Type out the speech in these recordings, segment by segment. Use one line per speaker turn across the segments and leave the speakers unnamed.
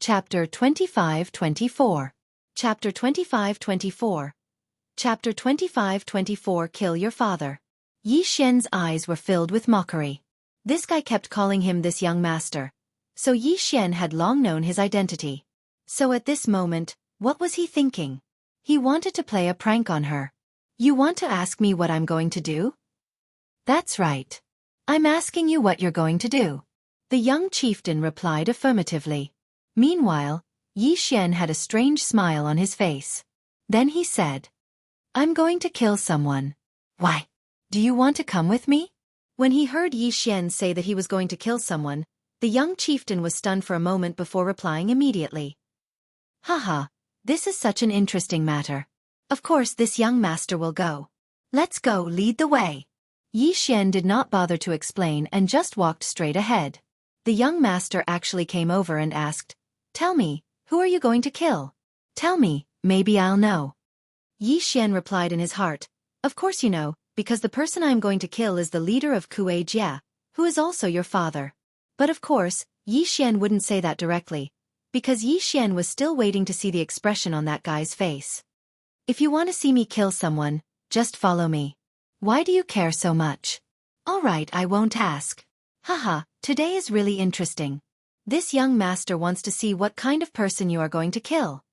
Chapter 25-24. Chapter 25-24. Chapter 25-24 Kill Your Father. Yi Xian's eyes were filled with mockery. This guy kept calling him this young master. So Yi Xian had long known his identity. So at this moment, what was he thinking? He wanted to play a prank on her. You want to ask me what I'm going to do? That's right. I'm asking you what you're going to do. The young chieftain replied affirmatively. Meanwhile, Yi Xian had a strange smile on his face. Then he said, I'm going to kill someone. Why? Do you want to come with me? When he heard Yi Xian say that he was going to kill someone, the young chieftain was stunned for a moment before replying immediately. Haha, this is such an interesting matter. Of course this young master will go. Let's go, lead the way. Yi Xian did not bother to explain and just walked straight ahead. The young master actually came over and asked, Tell me, who are you going to kill? Tell me, maybe I'll know. Yi Xian replied in his heart, Of course you know, because the person I am going to kill is the leader of Kuei-jia, who is also your father. But of course, Yi Xian wouldn't say that directly, because Yi Xian was still waiting to see the expression on that guy's face. If you want to see me kill someone, just follow me. Why do you care so much? All right, I won't ask. Haha, today is really interesting. This young master wants to see what kind of person you are going to kill.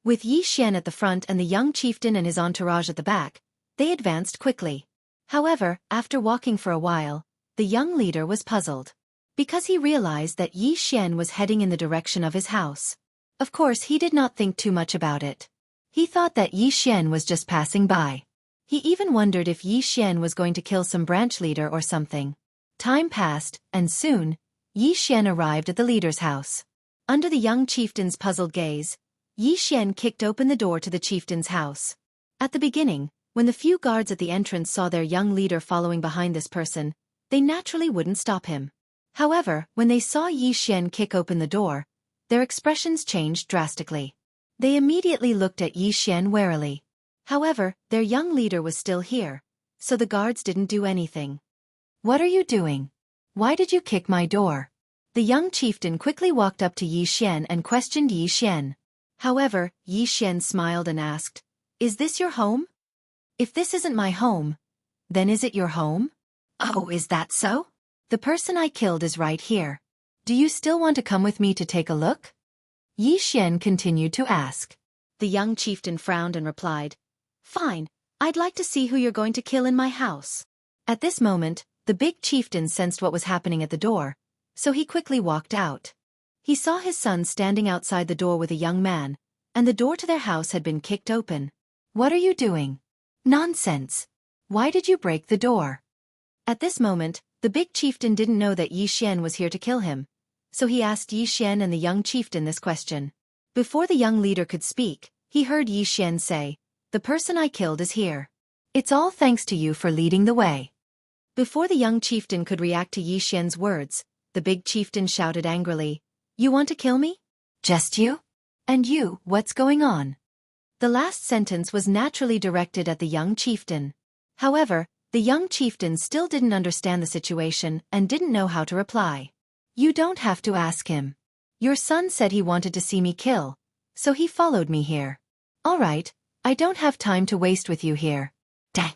With Yi Xian at the front and the young chieftain and his entourage at the back, they advanced quickly. However, after walking for a while, the young leader was puzzled. Because he realized that Yi Xian was heading in the direction of his house. Of course he did not think too much about it. He thought that Yi Xian was just passing by. He even wondered if Yi Xian was going to kill some branch leader or something. Time passed, and soon, Yi Xian arrived at the leader's house. Under the young chieftain's puzzled gaze, Yi Xian kicked open the door to the chieftain's house. At the beginning, when the few guards at the entrance saw their young leader following behind this person, they naturally wouldn't stop him. However, when they saw Yi Xian kick open the door, their expressions changed drastically. They immediately looked at Yi Xian warily. However, their young leader was still here, so the guards didn't do anything. What are you doing? Why did you kick my door? The young chieftain quickly walked up to Yi Xian and questioned Yi Xian. However, Yi Xian smiled and asked, Is this your home? If this isn't my home, then is it your home? Oh, is that so? The person I killed is right here. Do you still want to come with me to take a look? Yi Xian continued to ask. The young chieftain frowned and replied, Fine, I'd like to see who you're going to kill in my house. At this moment, the big chieftain sensed what was happening at the door, so he quickly walked out. He saw his son standing outside the door with a young man, and the door to their house had been kicked open. What are you doing? Nonsense. Why did you break the door? At this moment, the big chieftain didn't know that Yi Xian was here to kill him, so he asked Yi Xian and the young chieftain this question. Before the young leader could speak, he heard Yi Xian say, The person I killed is here. It's all thanks to you for leading the way. Before the young chieftain could react to Yi Xian's words, the big chieftain shouted angrily, You want to kill me? Just you? And you, what's going on? The last sentence was naturally directed at the young chieftain. However, the young chieftain still didn't understand the situation and didn't know how to reply. You don't have to ask him. Your son said he wanted to see me kill, so he followed me here. All right, I don't have time to waste with you here. Dang.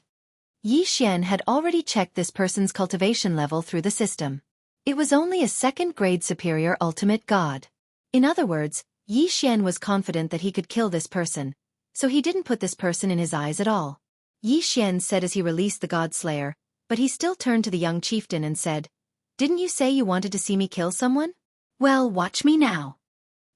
Yi Xian had already checked this person's cultivation level through the system. It was only a second-grade superior ultimate god. In other words, Yi Xian was confident that he could kill this person, so he didn't put this person in his eyes at all. Yi Xian said as he released the god slayer, but he still turned to the young chieftain and said, Didn't you say you wanted to see me kill someone? Well, watch me now.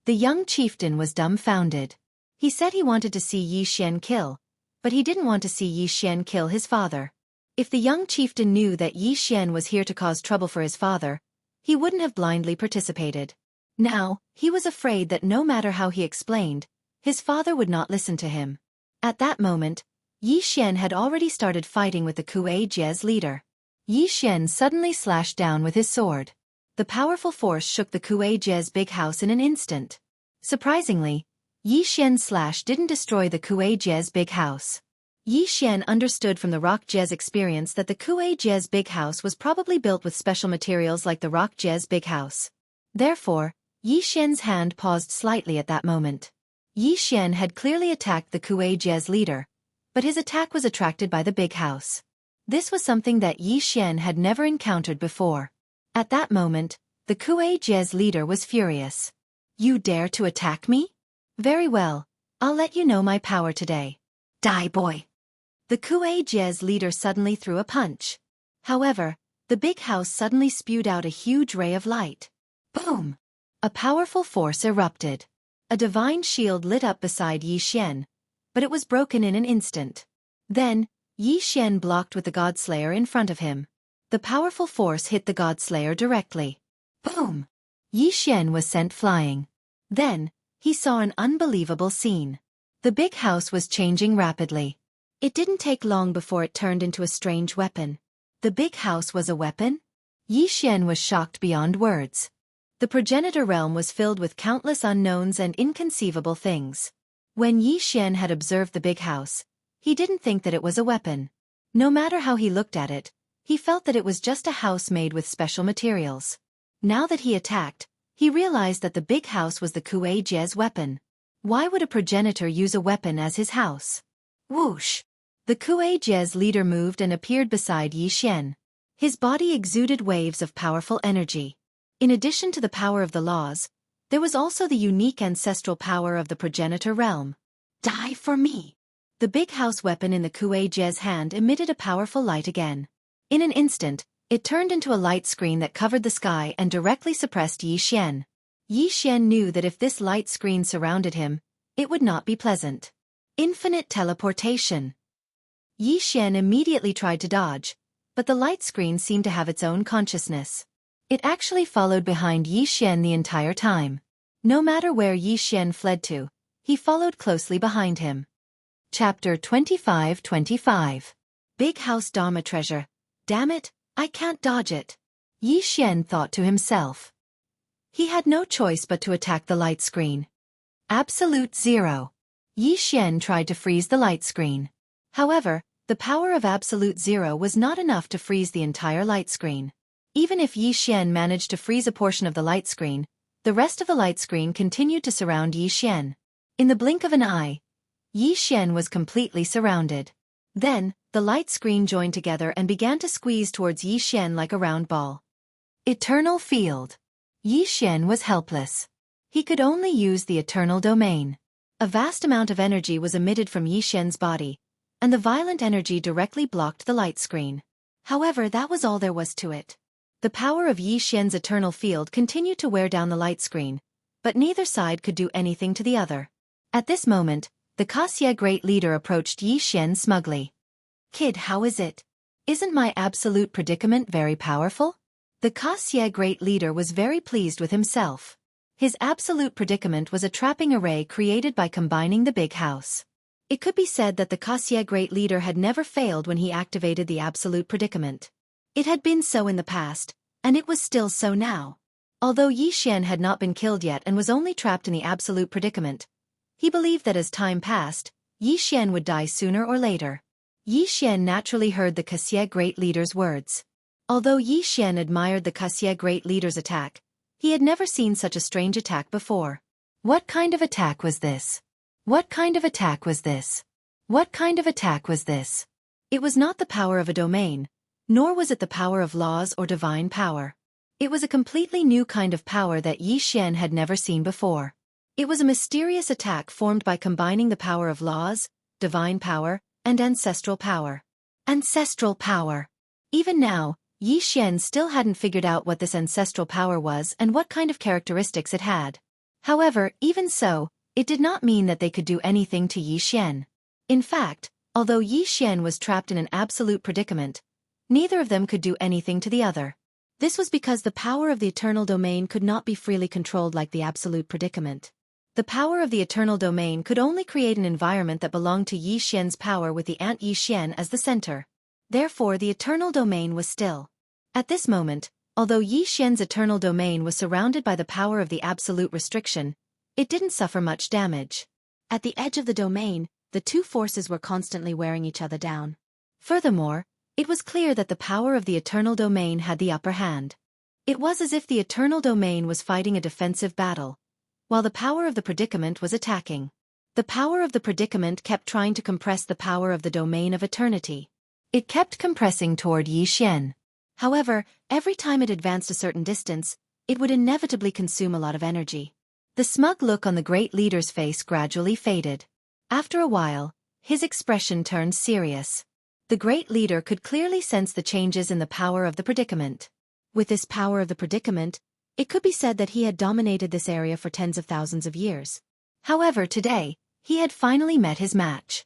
The young chieftain was dumbfounded. He said he wanted to see Yi Xian kill, but he didn't want to see Yi Xian kill his father. If the young chieftain knew that Yi Xian was here to cause trouble for his father, he wouldn't have blindly participated. Now, he was afraid that no matter how he explained, his father would not listen to him. At that moment, Yi Xian had already started fighting with the Kuei-jia's leader. Yi Xian suddenly slashed down with his sword. The powerful force shook the Kuei-jia's big house in an instant. Surprisingly, Yi Xian's slash didn't destroy the Kuei-jia's big house. Yi Xian understood from the rock jia's experience that the Kuei-jia's big house was probably built with special materials like the rock jia's big house. Therefore, Yi Xian's hand paused slightly at that moment. Yi Xian had clearly attacked the Kuei-Jie's leader, but his attack was attracted by the big house. This was something that Yi Xian had never encountered before. At that moment, the Kuei-Jie's leader was furious. You dare to attack me? Very well, I'll let you know my power today. Die, boy! The Kuei-Jie's leader suddenly threw a punch. However, the big house suddenly spewed out a huge ray of light. Boom! A powerful force erupted. A divine shield lit up beside Yi Xian, but it was broken in an instant. Then, Yi Xian blocked with the Godslayer in front of him. The powerful force hit the Godslayer directly. Boom! Yi Xian was sent flying. Then, he saw an unbelievable scene. The big house was changing rapidly. It didn't take long before it turned into a strange weapon. The big house was a weapon? Yi Xian was shocked beyond words. The progenitor realm was filled with countless unknowns and inconceivable things. When Yi Xian had observed the big house, he didn't think that it was a weapon. No matter how he looked at it, he felt that it was just a house made with special materials. Now that he attacked, he realized that the big house was the Kuei-Jie's weapon. Why would a progenitor use a weapon as his house? Whoosh! The Kuei-Jie's leader moved and appeared beside Yi Xian. His body exuded waves of powerful energy. In addition to the power of the laws, there was also the unique ancestral power of the progenitor realm. Die for me! The big house weapon in the Kuei-Jie's hand emitted a powerful light again. In an instant, it turned into a light screen that covered the sky and directly suppressed Yi Xian. Yi Xian knew that if this light screen surrounded him, it would not be pleasant. Infinite teleportation. Yi Xian immediately tried to dodge, but the light screen seemed to have its own consciousness. It actually followed behind Yi Xian the entire time. No matter where Yi Xian fled to, he followed closely behind him. Chapter 25-25. Big House Dharma Treasure. Damn it, I can't dodge it. Yi Xian thought to himself. He had no choice but to attack the light screen. Absolute Zero. Yi Xian tried to freeze the light screen. However, the power of Absolute Zero was not enough to freeze the entire light screen. Even if Yi Xian managed to freeze a portion of the light screen, the rest of the light screen continued to surround Yi Xian. In the blink of an eye, Yi Xian was completely surrounded. Then, the light screen joined together and began to squeeze towards Yi Xian like a round ball. Eternal Field. Yi Xian was helpless. He could only use the Eternal Domain. A vast amount of energy was emitted from Yi Xian's body, and the violent energy directly blocked the light screen. However, that was all there was to it. The power of Yi Xian's eternal field continued to wear down the light screen, but neither side could do anything to the other. At this moment, the Xia Great Leader approached Yi Xian smugly. Kid, how is it? Isn't my absolute predicament very powerful? The Xia Great Leader was very pleased with himself. His absolute predicament was a trapping array created by combining the big house. It could be said that the Xia Great Leader had never failed when he activated the absolute predicament. It had been so in the past, and it was still so now. Although Yi Xian had not been killed yet and was only trapped in the absolute predicament, he believed that as time passed, Yi Xian would die sooner or later. Yi Xian naturally heard the Xia Great Leader's words. Although Yi Xian admired the Xia Great Leader's attack, he had never seen such a strange attack before. What kind of attack was this? What kind of attack was this? What kind of attack was this? It was not the power of a domain, nor was it the power of laws or divine power. It was a completely new kind of power that Yi Xian had never seen before. It was a mysterious attack formed by combining the power of laws, divine power, and ancestral power. Ancestral power. Even now, Yi Xian still hadn't figured out what this ancestral power was and what kind of characteristics it had. However, even so, it did not mean that they could do anything to Yi Xian. In fact, although Yi Xian was trapped in an absolute predicament, neither of them could do anything to the other. This was because the power of the eternal domain could not be freely controlled like the absolute predicament. The power of the eternal domain could only create an environment that belonged to Yi Xian's power with the ant Yi Xian as the center. Therefore, the eternal domain was still. At this moment, although Yi Xian's eternal domain was surrounded by the power of the absolute restriction, it didn't suffer much damage. At the edge of the domain, the two forces were constantly wearing each other down. Furthermore, it was clear that the power of the eternal domain had the upper hand. It was as if the eternal domain was fighting a defensive battle, while the power of the predicament was attacking. The power of the predicament kept trying to compress the power of the domain of eternity. It kept compressing toward Yi Xian. However, every time it advanced a certain distance, it would inevitably consume a lot of energy. The smug look on the great leader's face gradually faded. After a while, his expression turned serious. The great leader could clearly sense the changes in the power of the predicament. With this power of the predicament, it could be said that he had dominated this area for tens of thousands of years. However, today, he had finally met his match.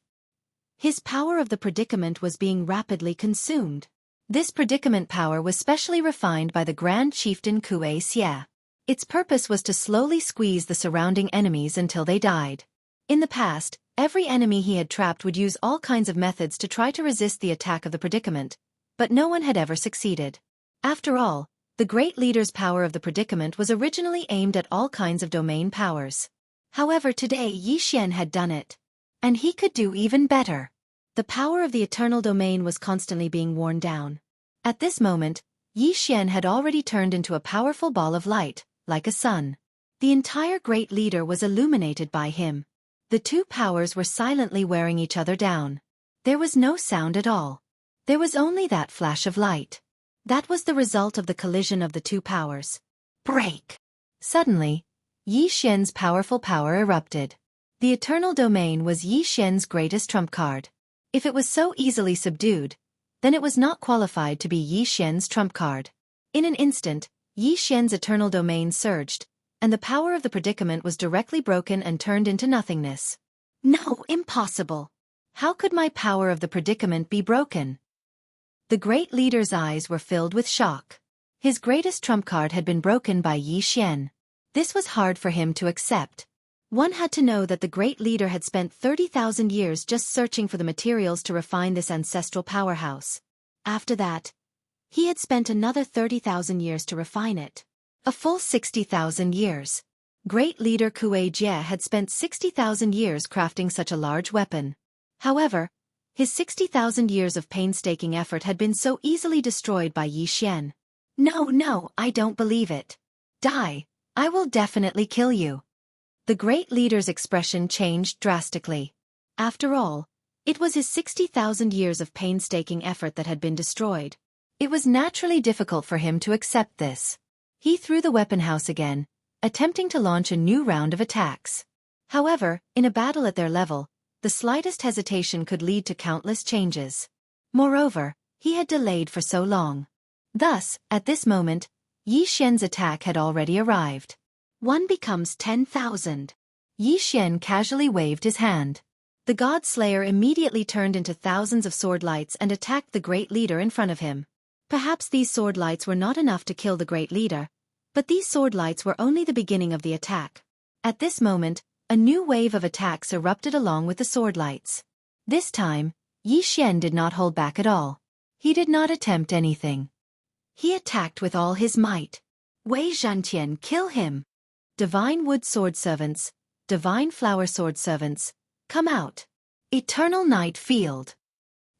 His power of the predicament was being rapidly consumed. This predicament power was specially refined by the Grand Chieftain Wuxia. Its purpose was to slowly squeeze the surrounding enemies until they died. In the past, every enemy he had trapped would use all kinds of methods to try to resist the attack of the predicament, but no one had ever succeeded. After all, the great leader's power of the predicament was originally aimed at all kinds of domain powers. However, today Yi Xian had done it. And he could do even better. The power of the eternal domain was constantly being worn down. At this moment, Yi Xian had already turned into a powerful ball of light, like a sun. The entire great leader was illuminated by him. The two powers were silently wearing each other down. There was no sound at all. There was only that flash of light. That was the result of the collision of the two powers. Break! Suddenly, Yi Xian's powerful power erupted. The eternal domain was Yi Xian's greatest trump card. If it was so easily subdued, then it was not qualified to be Yi Xian's trump card. In an instant, Yi Xian's eternal domain surged, and the power of the predicament was directly broken and turned into nothingness. No, impossible! How could my power of the predicament be broken? The great leader's eyes were filled with shock. His greatest trump card had been broken by Yi Xian. This was hard for him to accept. One had to know that the great leader had spent 30,000 years just searching for the materials to refine this ancestral powerhouse. After that, he had spent another 30,000 years to refine it. A full 60,000 years. Great leader Wuxia had spent 60,000 years crafting such a large weapon. However, his 60,000 years of painstaking effort had been so easily destroyed by Yi Xian. No, I don't believe it. Die! I will definitely kill you. The great leader's expression changed drastically. After all, it was his 60,000 years of painstaking effort that had been destroyed. It was naturally difficult for him to accept this. He threw the weapon house again, attempting to launch a new round of attacks. However, in a battle at their level, the slightest hesitation could lead to countless changes. Moreover, he had delayed for so long. Thus, at this moment, Yi Xian's attack had already arrived. 1 becomes 10,000. Yi Xian casually waved his hand. The God Slayer immediately turned into thousands of sword lights and attacked the great leader in front of him. Perhaps these sword lights were not enough to kill the great leader, but these sword lights were only the beginning of the attack. At this moment, a new wave of attacks erupted along with the sword lights. This time, Yi Xian did not hold back at all. He did not attempt anything. He attacked with all his might. Wei Zhantian, kill him! Divine Wood Sword Servants, Divine Flower Sword Servants, come out! Eternal Night Field!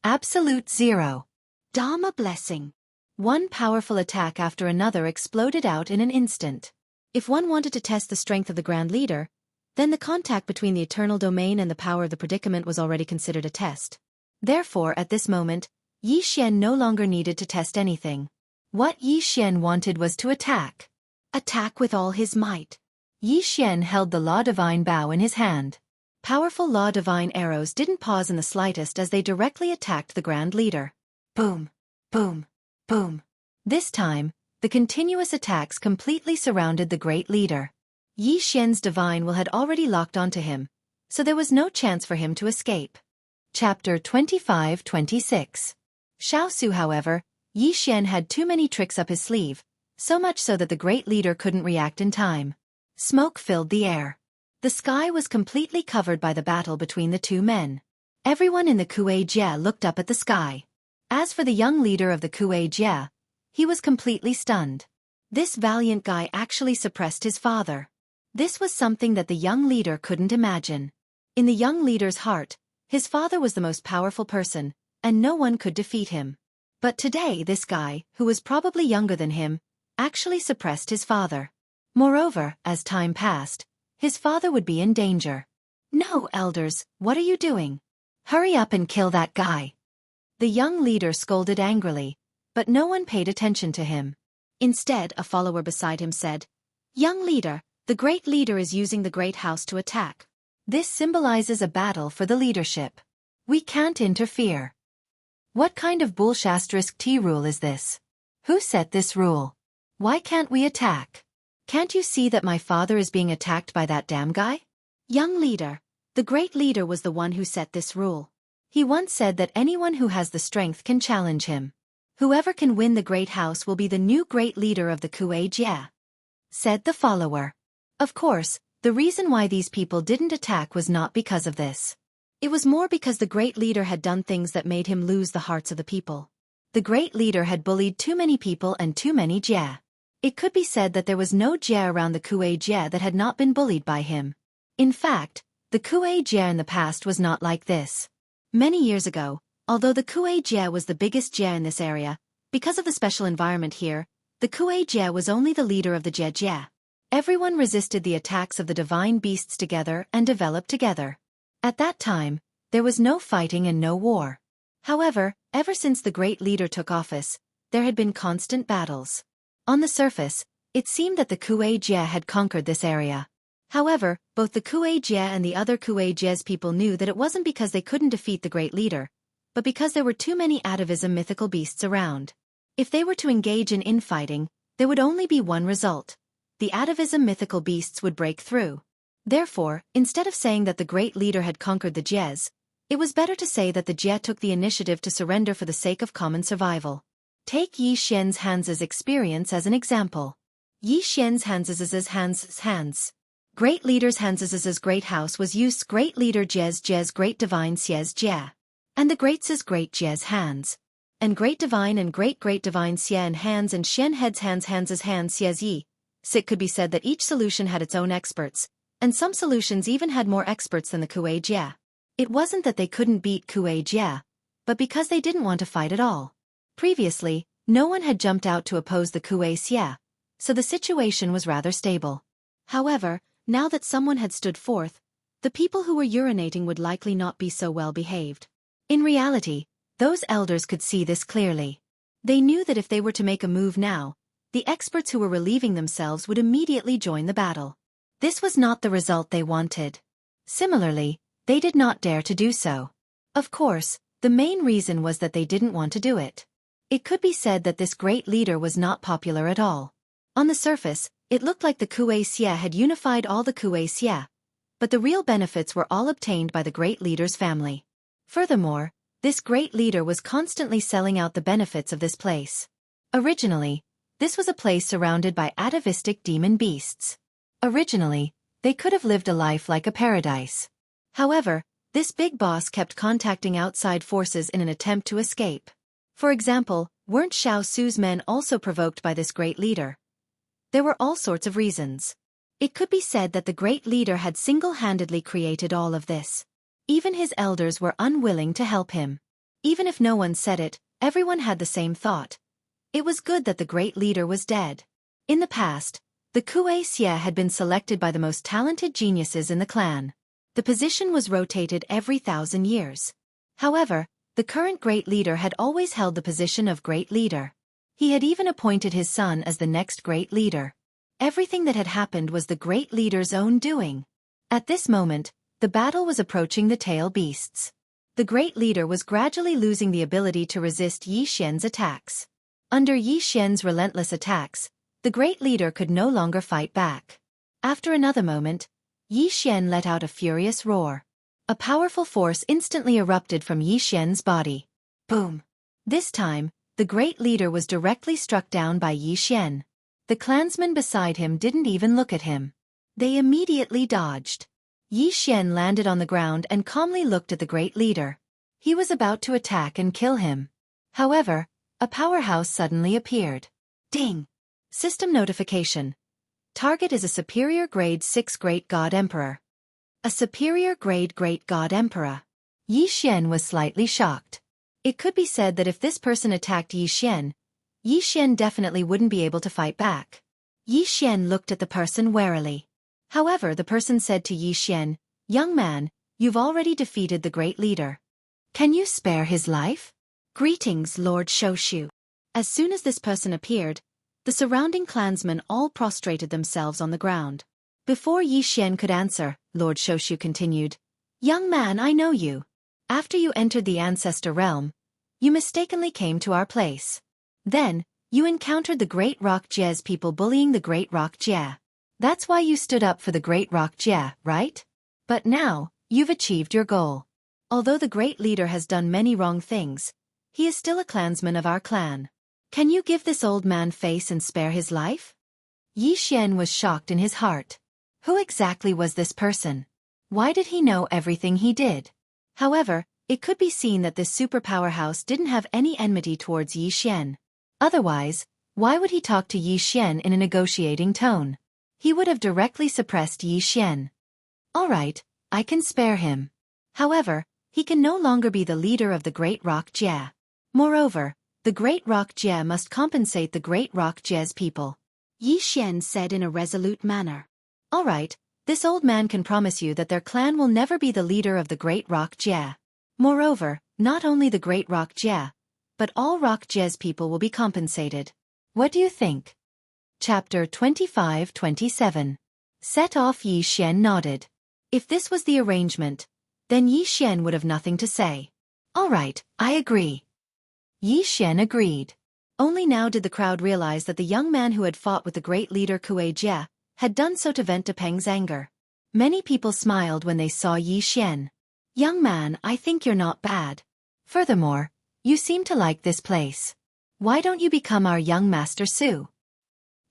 Absolute Zero! Dharma Blessing! One powerful attack after another exploded out in an instant. If one wanted to test the strength of the Grand Leader, then the contact between the eternal domain and the power of the predicament was already considered a test. Therefore, at this moment, Yi Xian no longer needed to test anything. What Yi Xian wanted was to attack. Attack with all his might. Yi Xian held the Law Divine Bow in his hand. Powerful Law Divine arrows didn't pause in the slightest as they directly attacked the Grand Leader. Boom, boom, boom. This time, the continuous attacks completely surrounded the great leader. Yi Xian's divine will had already locked onto him, so there was no chance for him to escape. Chapter 25-26. Xiaosu, however, Yi Xian had too many tricks up his sleeve, so much so that the great leader couldn't react in time. Smoke filled the air. The sky was completely covered by the battle between the two men. Everyone in the Wuxia looked up at the sky. As for the young leader of the Wuxia, he was completely stunned. This valiant guy actually suppressed his father. This was something that the young leader couldn't imagine. In the young leader's heart, his father was the most powerful person, and no one could defeat him. But today this guy, who was probably younger than him, actually suppressed his father. Moreover, as time passed, his father would be in danger. "No, elders, what are you doing? Hurry up and kill that guy." The young leader scolded angrily, but no one paid attention to him. Instead, a follower beside him said, "Young leader, the great leader is using the great house to attack. This symbolizes a battle for the leadership. We can't interfere." "What kind of bullshit rule is this? Who set this rule? Why can't we attack? Can't you see that my father is being attacked by that damn guy?" "Young leader, the great leader was the one who set this rule. He once said that anyone who has the strength can challenge him. Whoever can win the great house will be the new great leader of the Kuei-jie," said the follower. Of course, the reason why these people didn't attack was not because of this. It was more because the great leader had done things that made him lose the hearts of the people. The great leader had bullied too many people and too many jie. It could be said that there was no jie around the Kuei-jie that had not been bullied by him. In fact, the Kuei-jie in the past was not like this. Many years ago, although the Kuei-jie was the biggest jie in this area, because of the special environment here, the Kuei-jie was only the leader of the jie. Everyone resisted the attacks of the divine beasts together and developed together. At that time, there was no fighting and no war. However, ever since the great leader took office, there had been constant battles. On the surface, it seemed that the Kuei-jie had conquered this area. However, both the Kuei-jie and the other Kuei-jie's people knew that it wasn't because they couldn't defeat the great leader, but because there were too many atavism mythical beasts around. If they were to engage in infighting, there would only be one result. The atavism mythical beasts would break through. Therefore, instead of saying that the great leader had conquered the jies, it was better to say that the jie took the initiative to surrender for the sake of common survival. Take Yi Xian's experience as an example. Yi Xian's hands. Great leader's Hans's great house was Yu's great leader Jie's great divine Xie's jie. And the great's great Jie's hands. And great divine and great divine Xie and hands and Xian head's hands Xie's yi. It could be said that each solution had its own experts, and some solutions even had more experts than the Kuei-jie. It wasn't that they couldn't beat Kuei-jie, but because they didn't want to fight at all. Previously, no one had jumped out to oppose the Kuei-jie, so the situation was rather stable. However, now that someone had stood forth, the people who were urinating would likely not be so well behaved. In reality, those elders could see this clearly. They knew that if they were to make a move now, the experts who were relieving themselves would immediately join the battle. This was not the result they wanted. Similarly, they did not dare to do so. Of course, the main reason was that they didn't want to do it. It could be said that this great leader was not popular at all. On the surface, it looked like the Kuei-jie had unified all the Kuei-jie, but the real benefits were all obtained by the great leader's family. Furthermore, this great leader was constantly selling out the benefits of this place. Originally, this was a place surrounded by atavistic demon beasts. Originally, they could have lived a life like a paradise. However, this big boss kept contacting outside forces in an attempt to escape. For example, weren't Xiao Su's men also provoked by this great leader? There were all sorts of reasons. It could be said that the great leader had single-handedly created all of this. Even his elders were unwilling to help him. Even if no one said it, everyone had the same thought. It was good that the great leader was dead. In the past, the Kuei-jie had been selected by the most talented geniuses in the clan. The position was rotated every 1,000 years. However, the current great leader had always held the position of great leader. He had even appointed his son as the next great leader. Everything that had happened was the great leader's own doing. At this moment, the battle was approaching the tail beasts. The great leader was gradually losing the ability to resist Yi Xian's attacks. Under Yi Xian's relentless attacks, the great leader could no longer fight back. After another moment, Yi Xian let out a furious roar. A powerful force instantly erupted from Yi Xian's body. Boom! This time, the great leader was directly struck down by Yi Xian. The clansmen beside him didn't even look at him. They immediately dodged. Yi Xian landed on the ground and calmly looked at the great leader. He was about to attack and kill him. However, a powerhouse suddenly appeared. Ding! System notification. Target is a superior grade 6 Great God Emperor. A superior grade Great God Emperor. Yi Xian was slightly shocked. It could be said that if this person attacked Yi Xian, Yi Xian definitely wouldn't be able to fight back. Yi Xian looked at the person warily. However, the person said to Yi Xian, "Young man, you've already defeated the great leader. Can you spare his life?" "Greetings, Lord Shoshu." As soon as this person appeared, the surrounding clansmen all prostrated themselves on the ground. Before Yi Xian could answer, Lord Shoshu continued, "Young man, I know you. After you entered the ancestor realm, you mistakenly came to our place. Then, you encountered the Great Rock Jie's people bullying the Great Rock Jie. That's why you stood up for the Great Rock Jie, right? But now, you've achieved your goal. Although the great leader has done many wrong things, he is still a clansman of our clan. Can you give this old man face and spare his life?" Yi Xian was shocked in his heart. Who exactly was this person? Why did he know everything he did? However, it could be seen that this superpower house didn't have any enmity towards Yi Xian. Otherwise, why would he talk to Yi Xian in a negotiating tone? He would have directly suppressed Yi Xian. "Alright, I can spare him. However, he can no longer be the leader of the Great Rock Jie. Moreover, the Great Rock Jie must compensate the Great Rock Jie's people," Yi Xian said in a resolute manner. "Alright, this old man can promise you that their clan will never be the leader of the Great Rock Jie. Moreover, not only the Great Rock Jie, but all Rock Jie's people will be compensated. What do you think?" Chapter 25-27. Set off. Yi Xian nodded. If this was the arrangement, then Yi Xian would have nothing to say. "Alright, I agree." Yi Xian agreed. Only now did the crowd realize that the young man who had fought with the great leader Kuei Jie had done so to vent Peng's anger. Many people smiled when they saw Yi Xian. "Young man, I think you're not bad. Furthermore, you seem to like this place. Why don't you become our young Master Su?"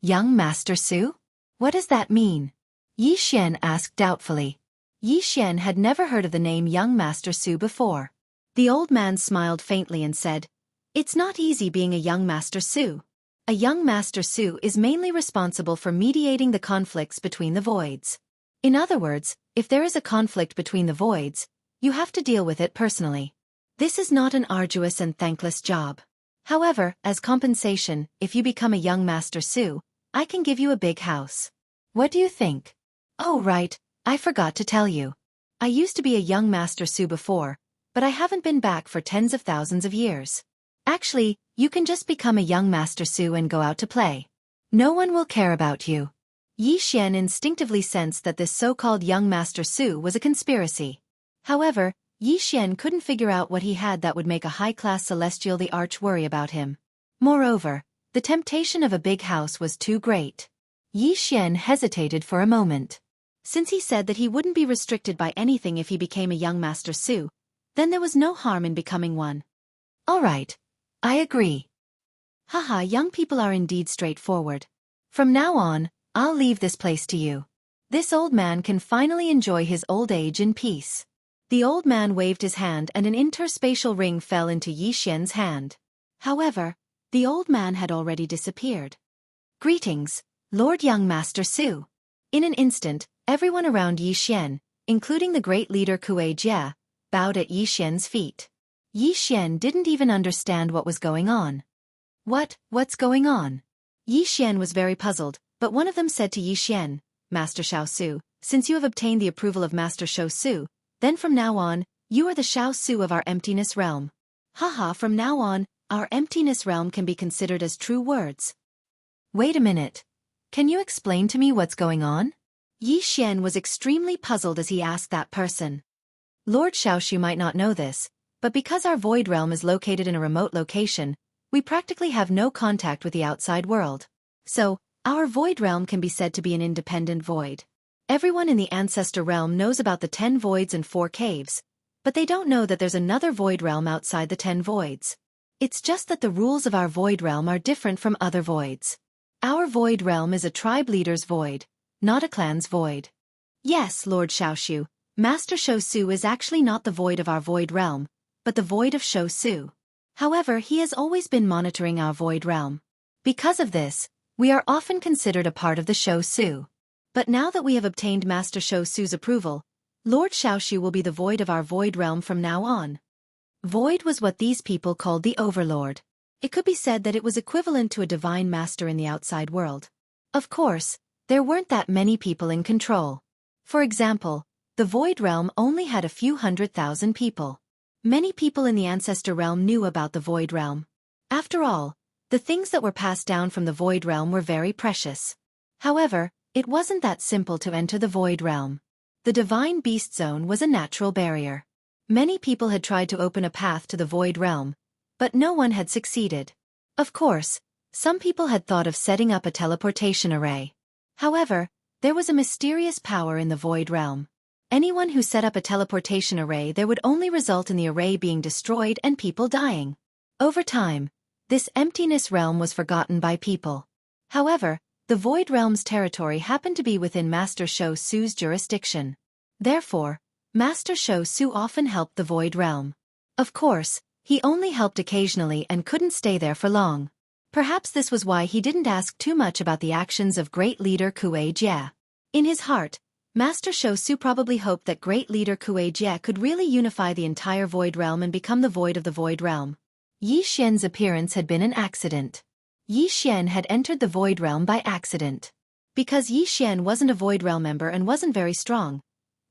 "Young Master Su? What does that mean?" Yi Xian asked doubtfully. Yi Xian had never heard of the name Young Master Su before. The old man smiled faintly and said, "It's not easy being a young Master Su. A young Master Su is mainly responsible for mediating the conflicts between the voids. In other words, if there is a conflict between the voids, you have to deal with it personally. This is not an arduous and thankless job. However, as compensation, if you become a young Master Su, I can give you a big house. What do you think?" "Oh right, I forgot to tell you. I used to be a young Master Su before, but I haven't been back for tens of thousands of years. Actually, you can just become a young Master Su and go out to play. No one will care about you." Yi Xian instinctively sensed that this so-called young Master Su was a conspiracy. However, Yi Xian couldn't figure out what he had that would make a high-class celestial the arch worry about him. Moreover, the temptation of a big house was too great. Yi Xian hesitated for a moment. Since he said that he wouldn't be restricted by anything if he became a young Master Su, then there was no harm in becoming one. "Alright, I agree." "Haha, young people are indeed straightforward. From now on, I'll leave this place to you. This old man can finally enjoy his old age in peace." The old man waved his hand and an interspatial ring fell into Yi Xian's hand. However, the old man had already disappeared. "Greetings, Lord Young Master Su." In an instant, everyone around Yi Xian, including the great leader Kuei Jie, bowed at Yi Xian's feet. Yi Xian didn't even understand what was going on. What's going on?" Yi Xian was very puzzled, but one of them said to Yi Xian, "Master Xiao Su, since you have obtained the approval of Master Shou Su, then from now on, you are the Xiao Su of our emptiness realm. Haha, from now on, our emptiness realm can be considered as true words." "Wait a minute. Can you explain to me what's going on?" Yi Xian was extremely puzzled as he asked that person. Lord Xiaoshu might not know this, but because our void realm is located in a remote location, we practically have no contact with the outside world. So, our void realm can be said to be an independent void. Everyone in the ancestor realm knows about the 10 voids and 4 caves, but they don't know that there's another void realm outside the 10 voids. It's just that the rules of our void realm are different from other voids. Our void realm is a tribe leader's void, not a clan's void. Yes, Lord Xiaoshu, Master Shou Su is actually not the void of our void realm, but the void of Shou Su. However, he has always been monitoring our void realm. Because of this, we are often considered a part of the Shou Su. But now that we have obtained Master Shou Su's approval, Lord Xiaoshu will be the void of our void realm from now on. Void was what these people called the Overlord. It could be said that it was equivalent to a divine master in the outside world. Of course, there weren't that many people in control. For example, the Void Realm only had a few 100,000 people. Many people in the Ancestor Realm knew about the Void Realm. After all, the things that were passed down from the Void Realm were very precious. However, it wasn't that simple to enter the Void Realm. The Divine Beast Zone was a natural barrier. Many people had tried to open a path to the Void Realm, but no one had succeeded. Of course, some people had thought of setting up a teleportation array. However, there was a mysterious power in the Void Realm. Anyone who set up a teleportation array, there would only result in the array being destroyed and people dying. Over time, this emptiness realm was forgotten by people. However, the Void Realm's territory happened to be within Master Shou Su's jurisdiction. Therefore, Master Shou Su often helped the Void Realm. Of course, he only helped occasionally and couldn't stay there for long. Perhaps this was why he didn't ask too much about the actions of great leader Kuei Jie. In his heart, Master Shou Su probably hoped that great leader Kuei Jie could really unify the entire Void Realm and become the void of the Void Realm. Yi Xian's appearance had been an accident. Yi Xian had entered the Void Realm by accident. Because Yi Xian wasn't a Void Realm member and wasn't very strong,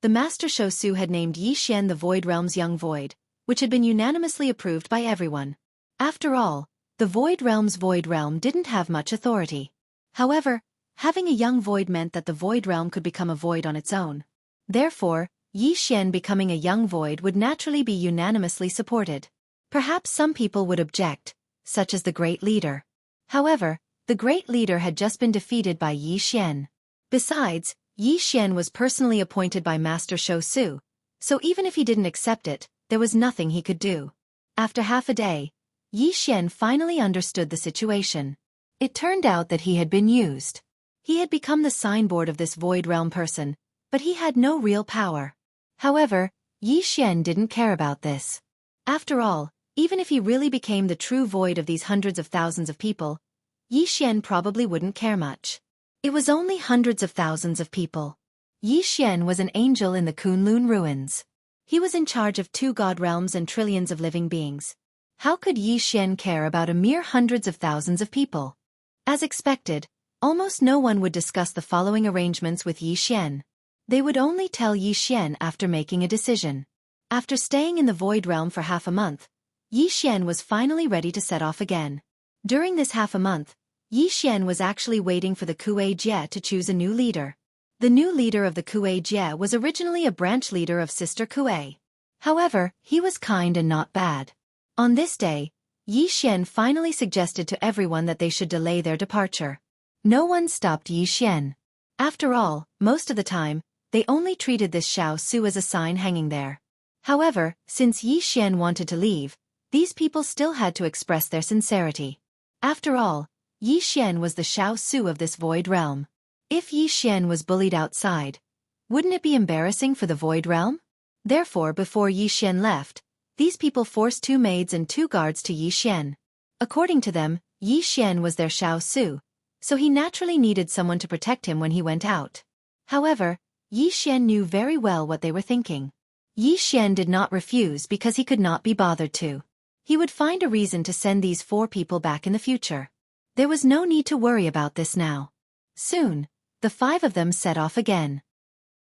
the Master Shou Su had named Yi Xian the Void Realm's young void, which had been unanimously approved by everyone. After all, the Void Realm's Void Realm didn't have much authority. However, having a young void meant that the Void Realm could become a void on its own. Therefore, Yi Xian becoming a young void would naturally be unanimously supported. Perhaps some people would object, such as the Great Leader. However, the Great Leader had just been defeated by Yi Xian. Besides, Yi Xian was personally appointed by Master Shou Su, so even if he didn't accept it, there was nothing he could do. After half a day, Yi Xian finally understood the situation. It turned out that he had been used. He had become the signboard of this Void Realm person, but he had no real power. However, Yi Xian didn't care about this. After all, even if he really became the true void of these hundreds of thousands of people, Yi Xian probably wouldn't care much. It was only hundreds of thousands of people. Yi Xian was an angel in the Kunlun ruins. He was in charge of 2 god realms and trillions of living beings. How could Yi Xian care about a mere hundreds of thousands of people? As expected, almost no one would discuss the following arrangements with Yi Xian. They would only tell Yi Xian after making a decision. After staying in the Void Realm for half a month, Yi Xian was finally ready to set off again. During this half a month, Yi Xian was actually waiting for the Kuei Jie to choose a new leader. The new leader of the Kuei Jie was originally a branch leader of Sister Kuei. However, he was kind and not bad. On this day, Yi Xian finally suggested to everyone that they should delay their departure. No one stopped Yi Xian. After all, most of the time, they only treated this Shou Su as a sign hanging there. However, since Yi Xian wanted to leave, these people still had to express their sincerity. After all, Yi Xian was the Shou Su of this Void Realm. If Yi Xian was bullied outside, wouldn't it be embarrassing for the Void Realm? Therefore, before Yi Xian left, these people forced 2 maids and 2 guards to Yi Xian. According to them, Yi Xian was their Shou Su, so he naturally needed someone to protect him when he went out. However, Yi Xian knew very well what they were thinking. Yi Xian did not refuse because he could not be bothered to. He would find a reason to send these 4 people back in the future. There was no need to worry about this now. Soon, the 5 of them set off again.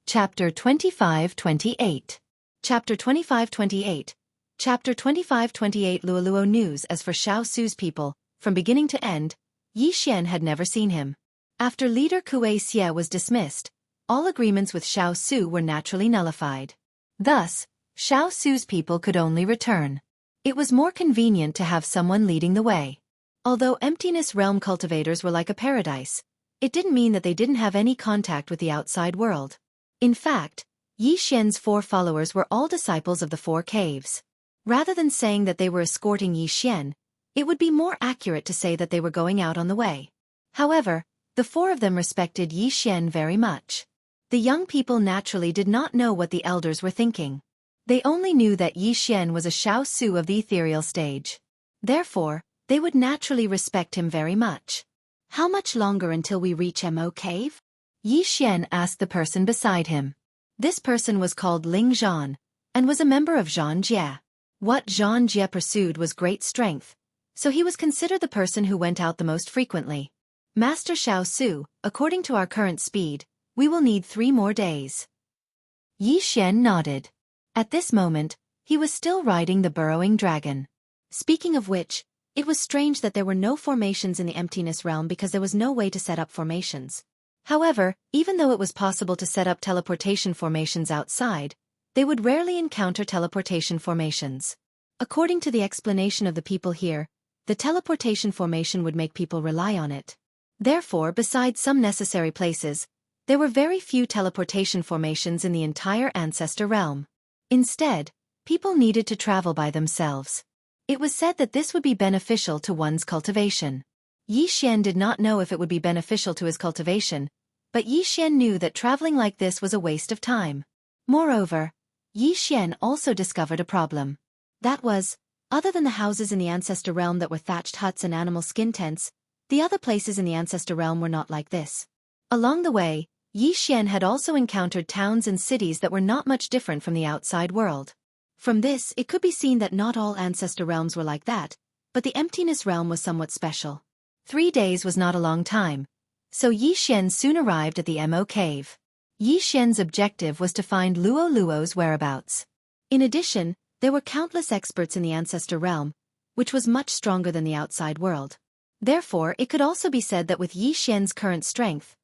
Chapter 25-28. Chapter 25-28. Chapter 25-28 Luoluo News. As for Shou Su's people, from beginning to end, Yi Xian had never seen him. After leader Kuei Xie was dismissed, all agreements with Shou Su were naturally nullified. Thus, Shou Su's people could only return. It was more convenient to have someone leading the way. Although Emptiness Realm cultivators were like a paradise, it didn't mean that they didn't have any contact with the outside world. In fact, Yi Xian's 4 followers were all disciples of the 4 caves. Rather than saying that they were escorting Yi Xian, it would be more accurate to say that they were going out on the way. However, the 4 of them respected Yi Xian very much. The young people naturally did not know what the elders were thinking. They only knew that Yi Xian was a Shou Su of the ethereal stage. Therefore, they would naturally respect him very much. How much longer until we reach Mo Cave? Yi Xian asked the person beside him. This person was called Ling Zhan, and was a member of Xianxia. What Xianxia pursued was great strength, so he was considered the person who went out the most frequently. Master Xiao Su, according to our current speed, we will need 3 more days. Yi Xian nodded. At this moment, he was still riding the burrowing dragon. Speaking of which, it was strange that there were no formations in the emptiness realm because there was no way to set up formations. However, even though it was possible to set up teleportation formations outside, they would rarely encounter teleportation formations. According to the explanation of the people here, the teleportation formation would make people rely on it. Therefore, besides some necessary places, there were very few teleportation formations in the entire ancestor realm. Instead, people needed to travel by themselves. It was said that this would be beneficial to one's cultivation. Yi Xian did not know if it would be beneficial to his cultivation, but Yi Xian knew that traveling like this was a waste of time. Moreover, Yi Xian also discovered a problem. That was, other than the houses in the ancestor realm that were thatched huts and animal skin tents, the other places in the ancestor realm were not like this. Along the way, Yi Xian had also encountered towns and cities that were not much different from the outside world. From this, it could be seen that not all ancestor realms were like that, but the emptiness realm was somewhat special. 3 days was not a long time, so Yi Xian soon arrived at the Mo cave. Yi Xian's objective was to find Luo Luo's whereabouts. In addition, there were countless experts in the ancestor realm, which was much stronger than the outside world. Therefore, it could also be said that with Yi Xian's current strength,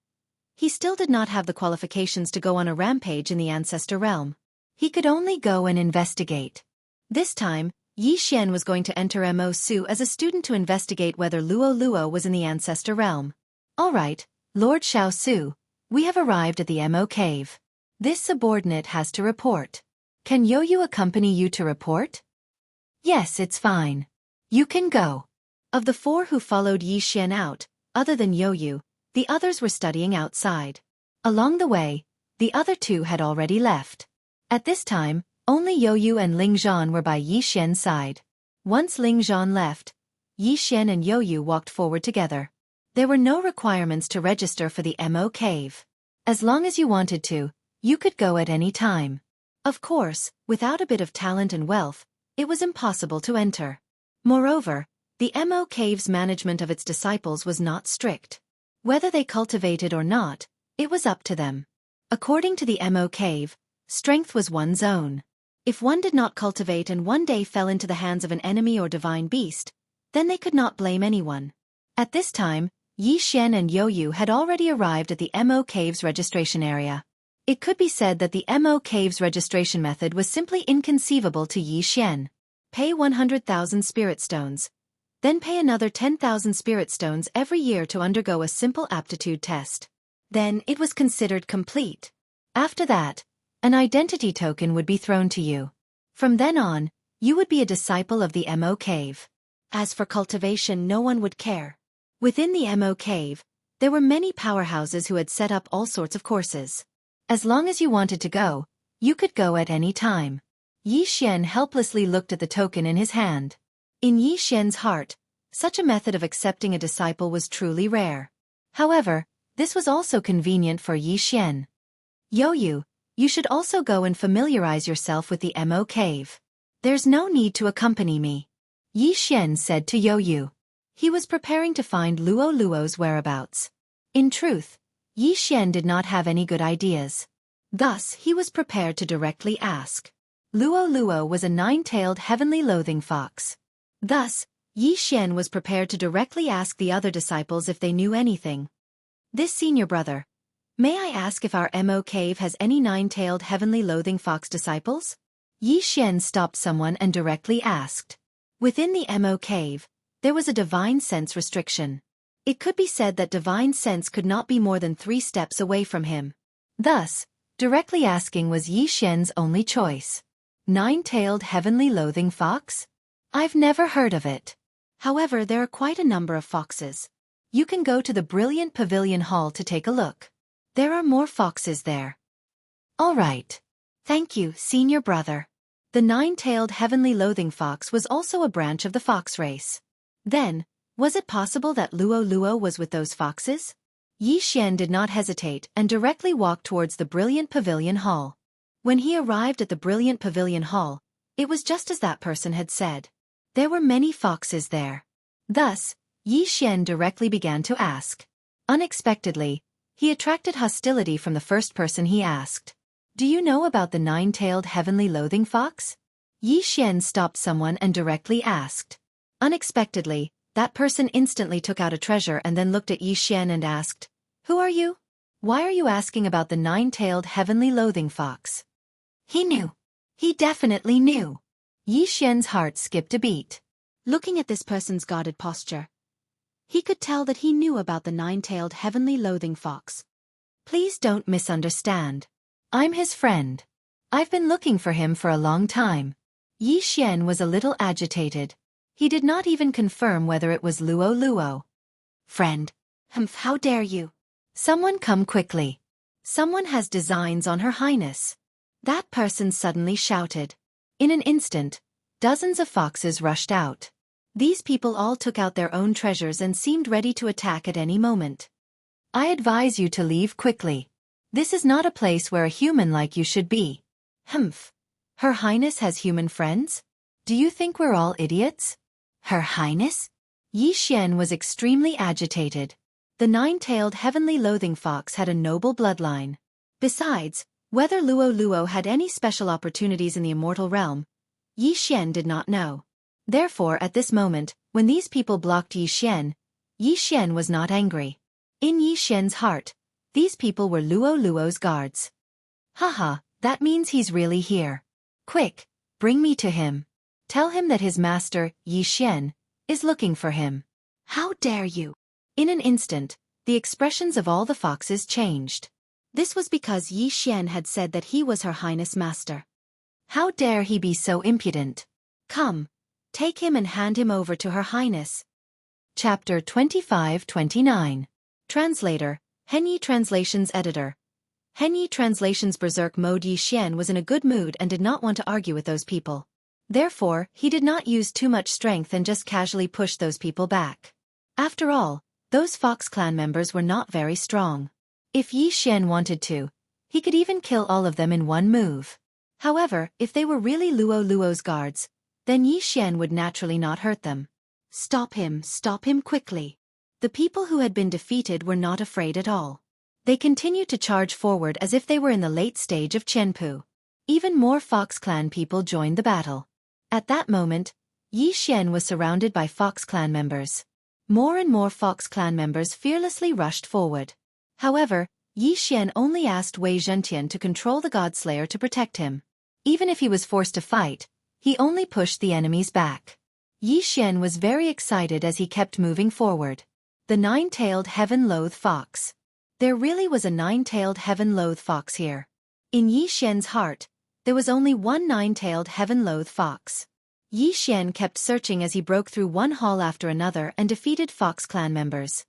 he still did not have the qualifications to go on a rampage in the ancestor realm. He could only go and investigate. This time, Yi Xian was going to enter Mo Su as a student to investigate whether Luo Luo was in the ancestor realm. Alright, Lord Xiao Su, we have arrived at the Mo cave. This subordinate has to report. Can Yoyu accompany you to report? Yes, it's fine. You can go. Of the 4 who followed Yi Xian out, other than Yoyu, the others were studying outside. Along the way, the other 2 had already left. At this time, only Yoyu and Ling Zhan were by Yi Xian's side. Once Ling Zhan left, Yi Xian and Yoyu walked forward together. There were no requirements to register for the Mo cave. As long as you wanted to, you could go at any time. Of course, without a bit of talent and wealth, it was impossible to enter. Moreover, the Mo cave's management of its disciples was not strict. Whether they cultivated or not, it was up to them. According to the Mo cave, strength was one's own. If one did not cultivate and one day fell into the hands of an enemy or divine beast, then they could not blame anyone. At this time, Yi Xian and Yoyu had already arrived at the Mo cave's registration area. It could be said that the Mo cave's registration method was simply inconceivable to Yi Xian. Pay 100,000 spirit stones. Then pay another 10,000 spirit stones every year to undergo a simple aptitude test. Then it was considered complete. After that, an identity token would be thrown to you. From then on, you would be a disciple of the Mo cave. As for cultivation, no one would care. Within the Mo cave, there were many powerhouses who had set up all sorts of courses. As long as you wanted to go, you could go at any time. Yi Xian helplessly looked at the token in his hand. In Yi Xian's heart, such a method of accepting a disciple was truly rare. However, this was also convenient for Yi Xian. Yoyu, you should also go and familiarize yourself with the Mo cave. There's no need to accompany me. Yi Xian said to Yoyu. He was preparing to find Luo Luo's whereabouts. In truth, Yi Xian did not have any good ideas. Thus, he was prepared to directly ask. Luo Luo was a 9-tailed heavenly loathing fox. Thus, Yi Xian was prepared to directly ask the other disciples if they knew anything. This senior brother, may I ask if our Mo cave has any 9-tailed heavenly loathing fox disciples? Yi Xian stopped someone and directly asked. Within the Mo cave, there was a divine sense restriction. It could be said that divine sense could not be more than 3 steps away from him. Thus, directly asking was Yi Xian's only choice. 9-tailed heavenly loathing fox? I've never heard of it. However, there are quite a number of foxes. You can go to the brilliant pavilion hall to take a look. There are more foxes there. All right. Thank you, senior brother. The 9-tailed heavenly loathing fox was also a branch of the fox race. Then, was it possible that Luo Luo was with those foxes? Yi Xian did not hesitate and directly walked towards the brilliant pavilion hall. When he arrived at the brilliant pavilion hall, it was just as that person had said. There were many foxes there. Thus, Yi Xian directly began to ask. Unexpectedly, he attracted hostility from the first person he asked. Do you know about the nine-tailed heavenly loathing fox? Yi Xian stopped someone and directly asked. Unexpectedly, that person instantly took out a treasure and then looked at Yi Xian and asked, Who are you? Why are you asking about the nine-tailed heavenly loathing fox? He knew. He definitely knew. Yi Xian's heart skipped a beat. Looking at this person's guarded posture, he could tell that he knew about the nine-tailed heavenly loathing fox. Please don't misunderstand. I'm his friend. I've been looking for him for a long time. Yi Xian was a little agitated. He did not even confirm whether it was Luo Luo. Friend. How dare you? Someone come quickly. Someone has designs on Her Highness. That person suddenly shouted. In an instant, dozens of foxes rushed out. These people all took out their own treasures and seemed ready to attack at any moment. I advise you to leave quickly. This is not a place where a human like you should be. Her Highness has human friends? Do you think we're all idiots? Her Highness? Yi Xian was extremely agitated. The nine-tailed heavenly loathing fox had a noble bloodline. Besides, whether Luo Luo had any special opportunities in the immortal realm, Yi Xian did not know. Therefore, at this moment, when these people blocked Yi Xian was not angry. In Yi Xian's heart, these people were Luo Luo's guards. Haha, that means he's really here. Quick, bring me to him. Tell him that his master, Yi Xian, is looking for him. How dare you? In an instant, the expressions of all the foxes changed. This was because Yi Xian had said that he was Her Highness master. How dare he be so impudent? Come, take him and hand him over to Her Highness. Chapter 25-29. Translator, Henyi Translations Editor. Henyi Translations Berserk Mode. Yi Xian was in a good mood and did not want to argue with those people. Therefore, he did not use too much strength and just casually pushed those people back. After all, those Fox clan members were not very strong. If Yi Xian wanted to, he could even kill all of them in one move. However, if they were really Luo Luo's guards, then Yi Xian would naturally not hurt them. Stop him quickly. The people who had been defeated were not afraid at all. They continued to charge forward as if they were in the late stage of Qianpu. Even more Fox clan people joined the battle. At that moment, Yi Xian was surrounded by Fox clan members. More and more Fox clan members fearlessly rushed forward. However, Yi Xian only asked Wei Zhentian to control the Godslayer to protect him. Even if he was forced to fight, he only pushed the enemies back. Yi Xian was very excited as he kept moving forward. The nine-tailed heaven-loathe fox. There really was a nine-tailed heaven-loathe fox here. In Yi Xian's heart, there was only one nine-tailed heaven-loathe fox. Yi Xian kept searching as he broke through one hall after another and defeated Fox clan members.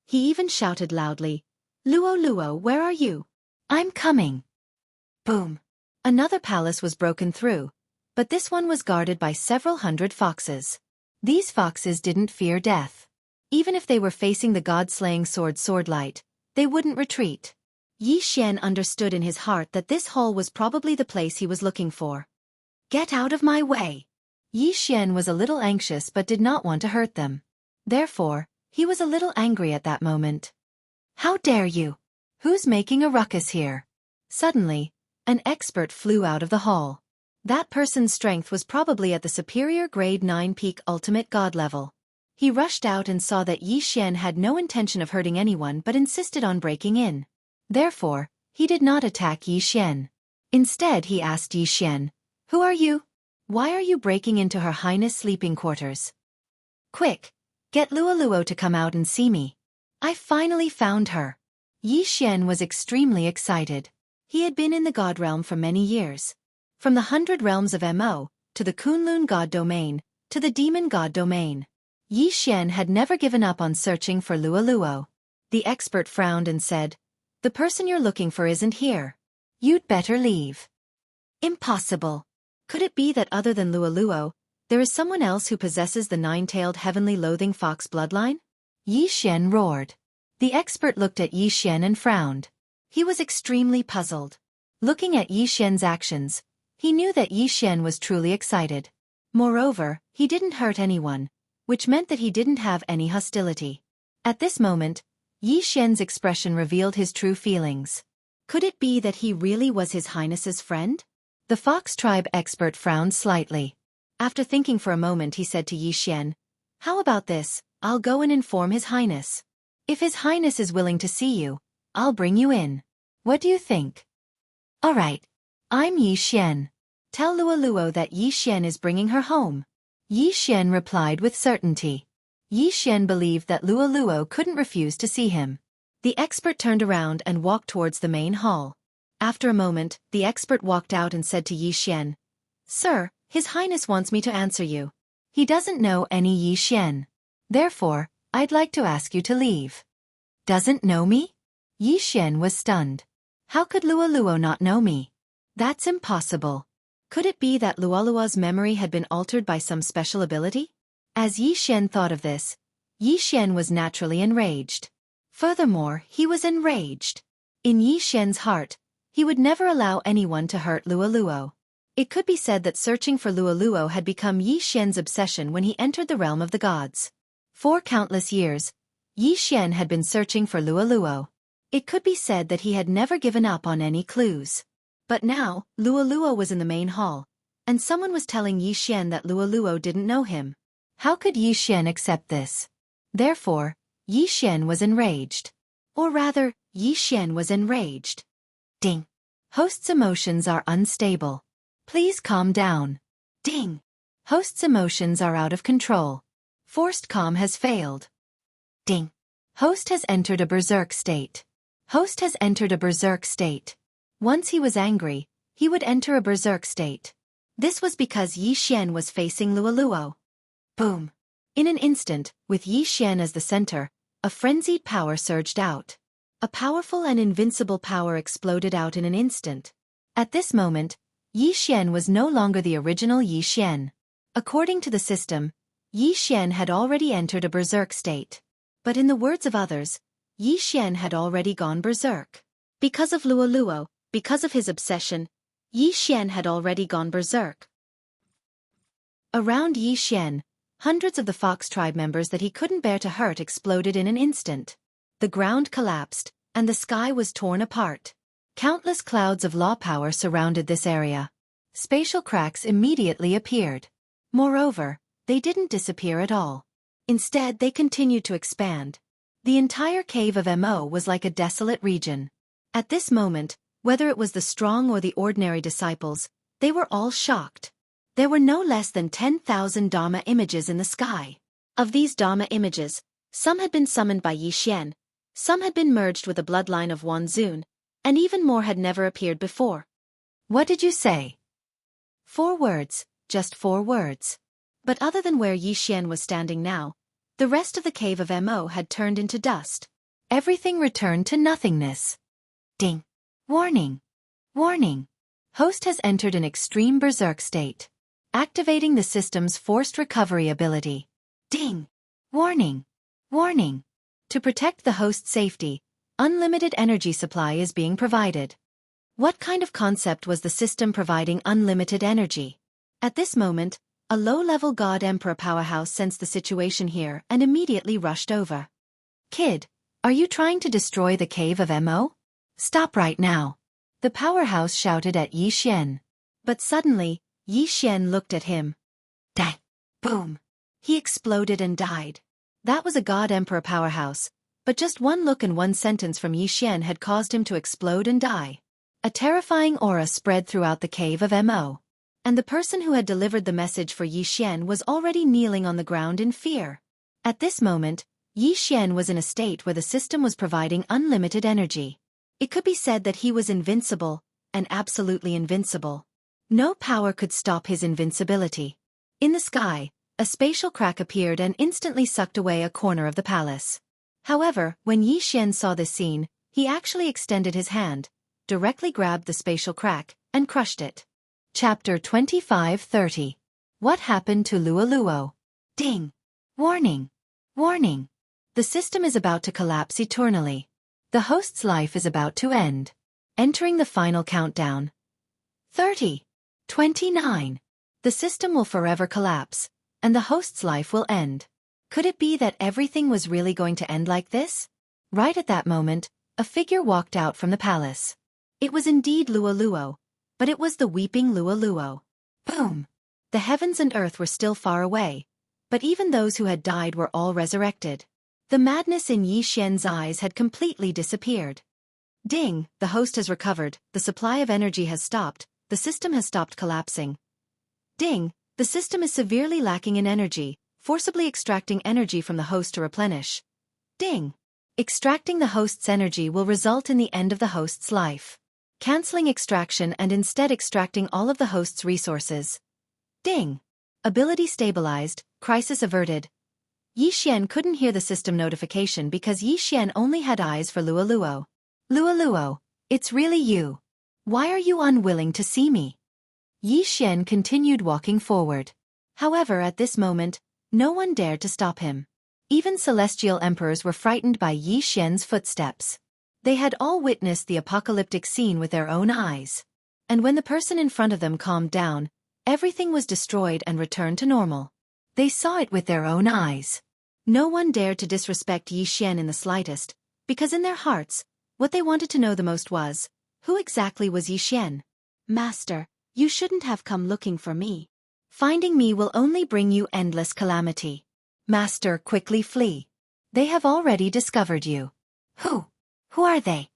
He even shouted loudly, Luo Luo, where are you? I'm coming. Boom. Another palace was broken through, but this one was guarded by several hundred foxes. These foxes didn't fear death. Even if they were facing the god-slaying swordlight, they wouldn't retreat. Yi Xian understood in his heart that this hall was probably the place he was looking for. Get out of my way! Yi Xian was a little anxious but did not want to hurt them. Therefore, he was a little angry at that moment. How dare you? Who's making a ruckus here? Suddenly, an expert flew out of the hall. That person's strength was probably at the superior grade 9 peak ultimate god level. He rushed out and saw that Yi Xian had no intention of hurting anyone but insisted on breaking in. Therefore, he did not attack Yi Xian. Instead, he asked Yi Xian, Who are you? Why are you breaking into Her Highness' sleeping quarters? Quick, get Luo Luo to come out and see me. I finally found her. Yi Xian was extremely excited. He had been in the God realm for many years. From the 100 realms of Mo, to the Kunlun God domain, to the Demon God domain. Yi Xian had never given up on searching for Luo Luo. The expert frowned and said, The person you're looking for isn't here. You'd better leave. Impossible. Could it be that other than Luo Luo, there is someone else who possesses the nine-tailed heavenly loathing fox bloodline? Yi Xian roared. The expert looked at Yi Xian and frowned. He was extremely puzzled. Looking at Yi Xian's actions, he knew that Yi Xian was truly excited. Moreover, he didn't hurt anyone, which meant that he didn't have any hostility. At this moment, Yi Xian's expression revealed his true feelings. Could it be that he really was His Highness's friend? The fox tribe expert frowned slightly. After thinking for a moment, he said to Yi Xian, "How about this? I'll go and inform His Highness. If His Highness is willing to see you, I'll bring you in. What do you think?" "All right. I'm Yi Xian. Tell Luo that Yi Xian is bringing her home." Yi Xian replied with certainty. Yi Xian believed that Luo couldn't refuse to see him. The expert turned around and walked towards the main hall. After a moment, the expert walked out and said to Yi Xian, "Sir, His Highness wants me to answer you. He doesn't know any Yi Xian. Therefore, I'd like to ask you to leave." "Doesn't know me?" Yi Xian was stunned. "How could Luo not know me? That's impossible. Could it be that Luo's memory had been altered by some special ability?" As Yi Xian thought of this, Yi Xian was naturally enraged. Furthermore, he was enraged. In Yi Xian's heart, he would never allow anyone to hurt Luo. It could be said that searching for Luo had become Yi Xian's obsession when he entered the realm of the gods. For countless years, Yi Xian had been searching for Luo. It could be said that he had never given up on any clues. But now, Luo was in the main hall, and someone was telling Yi Xian that Luo didn't know him. How could Yi Xian accept this? Therefore, Yi Xian was enraged. Or rather, Yi Xian was enraged. Ding. Host's emotions are unstable. Please calm down. Ding. Host's emotions are out of control. Forced calm has failed. Ding. Host has entered a berserk state. Host has entered a berserk state. Once he was angry, he would enter a berserk state. This was because Yi Xian was facing Luo. Boom. In an instant, with Yi Xian as the center, a frenzied power surged out. A powerful and invincible power exploded out in an instant. At this moment, Yi Xian was no longer the original Yi Xian. According to the system, Yi Xian had already entered a berserk state. But in the words of others, Yi Xian had already gone berserk. Because of Luo, because of his obsession, Yi Xian had already gone berserk. Around Yi Xian, hundreds of the fox tribe members that he couldn't bear to hurt exploded in an instant. The ground collapsed, and the sky was torn apart. Countless clouds of law power surrounded this area. Spatial cracks immediately appeared. Moreover, they didn't disappear at all. Instead, they continued to expand. The entire cave of Mo was like a desolate region. At this moment, whether it was the strong or the ordinary disciples, they were all shocked. There were no less than 10,000 Dharma images in the sky. Of these Dharma images, some had been summoned by Yi Xian, some had been merged with the bloodline of Wan Zun, and even more had never appeared before. What did you say? 4 words, just 4 words. But other than where Yi Xian was standing now, the rest of the cave of Mo had turned into dust. Everything returned to nothingness. Ding. Warning. Warning. Host has entered an extreme berserk state. Activating the system's forced recovery ability. Ding. Warning. Warning. To protect the host's safety, unlimited energy supply is being provided. What kind of concept was the system providing unlimited energy? At this moment, a low-level God Emperor powerhouse sensed the situation here and immediately rushed over. "Kid, are you trying to destroy the cave of Mo? Stop right now." The powerhouse shouted at Yi Xian. But suddenly, Yi Xian looked at him. Dang! Boom! He exploded and died. That was a God Emperor powerhouse, but just one look and one sentence from Yi Xian had caused him to explode and die. A terrifying aura spread throughout the cave of Mo. And the person who had delivered the message for Yi Xian was already kneeling on the ground in fear. At this moment, Yi Xian was in a state where the system was providing unlimited energy. It could be said that he was invincible, and absolutely invincible. No power could stop his invincibility. In the sky, a spatial crack appeared and instantly sucked away a corner of the palace. However, when Yi Xian saw this scene, he actually extended his hand, directly grabbed the spatial crack, and crushed it. Chapter 25:30. What happened to Luo? Ding! Warning! Warning! The system is about to collapse eternally. The host's life is about to end. Entering the final countdown. 30. 29. The system will forever collapse, and the host's life will end. Could it be that everything was really going to end like this? Right at that moment, a figure walked out from the palace. It was indeed Luo, but it was the weeping Luo. Boom! The heavens and earth were still far away, but even those who had died were all resurrected. The madness in Yi Xian's eyes had completely disappeared. Ding, the host has recovered, the supply of energy has stopped, the system has stopped collapsing. Ding, the system is severely lacking in energy, forcibly extracting energy from the host to replenish. Ding. Extracting the host's energy will result in the end of the host's life. Canceling extraction and instead extracting all of the host's resources. Ding. Ability stabilized, crisis averted. Yi Xian couldn't hear the system notification because Yi Xian only had eyes for Luo. Luo, it's really you. Why are you unwilling to see me? Yi Xian continued walking forward. However, at this moment, no one dared to stop him. Even celestial emperors were frightened by Yi Xian's footsteps. They had all witnessed the apocalyptic scene with their own eyes. And when the person in front of them calmed down, everything was destroyed and returned to normal. They saw it with their own eyes. No one dared to disrespect Yi Xian in the slightest, because in their hearts, what they wanted to know the most was, who exactly was Yi Xian? Master, you shouldn't have come looking for me. Finding me will only bring you endless calamity. Master, quickly flee. They have already discovered you. Who? Who are they?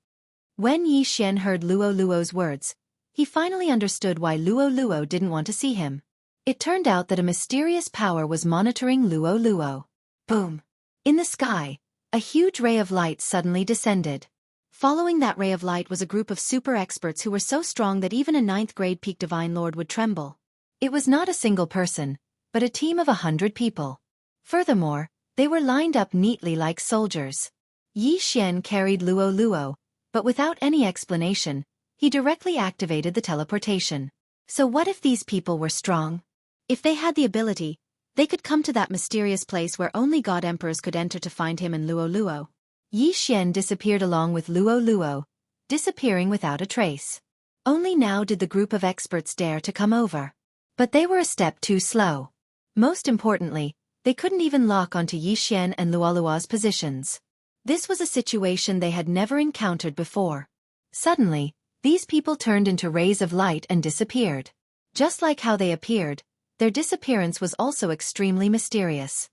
When Yi Xian heard Luo's words, he finally understood why Luo didn't want to see him. It turned out that a mysterious power was monitoring Luo. Boom! In the sky, a huge ray of light suddenly descended. Following that ray of light was a group of super experts who were so strong that even a 9th grade peak divine lord would tremble. It was not a single person, but a team of 100 people. Furthermore, they were lined up neatly like soldiers. Yi Xian carried Luo, but without any explanation, he directly activated the teleportation. So what if these people were strong? If they had the ability, they could come to that mysterious place where only God Emperors could enter to find him and Luo. Yi Xian disappeared along with Luo, disappearing without a trace. Only now did the group of experts dare to come over. But they were a step too slow. Most importantly, they couldn't even lock onto Yi Xian and Luo's positions. This was a situation they had never encountered before. Suddenly, these people turned into rays of light and disappeared. Just like how they appeared, their disappearance was also extremely mysterious.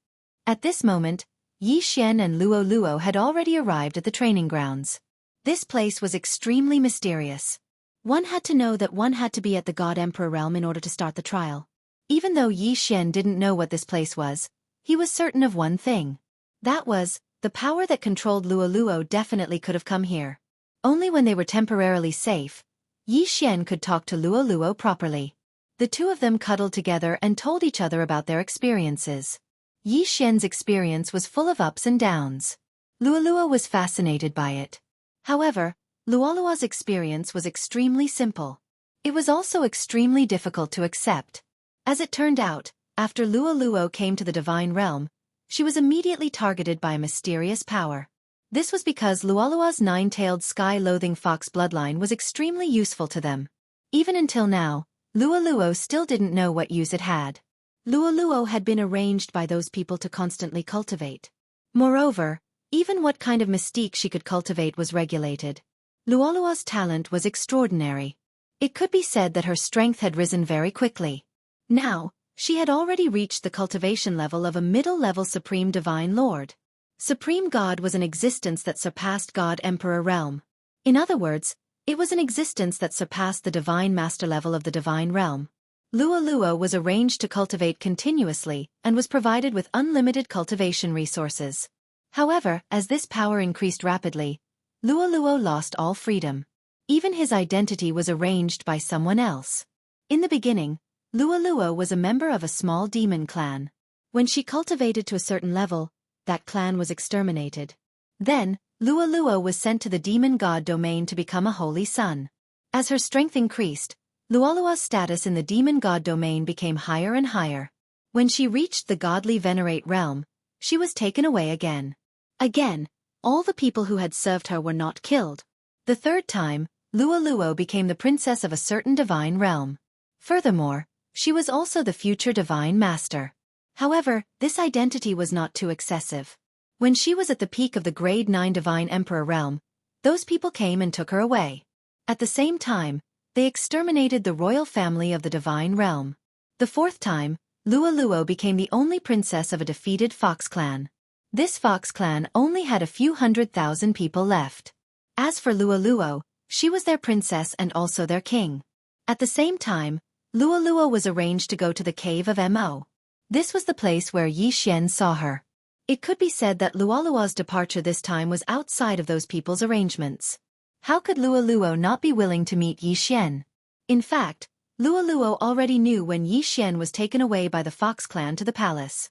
At this moment, Yi Xian and Luo had already arrived at the training grounds. This place was extremely mysterious. One had to know that one had to be at the God Emperor realm in order to start the trial. Even though Yi Xian didn't know what this place was, he was certain of one thing. That was, the power that controlled Luo definitely could have come here. Only when they were temporarily safe, Yi Xian could talk to Luo properly. The two of them cuddled together and told each other about their experiences. Yi Xian's experience was full of ups and downs. Luo was fascinated by it. However, Luo's experience was extremely simple. It was also extremely difficult to accept. As it turned out, after Luo came to the divine realm, she was immediately targeted by a mysterious power. This was because Luo's 9-tailed sky-loathing fox bloodline was extremely useful to them. Even until now, Luo still didn't know what use it had. Luo had been arranged by those people to constantly cultivate. Moreover, even what kind of mystique she could cultivate was regulated. Luo's talent was extraordinary. It could be said that her strength had risen very quickly. Now, she had already reached the cultivation level of a middle-level Supreme Divine Lord. Supreme God was an existence that surpassed God Emperor realm. In other words, it was an existence that surpassed the Divine Master level of the Divine Realm. Luo was arranged to cultivate continuously and was provided with unlimited cultivation resources. However, as this power increased rapidly, Luo lost all freedom. Even his identity was arranged by someone else. In the beginning, Luo was a member of a small demon clan. When she cultivated to a certain level, that clan was exterminated. Then, Luo was sent to the demon god domain to become a holy son. As her strength increased, Luo's status in the demon god domain became higher and higher. When she reached the godly venerate realm, she was taken away again. Again, all the people who had served her were not killed. The third time, Luo became the princess of a certain divine realm. Furthermore, she was also the future divine master. However, this identity was not too excessive. When she was at the peak of the Grade 9 Divine Emperor realm, those people came and took her away. At the same time, they exterminated the royal family of the Divine Realm. The fourth time, Luo became the only princess of a defeated fox clan. This fox clan only had a few 100,000 people left. As for Luo, she was their princess and also their king. At the same time, Luo was arranged to go to the cave of Mo. This was the place where Yi Xian saw her. It could be said that Luo's departure this time was outside of those people's arrangements. How could Luo not be willing to meet Yi Xian? In fact, Luo already knew when Yi Xian was taken away by the Fox clan to the palace.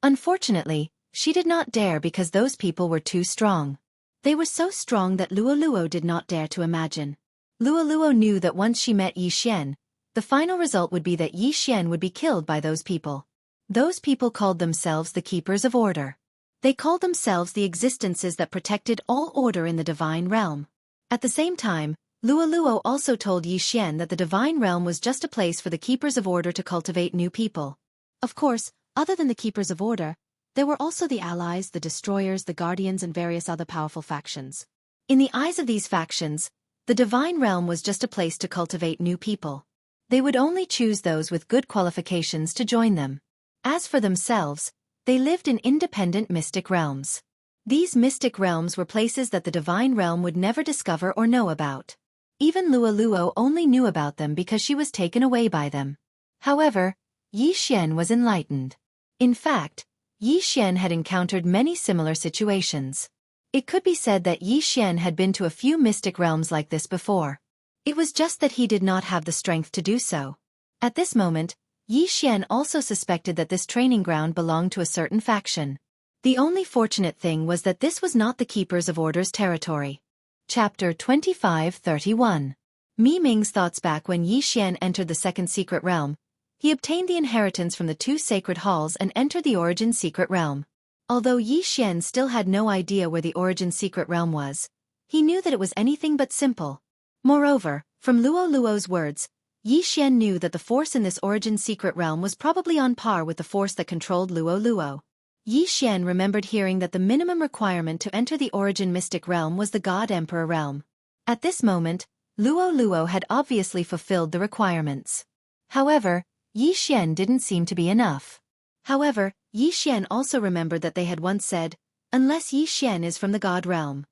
Unfortunately, she did not dare because those people were too strong. They were so strong that Luo did not dare to imagine. Luo knew that once she met Yi Xian, the final result would be that Yi Xian would be killed by those people. Those people called themselves the Keepers of Order. They called themselves the existences that protected all order in the Divine Realm. At the same time, Luo also told Yi Xian that the Divine Realm was just a place for the Keepers of Order to cultivate new people. Of course, other than the Keepers of Order, there were also the Allies, the Destroyers, the Guardians and various other powerful factions. In the eyes of these factions, the Divine Realm was just a place to cultivate new people. They would only choose those with good qualifications to join them. As for themselves, they lived in independent mystic realms. These mystic realms were places that the Divine Realm would never discover or know about. Even Luo only knew about them because she was taken away by them. However, Yi Xian was enlightened. In fact, Yi Xian had encountered many similar situations. It could be said that Yi Xian had been to a few mystic realms like this before. It was just that he did not have the strength to do so. At this moment, Yi Xian also suspected that this training ground belonged to a certain faction. The only fortunate thing was that this was not the Keepers of Order's territory. Chapter 25:31. Mi Ming's thoughts back when Yi Xian entered the second secret realm. He obtained the inheritance from the two sacred halls and entered the origin secret realm. Although Yi Xian still had no idea where the origin secret realm was, he knew that it was anything but simple. Moreover, from Luo's words, Yi Xian knew that the force in this origin secret realm was probably on par with the force that controlled Luo. Yi Xian remembered hearing that the minimum requirement to enter the origin mystic realm was the God Emperor realm. At this moment, Luo had obviously fulfilled the requirements. However, Yi Xian didn't seem to be enough. However, Yi Xian also remembered that they had once said, unless Yi Xian is from the God realm.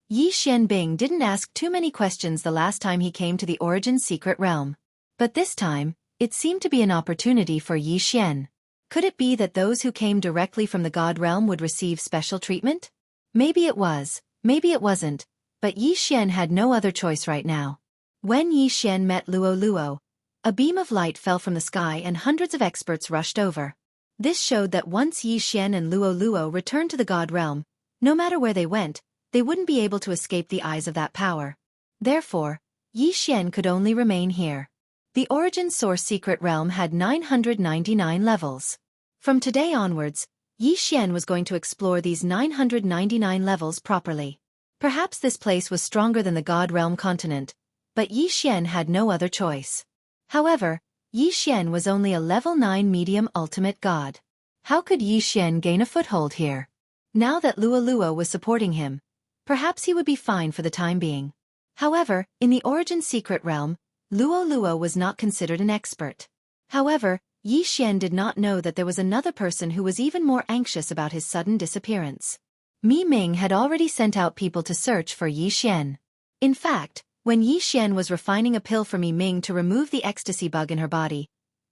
Yi Xianbing didn't ask too many questions the last time he came to the origin secret realm. But this time, it seemed to be an opportunity for Yi Xian. Could it be that those who came directly from the God realm would receive special treatment? Maybe it was, maybe it wasn't, but Yi Xian had no other choice right now. When Yi Xian met Luo, a beam of light fell from the sky and hundreds of experts rushed over. This showed that once Yi Xian and Luo returned to the God realm, no matter where they went, they wouldn't be able to escape the eyes of that power. Therefore, Yi Xian could only remain here. The Origin Source Secret Realm had 999 levels. From today onwards, Yi Xian was going to explore these 999 levels properly. Perhaps this place was stronger than the God Realm continent, but Yi Xian had no other choice. However, Yi Xian was only a level 9 medium ultimate god. How could Yi Xian gain a foothold here? Now that Luo was supporting him, perhaps he would be fine for the time being. However, in the Origin Secret Realm, Luo was not considered an expert. However, Yi Xian did not know that there was another person who was even more anxious about his sudden disappearance. Mi Ming had already sent out people to search for Yi Xian. In fact, when Yi Xian was refining a pill for Mi Ming to remove the ecstasy bug in her body,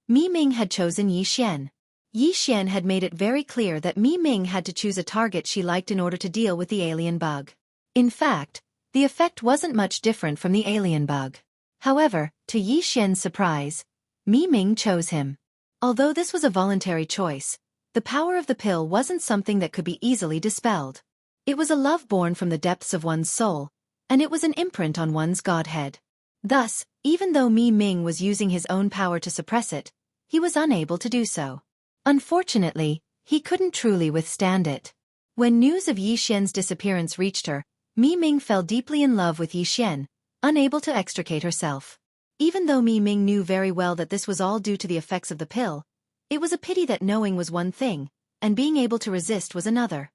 Mi Ming had chosen Yi Xian. Yi Xian had made it very clear that Mi Ming had to choose a target she liked in order to deal with the alien bug. In fact, the effect wasn't much different from the alien bug. However, to Yi Xian's surprise, Mi Ming chose him. Although this was a voluntary choice, the power of the pill wasn't something that could be easily dispelled. It was a love born from the depths of one's soul, and it was an imprint on one's godhead. Thus, even though Mi Ming was using his own power to suppress it, he was unable to do so. Unfortunately, he couldn't truly withstand it. When news of Yi Xian's disappearance reached her, Mi Ming fell deeply in love with Yi Xian, unable to extricate herself. Even though Mi Ming knew very well that this was all due to the effects of the pill, It was a pity that knowing was one thing, and being able to resist was another.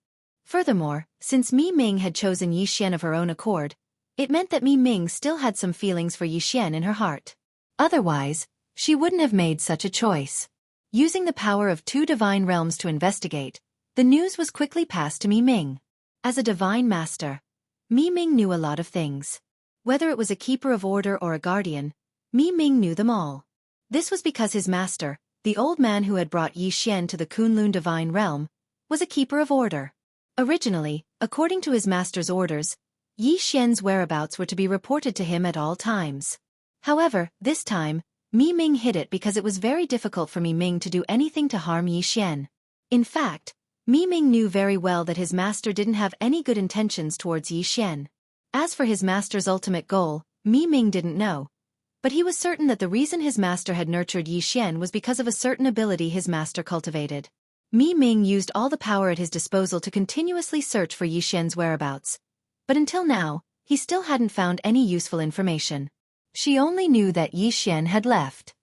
Furthermore, since Mi Ming had chosen Yi Xian of her own accord, it meant that Mi Ming still had some feelings for Yi Xian in her heart. Otherwise, she wouldn't have made such a choice. Using the power of 2 divine realms to investigate, the news was quickly passed to Mi Ming. As a divine master, Mi Ming knew a lot of things. Whether it was a keeper of order or a guardian, Mi Ming knew them all. This was because his master, the old man who had brought Yi Xian to the Kunlun divine realm, was a keeper of order. Originally, according to his master's orders, Yi Xian's whereabouts were to be reported to him at all times. However, this time, Mi Ming hid it because it was very difficult for Mi Ming to do anything to harm Yi Xian. In fact, Mi Ming knew very well that his master didn't have any good intentions towards Yi Xian. As for his master's ultimate goal, Mi Ming didn't know. But he was certain that the reason his master had nurtured Yi Xian was because of a certain ability his master cultivated. Mi Ming used all the power at his disposal to continuously search for Yi Xian's whereabouts. But until now, he still hadn't found any useful information. She only knew that Yi Xian had left.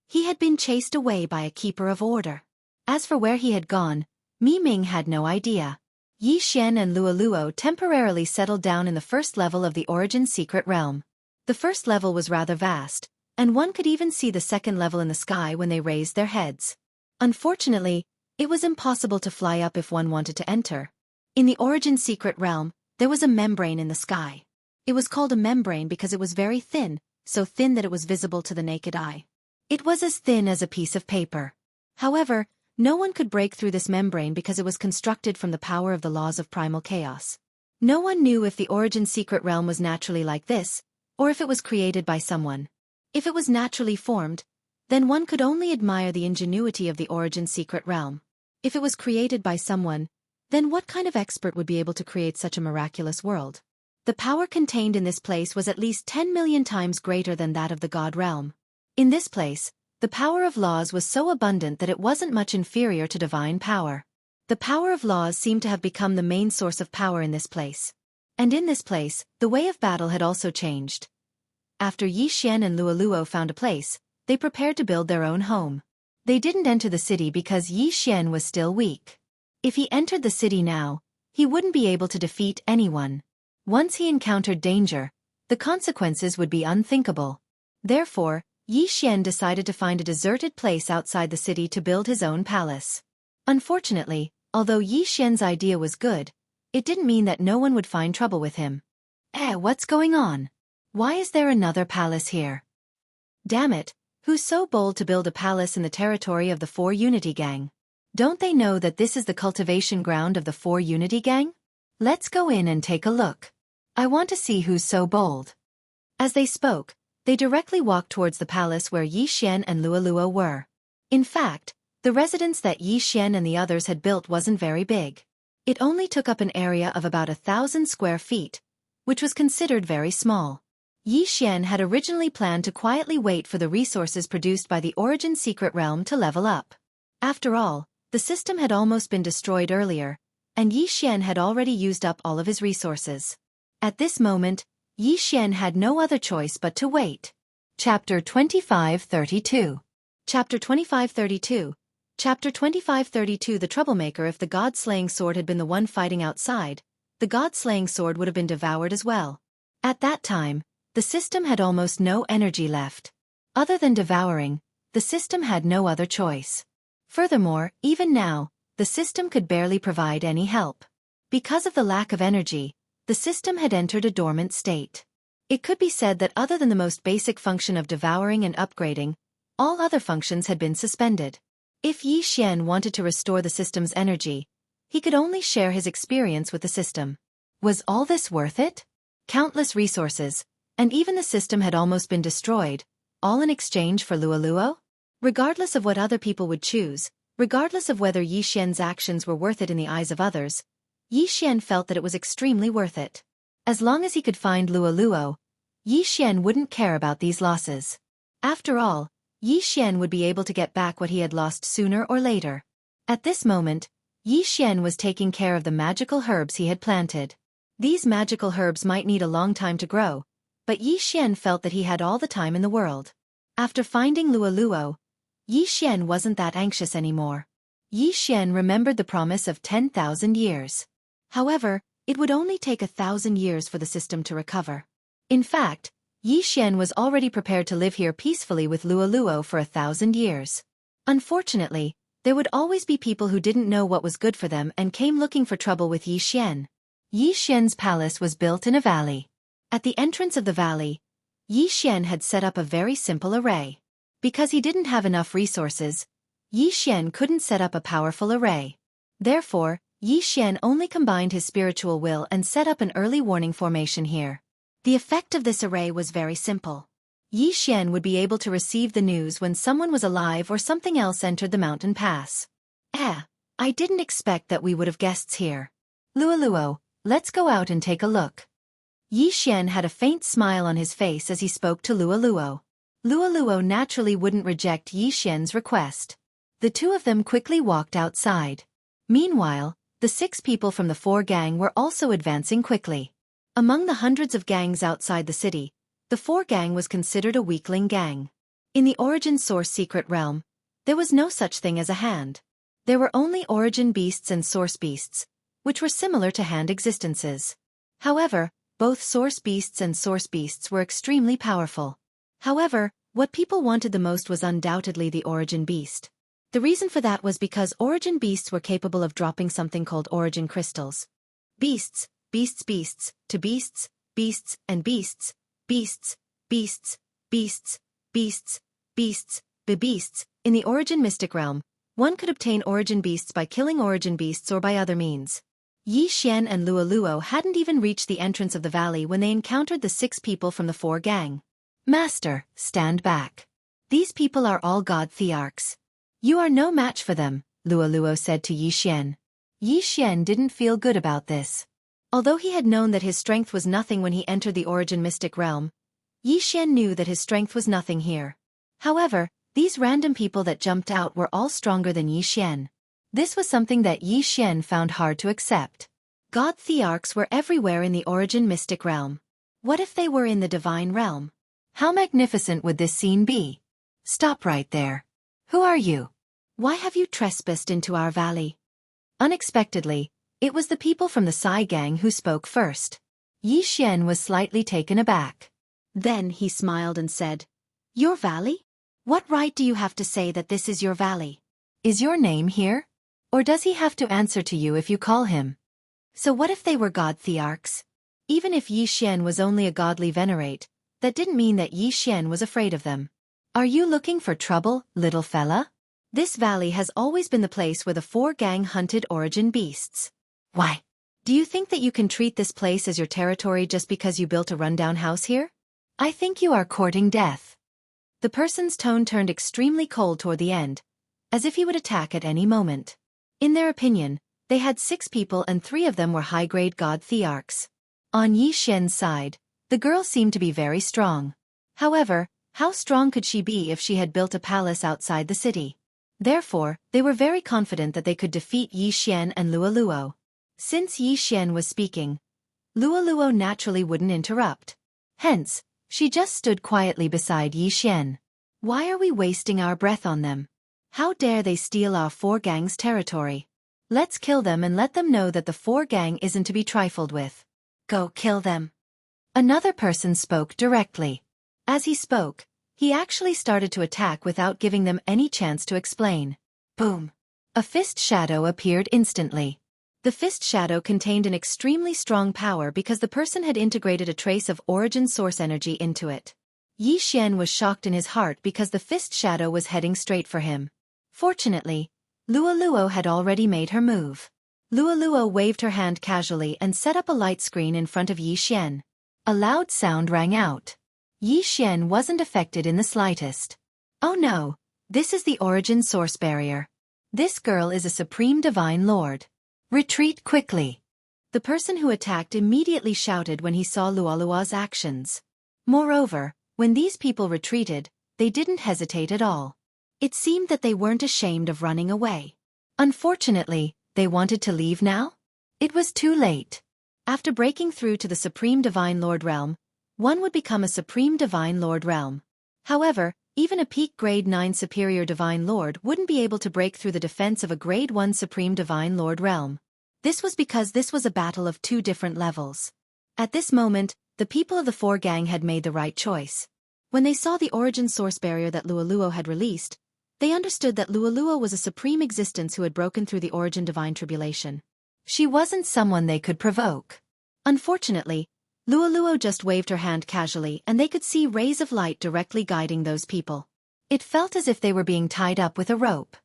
He had been chased away by a keeper of order. As for where he had gone, Mi Ming had no idea. Yi Xian and Luoluo temporarily settled down in the first level of the Origin Secret Realm. The first level was rather vast, and one could even see the second level in the sky when they raised their heads. Unfortunately, it was impossible to fly up if one wanted to enter. In the Origin Secret Realm, there was a membrane in the sky. It was called a membrane because it was very thin, so thin that it was visible to the naked eye. It was as thin as a piece of paper. However, no one could break through this membrane because it was constructed from the power of the laws of primal chaos. No one knew if the Origin Secret Realm was naturally like this, or if it was created by someone. If it was naturally formed, then one could only admire the ingenuity of the Origin Secret Realm. If it was created by someone, then what kind of expert would be able to create such a miraculous world? The power contained in this place was at least 10 million times greater than that of the God realm. In this place, the power of laws was so abundant that it wasn't much inferior to divine power. The power of laws seemed to have become the main source of power in this place. And in this place, the way of battle had also changed. After Yi Xian and Luoluo found a place, they prepared to build their own home. They didn't enter the city because Yi Xian was still weak. If he entered the city now, he wouldn't be able to defeat anyone. Once he encountered danger, the consequences would be unthinkable. Therefore, Yi Xian decided to find a deserted place outside the city to build his own palace. Unfortunately, although Yi Xian's idea was good, it didn't mean that no one would find trouble with him. What's going on? Why is there another palace here? Damn it, who's so bold to build a palace in the territory of the 4 Unity Gang? Don't they know that this is the cultivation ground of the 4 Unity Gang? Let's go in and take a look. I want to see who's so bold. As they spoke, they directly walked towards the palace where Yi Xian and Luoluo were. In fact, the residence that Yi Xian and the others had built wasn't very big. It only took up an area of about 1,000 square feet, which was considered very small. Yi Xian had originally planned to quietly wait for the resources produced by the Origin Secret Realm to level up. After all, the system had almost been destroyed earlier, and Yi Xian had already used up all of his resources. At this moment, Yi Xian had no other choice but to wait. Chapter 2532. Chapter 2532. Chapter 2532. The troublemaker. If the god-slaying sword had been the one fighting outside, the god-slaying sword would have been devoured as well. At that time, the system had almost no energy left. Other than devouring, the system had no other choice. Furthermore, even now, the system could barely provide any help. Because of the lack of energy, the system had entered a dormant state. It could be said that other than the most basic function of devouring and upgrading, all other functions had been suspended. If Yi Xian wanted to restore the system's energy, he could only share his experience with the system. Was all this worth it? Countless resources, and even the system had almost been destroyed, all in exchange for Luoluo? Regardless of what other people would choose, regardless of whether Yi Xian's actions were worth it in the eyes of others, Yi Xian felt that it was extremely worth it. As long as he could find Luoluo, Yi Xian wouldn't care about these losses. After all, Yi Xian would be able to get back what he had lost sooner or later. At this moment, Yi Xian was taking care of the magical herbs he had planted. These magical herbs might need a long time to grow, but Yi Xian felt that he had all the time in the world. After finding Luoluo, Yi Xian wasn't that anxious anymore. Yi Xian remembered the promise of 10,000 years. However, it would only take 1,000 years for the system to recover. In fact, Yi Xian was already prepared to live here peacefully with Luo for 1,000 years. Unfortunately, there would always be people who didn't know what was good for them and came looking for trouble with Yi Xian. Yi Xian's palace was built in a valley. At the entrance of the valley, Yi Xian had set up a very simple array. Because he didn't have enough resources, Yi Xian couldn't set up a powerful array. Therefore, Yi Xian only combined his spiritual will and set up an early warning formation here. The effect of this array was very simple. Yi Xian would be able to receive the news when someone was alive or something else entered the mountain pass. I didn't expect that we would have guests here. Luo, let's go out and take a look. Yi Xian had a faint smile on his face as he spoke to Luo. Luo naturally wouldn't reject Yi Xian's request. The two of them quickly walked outside. Meanwhile, the 6 people from the 4 gang were also advancing quickly. Among the hundreds of gangs outside the city, the 4 gang was considered a weakling gang. In the Origin Source secret realm, there was no such thing as a hand. There were only Origin beasts and Source beasts, which were similar to hand existences. However, both Source beasts and Source beasts were extremely powerful. However, what people wanted the most was undoubtedly the Origin beast. The reason for that was because Origin beasts were capable of dropping something called Origin crystals. Beasts, to beasts, and beasts, beasts. In the Origin mystic realm, one could obtain Origin beasts by killing Origin beasts or by other means. Yi Xian and Luo hadn't even reached the entrance of the valley when they encountered the 6 people from the 4 gang. Master, stand back. These people are all god thearchs. You are no match for them, Luo said to Yi Xian. Yi Xian didn't feel good about this. Although he had known that his strength was nothing when he entered the Origin mystic realm, Yi Xian knew that his strength was nothing here. However, these random people that jumped out were all stronger than Yi Xian. This was something that Yi Xian found hard to accept. God thearchs were everywhere in the Origin mystic realm. What if they were in the divine realm? How magnificent would this scene be? Stop right there. Who are you? Why have you trespassed into our valley? Unexpectedly, it was the people from the Sai gang who spoke first. Yi Xian was slightly taken aback. Then he smiled and said, Your valley? What right do you have to say that this is your valley? Is your name here? Or does he have to answer to you if you call him? So what if they were god thearchs? Even if Yi Xian was only a godly venerate, that didn't mean that Yi Xian was afraid of them. Are you looking for trouble, little fella? This valley has always been the place where the 4 gang hunted Origin beasts. Why? Do you think that you can treat this place as your territory just because you built a rundown house here? I think you are courting death. The person's tone turned extremely cold toward the end, as if he would attack at any moment. In their opinion, they had 6 people and 3 of them were high-grade god thearchs. On Yi Xian's side, the girl seemed to be very strong. However, how strong could she be if she had built a palace outside the city? Therefore, they were very confident that they could defeat Yi Xian and Luo. Since Yi Xian was speaking, Luo naturally wouldn't interrupt. Hence, she just stood quietly beside Yi Xian. Why are we wasting our breath on them? How dare they steal our 4 gang's territory? Let's kill them and let them know that the 4 gang isn't to be trifled with. Go kill them. Another person spoke directly. As he spoke, he actually started to attack without giving them any chance to explain. Boom! A fist shadow appeared instantly. The fist shadow contained an extremely strong power because the person had integrated a trace of Origin Source energy into it. Yi Xian was shocked in his heart because the fist shadow was heading straight for him. Fortunately, Luo had already made her move. Luo waved her hand casually and set up a light screen in front of Yi Xian. A loud sound rang out. Yi Xian wasn't affected in the slightest. Oh no, this is the Origin Source barrier. This girl is a supreme divine lord. Retreat quickly. The person who attacked immediately shouted when he saw Luo's actions. Moreover, when these people retreated, they didn't hesitate at all. It seemed that they weren't ashamed of running away. Unfortunately, they wanted to leave now? It was too late. After breaking through to the Supreme Divine Lord realm, one would become a Supreme Divine Lord realm. However, Even a peak Grade 9 Superior Divine Lord wouldn't be able to break through the defense of a Grade 1 Supreme Divine Lord realm. This was because this was a battle of two different levels. At this moment, the people of the Four Gang had made the right choice. When they saw the origin source barrier that Luoluo had released, they understood that Luoluo was a supreme existence who had broken through the origin divine tribulation. She wasn't someone they could provoke. Unfortunately, Luoluo just waved her hand casually and they could see rays of light directly guiding those people. It felt as if they were being tied up with a rope.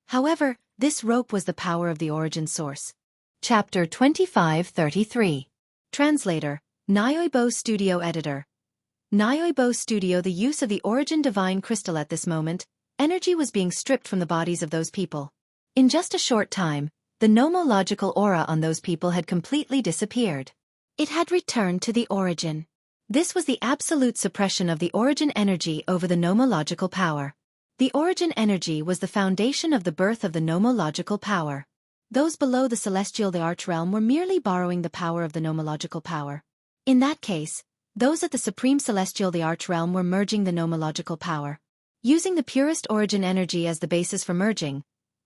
However, this rope was the power of the origin source. Chapter 2533. Translator, Nyoibo Studio Editor. Nyoibo Studio. The use of the origin divine crystal. At this moment, energy was being stripped from the bodies of those people. In just a short time, the nomological aura on those people had completely disappeared. It had returned to the origin. This was the absolute suppression of the origin energy over the nomological power. The origin energy was the foundation of the birth of the nomological power. Those below the celestial the arch realm were merely borrowing the power of the nomological power. In that case, those at the supreme celestial the arch realm were merging the nomological power. Using the purest origin energy as the basis for merging,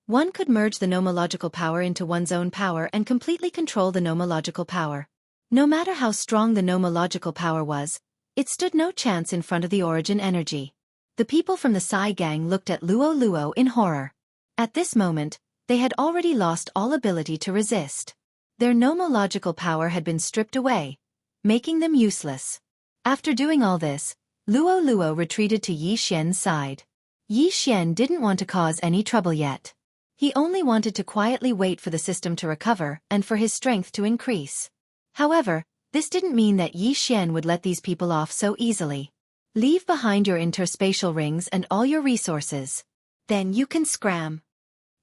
one could merge the nomological power into one's own power and completely control the nomological power. No matter how strong the nomological power was, it stood no chance in front of the origin energy. The people from the Sai Gang looked at Luoluo in horror. At this moment, they had already lost all ability to resist. Their nomological power had been stripped away, making them useless. After doing all this, Luoluo retreated to Yi Xian's side. Yi Xian didn't want to cause any trouble yet. He only wanted to quietly wait for the system to recover and for his strength to increase. However, this didn't mean that Yi Xian would let these people off so easily. Leave behind your interspatial rings and all your resources. Then you can scram.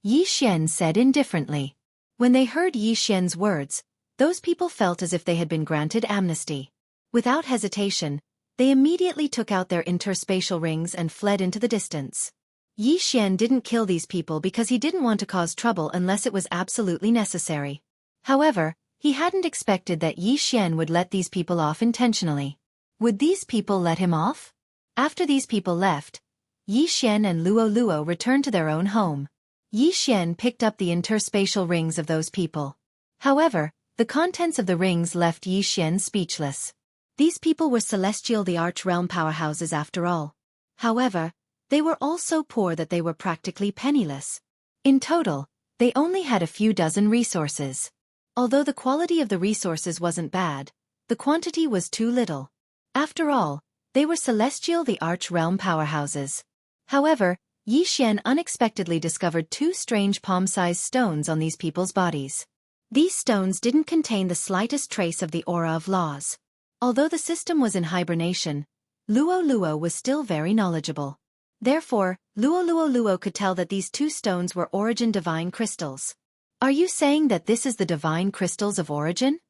Yi Xian said indifferently. When they heard Yi Xian's words, those people felt as if they had been granted amnesty. Without hesitation, they immediately took out their interspatial rings and fled into the distance. Yi Xian didn't kill these people because he didn't want to cause trouble unless it was absolutely necessary. However, he hadn't expected that Yi Xian would let these people off intentionally. Would these people let him off? After these people left, Yi Xian and Luoluo returned to their own home. Yi Xian picked up the interspatial rings of those people. However, the contents of the rings left Yi Xian speechless. These people were celestial the arch realm powerhouses after all. However, they were all so poor that they were practically penniless. In total, they only had a few dozen resources. Although the quality of the resources wasn't bad, the quantity was too little. After all, they were celestial the arch realm powerhouses. However, Yi Xian unexpectedly discovered two strange palm-sized stones on these people's bodies. These stones didn't contain the slightest trace of the aura of laws. Although the system was in hibernation, Luoluo was still very knowledgeable. Therefore, Luoluo could tell that these two stones were origin divine crystals. Are you saying that this is the divine crystals of origin?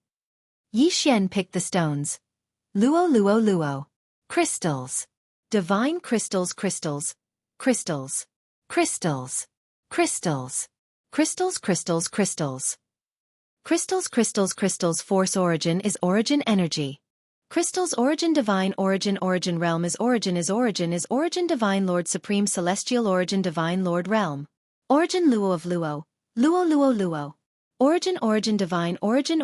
Yi Xian picked the stones. Luoluo. Crystals. Divine crystals. Crystals. Crystals. Crystals. Crystals. Crystals. Crystals. Crystals. Crystals. Crystals. Crystals. Force origin is origin energy. Crystals origin divine origin origin realm is origin divine lord supreme celestial origin divine lord realm. Origin Luo of Luo. Luo. Origin divine origin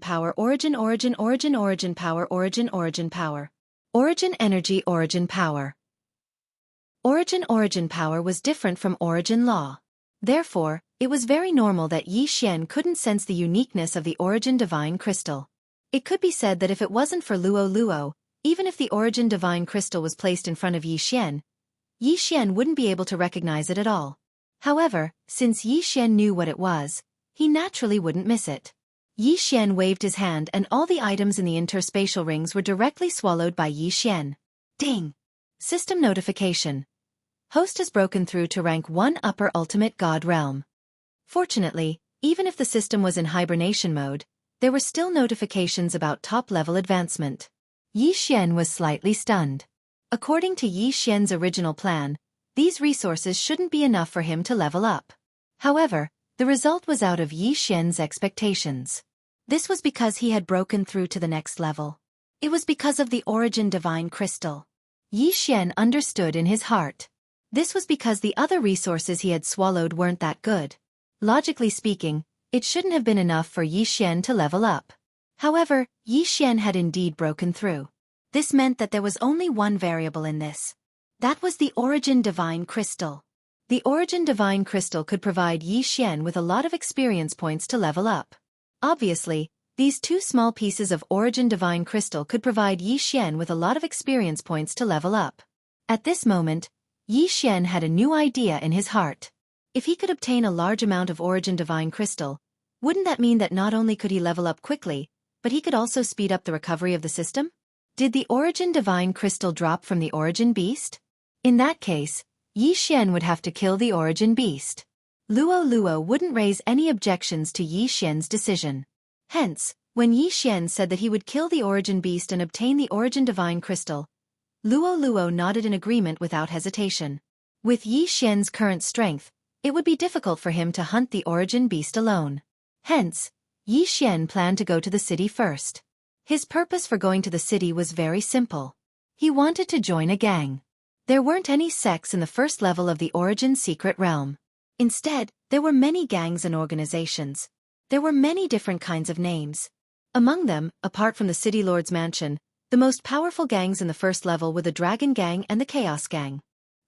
power origin power origin power. Origin energy origin power. Origin power was different from origin law. Therefore, it was very normal that Yi Xian couldn't sense the uniqueness of the origin divine crystal. It could be said that if it wasn't for Luoluo, even if the origin divine crystal was placed in front of Yi Xian wouldn't be able to recognize it at all. However, since Yi Xian knew what it was, he naturally wouldn't miss it. Yi Xian waved his hand and all the items in the interspatial rings were directly swallowed by Yi Xian. Ding! System notification. Host has broken through to rank 1 upper ultimate god realm. Fortunately, even if the system was in hibernation mode, there were still notifications about top-level advancement. Yi Xian was slightly stunned. According to Yi Xian's original plan, these resources shouldn't be enough for him to level up. However, the result was out of Yi Xian's expectations. This was because he had broken through to the next level. It was because of the origin divine crystal. Yi Xian understood in his heart. This was because the other resources he had swallowed weren't that good. Logically speaking, it shouldn't have been enough for Yi Xian to level up. However, Yi Xian had indeed broken through. This meant that there was only one variable in this. That was the Origin Divine Crystal. The Origin Divine Crystal could provide Yi Xian with a lot of experience points to level up. Obviously, these two small pieces of Origin Divine Crystal could provide Yi Xian with a lot of experience points to level up. At this moment, Yi Xian had a new idea in his heart. If he could obtain a large amount of Origin Divine Crystal, wouldn't that mean that not only could he level up quickly, but he could also speed up the recovery of the system? Did the Origin Divine Crystal drop from the Origin Beast? In that case, Yi Xian would have to kill the Origin Beast. Luo wouldn't raise any objections to Yi Xian's decision. Hence, when Yi Xian said that he would kill the Origin Beast and obtain the Origin Divine Crystal, Luo nodded in agreement without hesitation. With Yi Xian's current strength, it would be difficult for him to hunt the Origin Beast alone. Hence, Yi Xian planned to go to the city first. His purpose for going to the city was very simple. He wanted to join a gang. There weren't any sects in the first level of the Origin Secret Realm. Instead, there were many gangs and organizations. There were many different kinds of names. Among them, apart from the City Lord's mansion, the most powerful gangs in the first level were the Dragon Gang and the Chaos Gang.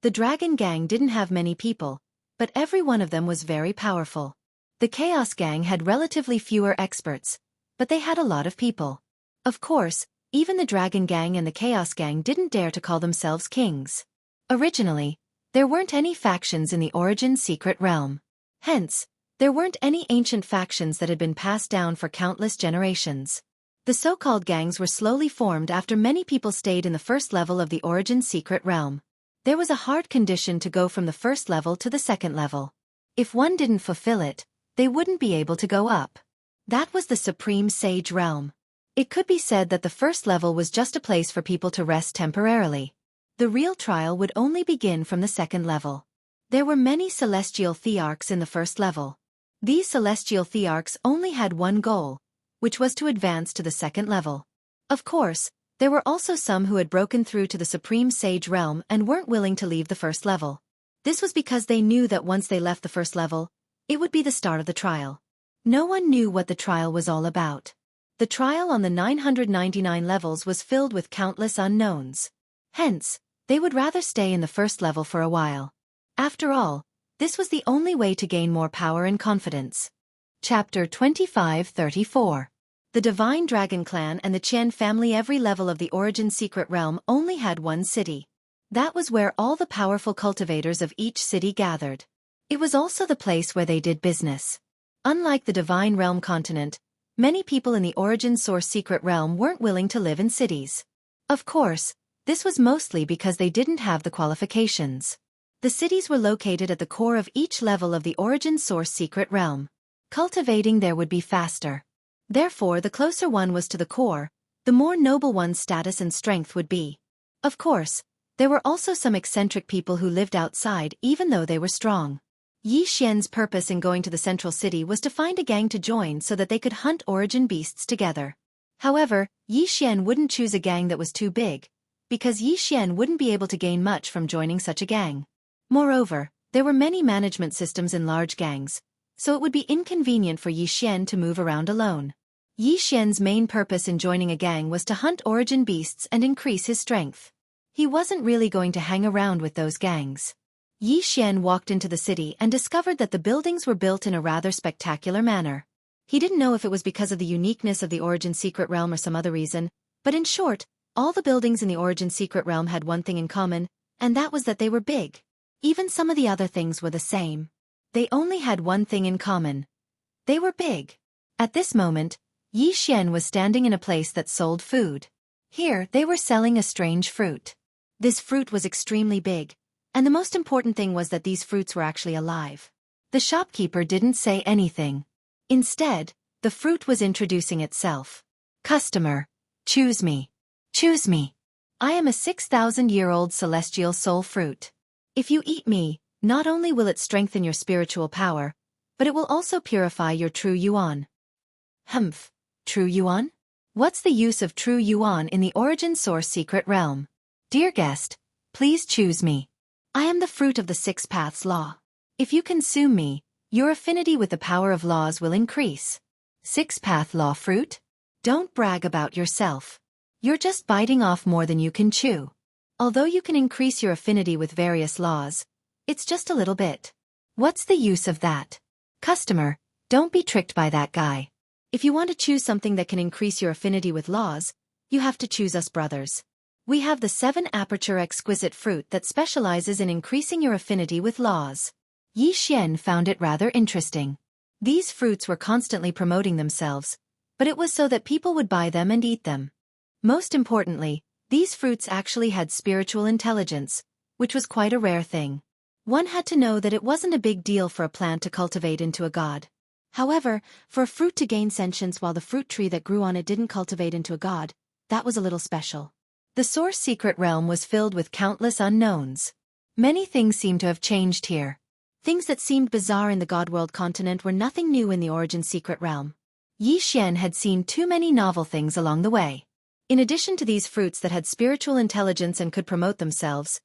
The Dragon Gang didn't have many people, but every one of them was very powerful. The Chaos Gang had relatively fewer experts, but they had a lot of people. Of course, even the Dragon Gang and the Chaos Gang didn't dare to call themselves kings. Originally, there weren't any factions in the Origin Secret Realm. Hence, there weren't any ancient factions that had been passed down for countless generations. The so-called gangs were slowly formed after many people stayed in the first level of the Origin Secret Realm. There was a hard condition to go from the first level to the second level. If one didn't fulfill it, they wouldn't be able to go up. That was the Supreme Sage Realm. It could be said that the first level was just a place for people to rest temporarily. The real trial would only begin from the second level. There were many celestial thearchs in the first level. These celestial thearchs only had one goal, which was to advance to the second level. Of course, there were also some who had broken through to the Supreme Sage Realm and weren't willing to leave the first level. This was because they knew that once they left the first level, it would be the start of the trial. No one knew what the trial was all about. The trial on the 999 levels was filled with countless unknowns. Hence, they would rather stay in the first level for a while. After all, this was the only way to gain more power and confidence. Chapter 25-34. The Divine Dragon Clan and the Qian family. Every level of the Origin Secret Realm only had one city. That was where all the powerful cultivators of each city gathered. It was also the place where they did business. Unlike the Divine Realm continent, many people in the Origin Source Secret Realm weren't willing to live in cities. Of course, this was mostly because they didn't have the qualifications. The cities were located at the core of each level of the Origin Source Secret Realm. Cultivating there would be faster. Therefore, the closer one was to the core, the more noble one's status and strength would be. Of course, there were also some eccentric people who lived outside even though they were strong. Yi Xian's purpose in going to the central city was to find a gang to join so that they could hunt Origin beasts together. However, Yi Xian wouldn't choose a gang that was too big, because Yi Xian wouldn't be able to gain much from joining such a gang. Moreover, there were many management systems in large gangs, so it would be inconvenient for Yi Xian to move around alone. Yi Xian's main purpose in joining a gang was to hunt Origin beasts and increase his strength. He wasn't really going to hang around with those gangs. Yi Xian walked into the city and discovered that the buildings were built in a rather spectacular manner. He didn't know if it was because of the uniqueness of the Origin Secret Realm or some other reason, but in short, all the buildings in the Origin Secret Realm had one thing in common, and that was that they were big. Even some of the other things were the same. They only had one thing in common. They were big. At this moment, Yi Xian was standing in a place that sold food. Here, they were selling a strange fruit. This fruit was extremely big, and the most important thing was that these fruits were actually alive. The shopkeeper didn't say anything. Instead, the fruit was introducing itself. Customer, choose me. Choose me. I am a 6,000-year-old celestial soul fruit. If you eat me, not only will it strengthen your spiritual power, but it will also purify your true yuan. True yuan? What's the use of true yuan in the Origin Source Secret Realm? Dear guest, please choose me. I am the fruit of the Six Paths Law. If you consume me, your affinity with the power of laws will increase. Six Path Law fruit? Don't brag about yourself. You're just biting off more than you can chew. Although you can increase your affinity with various laws, it's just a little bit. What's the use of that? Customer, don't be tricked by that guy. If you want to choose something that can increase your affinity with laws, you have to choose us brothers. We have the 7 aperture exquisite fruit that specializes in increasing your affinity with laws. Yi Xian found it rather interesting. These fruits were constantly promoting themselves, but it was so that people would buy them and eat them. Most importantly, these fruits actually had spiritual intelligence, which was quite a rare thing. One had to know that it wasn't a big deal for a plant to cultivate into a god. However, for a fruit to gain sentience while the fruit tree that grew on it didn't cultivate into a god, that was a little special. The Source Secret Realm was filled with countless unknowns. Many things seemed to have changed here. Things that seemed bizarre in the Godworld continent were nothing new in the Origin Secret Realm. Yi Xian had seen too many novel things along the way. In addition to these fruits that had spiritual intelligence and could promote themselves,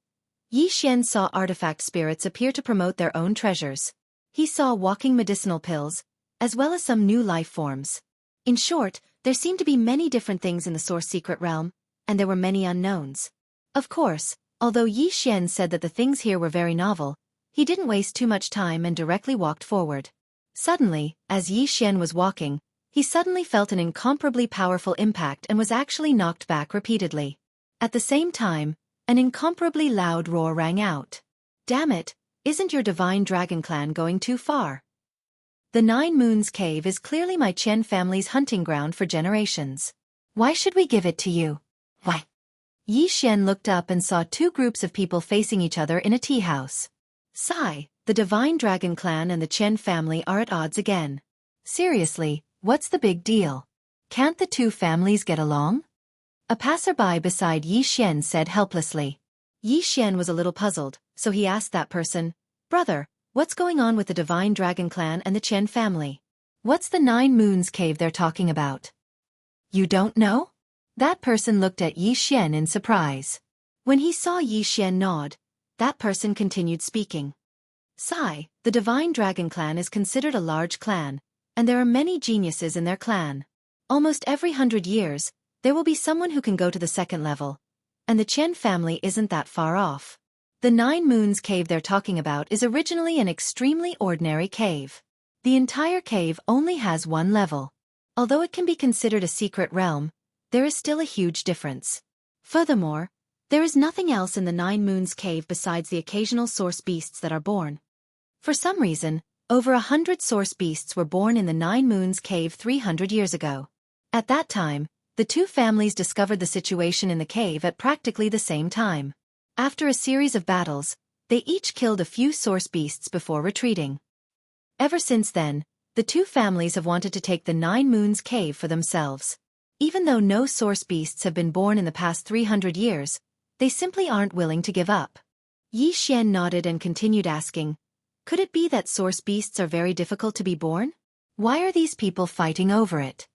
Yi Xian saw artifact spirits appear to promote their own treasures. He saw walking medicinal pills, as well as some new life forms. In short, there seemed to be many different things in the Source Secret Realm, and there were many unknowns. Of course, although Yi Xian said that the things here were very novel, he didn't waste too much time and directly walked forward. Suddenly, as Yi Xian was walking, he suddenly felt an incomparably powerful impact and was actually knocked back repeatedly. At the same time, an incomparably loud roar rang out. Damn it, isn't your divine dragon clan going too far? The 9 Moons Cave is clearly my Qian family's hunting ground for generations. Why should we give it to you? Why? Yi Xian looked up and saw 2 groups of people facing each other in a tea house. Sigh, the Divine Dragon Clan and the Qian family are at odds again. Seriously, what's the big deal? Can't the 2 families get along? A passerby beside Yi Xian said helplessly. Yi Xian was a little puzzled, so he asked that person, Brother, what's going on with the Divine Dragon Clan and the Qian family? What's the 9 Moons Cave they're talking about? You don't know? That person looked at Yi Xian in surprise. When he saw Yi Xian nod, that person continued speaking. Sigh, the Divine Dragon Clan is considered a large clan, and there are many geniuses in their clan. Almost every 100 years, there will be someone who can go to the 2nd level, and the Qian family isn't that far off. The 9 Moons Cave they're talking about is originally an extremely ordinary cave. The entire cave only has 1 level. Although it can be considered a secret realm, there is still a huge difference. Furthermore, there is nothing else in the 9 Moons Cave besides the occasional source beasts that are born. For some reason, over 100 source beasts were born in the 9 Moons Cave 300 years ago. At that time, the 2 families discovered the situation in the cave at practically the same time. After a series of battles, they each killed a few source beasts before retreating. Ever since then, the 2 families have wanted to take the 9 Moons Cave for themselves. Even though no source beasts have been born in the past 300 years, they simply aren't willing to give up. Yi Xian nodded and continued asking, could it be that source beasts are very difficult to be born? Why are these people fighting over it?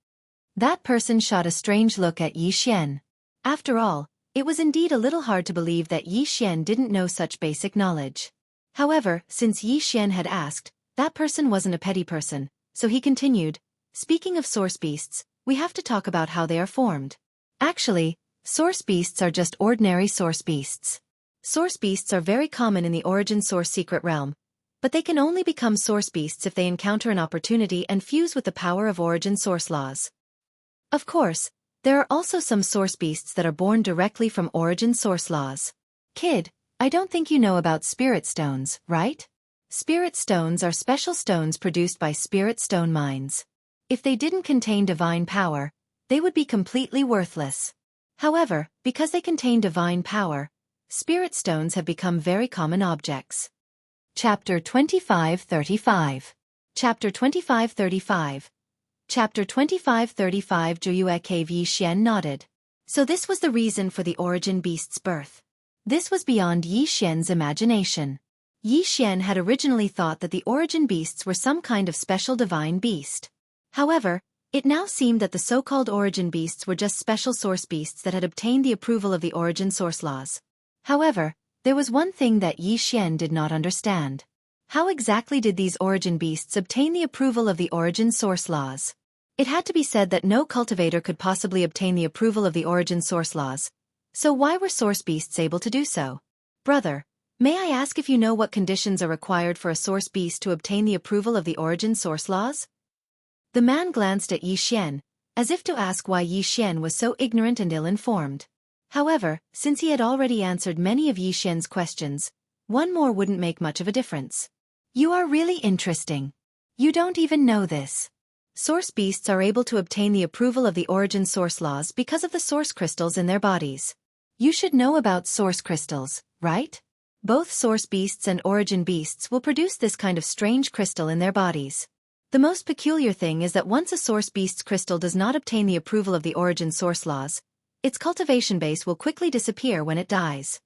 That person shot a strange look at Yi Xian. After all, it was indeed a little hard to believe that Yi Xian didn't know such basic knowledge. However, since Yi Xian had asked, that person wasn't a petty person, so he continued, speaking of source beasts, we have to talk about how they are formed. Actually, source beasts are just ordinary source beasts. Source beasts are very common in the Origin Source Secret Realm, but they can only become source beasts if they encounter an opportunity and fuse with the power of Origin Source laws. Of course, there are also some source beasts that are born directly from Origin Source laws. Kid, I don't think you know about spirit stones, right? Spirit stones are special stones produced by spirit stone mines. If they didn't contain divine power, they would be completely worthless. However, because they contain divine power, spirit stones have become very common objects. Chapter 2535. Chapter 2535. Chapter 2535 Zhuyue Cave. Yi Xian nodded. So this was the reason for the origin beast's birth. This was beyond Yi Xian's imagination. Yi Xian had originally thought that the origin beasts were some kind of special divine beast. However, It now seemed that the so-called origin beasts were just special source beasts that had obtained the approval of the origin source laws. However, there was one thing that Xianxia did not understand. How exactly did these origin beasts obtain the approval of the origin source laws? It had to be said that no cultivator could possibly obtain the approval of the origin source laws. So why were source beasts able to do so? Brother, may I ask if you know what conditions are required for a source beast to obtain the approval of the origin source laws? The man glanced at Xianxia, as if to ask why Xianxia was so ignorant and ill-informed. However, since he had already answered many of Xianxia's questions, one more wouldn't make much of a difference. You are really interesting. You don't even know this. Source beasts are able to obtain the approval of the origin source laws because of the source crystals in their bodies. You should know about source crystals, right? Both source beasts and origin beasts will produce this kind of strange crystal in their bodies. The most peculiar thing is that once a source beast's crystal does not obtain the approval of the origin source laws, its cultivation base will quickly disappear when it dies.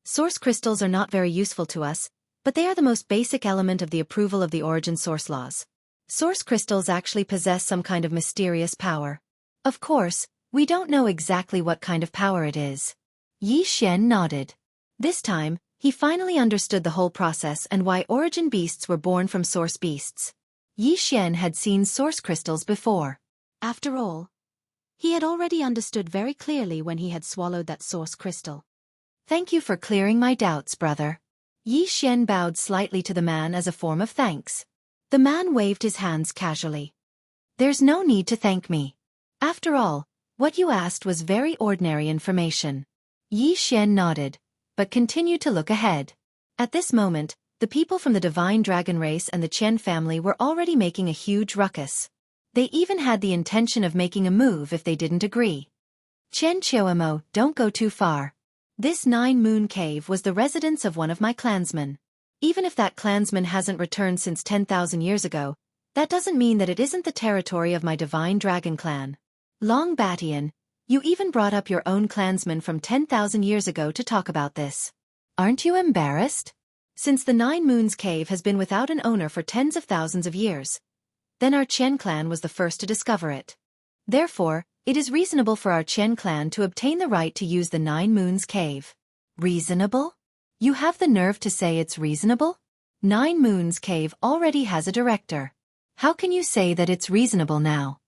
Source crystals are not very useful to us, but they are the most basic element of the approval of the origin source laws. Source crystals actually possess some kind of mysterious power. Of course, we don't know exactly what kind of power it is. Xianxia nodded. This time, he finally understood the whole process and why origin beasts were born from source beasts. Xianxia had seen source crystals before. After all, he had already understood very clearly when he had swallowed that source crystal. Thank you for clearing my doubts, brother. Xianxia bowed slightly to the man as a form of thanks. The man waved his hands casually. There's no need to thank me. After all, what you asked was very ordinary information. Xianxia nodded, but continued to look ahead. At this moment, the people from the divine dragon race and the Qian family were already making a huge ruckus. They even had the intention of making a move if they didn't agree. Qian Chuomo, don't go too far. This 9-moon cave was the residence of one of my clansmen. Even if that clansman hasn't returned since 10,000 years ago, that doesn't mean that it isn't the territory of my divine dragon clan. Long Batian, you even brought up your own clansman from 10,000 years ago to talk about this. Aren't you embarrassed? Since the 9 Moons cave has been without an owner for tens of thousands of years, then our Qian clan was the first to discover it. Therefore, it is reasonable for our Qian clan to obtain the right to use the 9 Moons cave. Reasonable? You have the nerve to say it's reasonable? 9 Moons cave already has a director. How can you say that it's reasonable now?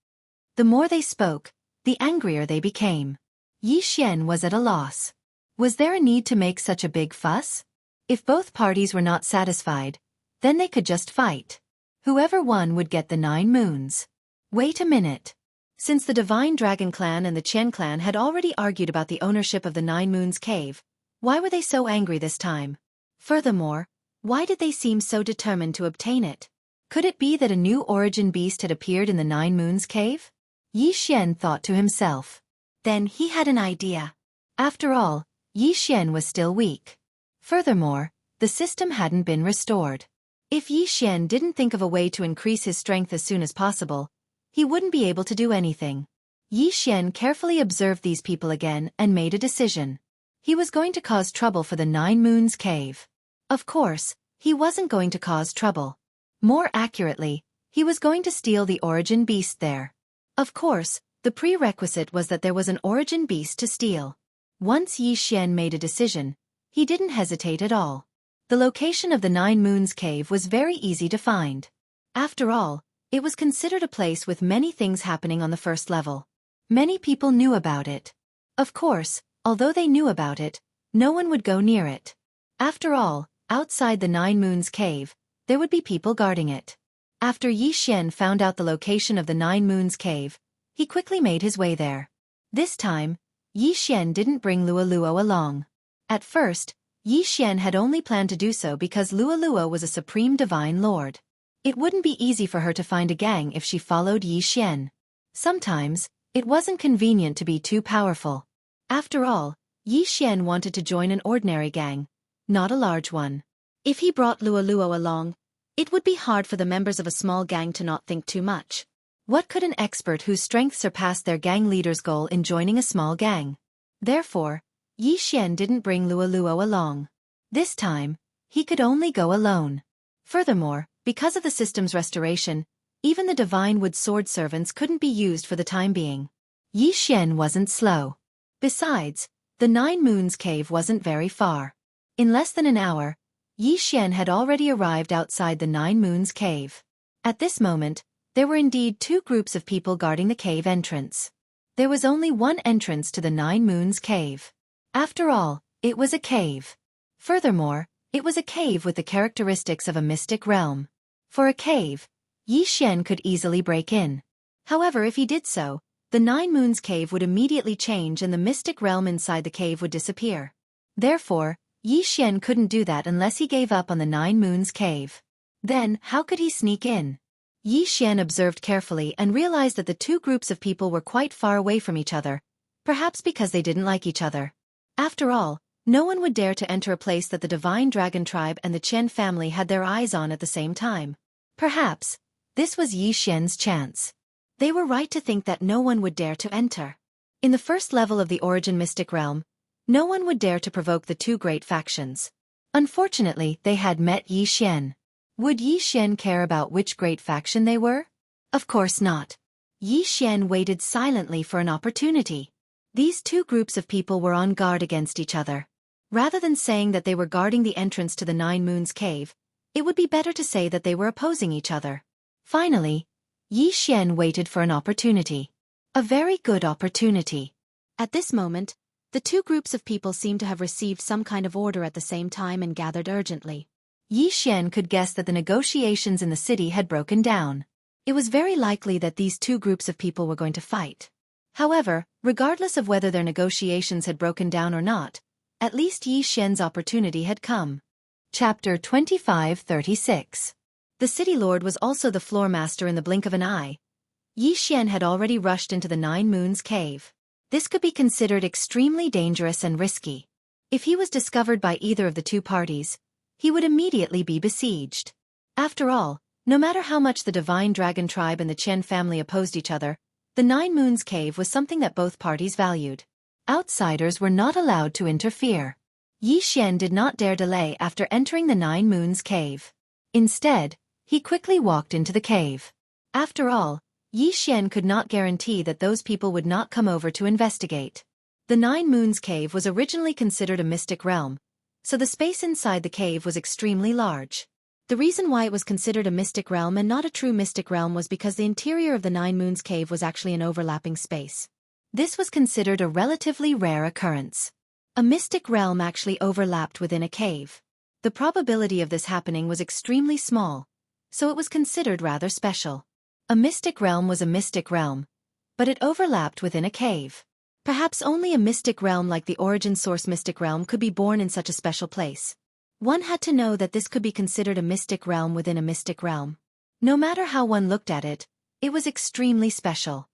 The more they spoke, the angrier they became. Xianxia was at a loss. Was there a need to make such a big fuss? If both parties were not satisfied, then they could just fight. Whoever won would get the 9 moons. Wait a minute. Since the Divine Dragon Clan and the Qian Clan had already argued about the ownership of the 9 Moons cave, why were they so angry this time? Furthermore, why did they seem so determined to obtain it? Could it be that a new origin beast had appeared in the 9 Moons cave? Xianxia thought to himself. Then he had an idea. After all, Xianxia was still weak. Furthermore, the system hadn't been restored. If Xianxia didn't think of a way to increase his strength as soon as possible, he wouldn't be able to do anything. Xianxia carefully observed these people again and made a decision. He was going to cause trouble for the 9 Moons cave. Of course, he wasn't going to cause trouble. More accurately, he was going to steal the origin beast there. Of course, the prerequisite was that there was an origin beast to steal. Once Xianxia made a decision, he didn't hesitate at all. The location of the 9 Moons cave was very easy to find. After all, it was considered a place with many things happening on the first level. Many people knew about it. Of course, although they knew about it, no one would go near it. After all, outside the 9 Moons cave, there would be people guarding it. After Xianxia found out the location of the 9 Moons cave, he quickly made his way there. This time, Xianxia didn't bring Luoluo along. At first, Xianxia had only planned to do so because Luoluo was a supreme divine lord. It wouldn't be easy for her to find a gang if she followed Xianxia. Sometimes, it wasn't convenient to be too powerful. After all, Xianxia wanted to join an ordinary gang, not a large one. If he brought Luoluo along, it would be hard for the members of a small gang to not think too much. What could an expert whose strength surpassed their gang leader's goal in joining a small gang? Therefore, Xianxia didn't bring Luoluo along. This time, he could only go alone. Furthermore, because of the system's restoration, Even the divine wood sword servants couldn't be used for the time being. Yi Xian wasn't slow. Besides, the 9 Moons cave wasn't very far. In less than an hour, Yi Xian had already arrived outside the 9 Moons cave. At this moment, there were indeed 2 groups of people guarding the cave entrance. There was only one entrance to the 9 Moons cave. After all, it was a cave. Furthermore, it was a cave with the characteristics of a mystic realm. For a cave, Yi Xian could easily break in. However, if he did so, the 9 Moons cave would immediately change and the mystic realm inside the cave would disappear. Therefore, Yi Xian couldn't do that unless he gave up on the 9 Moons cave. Then, how could he sneak in? Yi Xian observed carefully and realized that the 2 groups of people were quite far away from each other, perhaps because they didn't like each other. After all, no one would dare to enter a place that the Divine Dragon tribe and the Chen family had their eyes on at the same time. Perhaps, this was Yi Xian's chance. They were right to think that no one would dare to enter. In the first level of the Origin Mystic Realm, no one would dare to provoke the 2 great factions. Unfortunately, they had met Yi Xian. Would Yi Xian care about which great faction they were? Of course not. Yi Xian waited silently for an opportunity. These 2 groups of people were on guard against each other. Rather than saying that they were guarding the entrance to the 9 Moons cave, it would be better to say that they were opposing each other. Finally, Yi Xian waited for an opportunity. A very good opportunity. At this moment, the 2 groups of people seemed to have received some kind of order at the same time and gathered urgently. Yi Xian could guess that the negotiations in the city had broken down. It was very likely that these 2 groups of people were going to fight. However, regardless of whether their negotiations had broken down or not, at least Yi Xian's opportunity had come. Chapter 2536. The city lord was also the floor master in the blink of an eye. Yi Xian had already rushed into the 9 Moons cave. This could be considered extremely dangerous and risky. If he was discovered by either of the 2 parties, he would immediately be besieged. After all, no matter how much the Divine Dragon tribe and the Chen family opposed each other, the 9 Moons cave was something that both parties valued. Outsiders were not allowed to interfere. Yi Xian did not dare delay after entering the 9 Moons cave. Instead, he quickly walked into the cave. After all, Yi Xian could not guarantee that those people would not come over to investigate. The 9 Moons cave was originally considered a mystic realm, so the space inside the cave was extremely large. The reason why it was considered a mystic realm and not a true mystic realm was because the interior of the 9 Moons cave was actually an overlapping space. This was considered a relatively rare occurrence. A mystic realm actually overlapped within a cave. The probability of this happening was extremely small, so it was considered rather special. A mystic realm was a mystic realm, but it overlapped within a cave. Perhaps only a mystic realm like the Origin Source Mystic Realm could be born in such a special place. One had to know that this could be considered a mystic realm within a mystic realm. No matter how one looked at it, it was extremely special.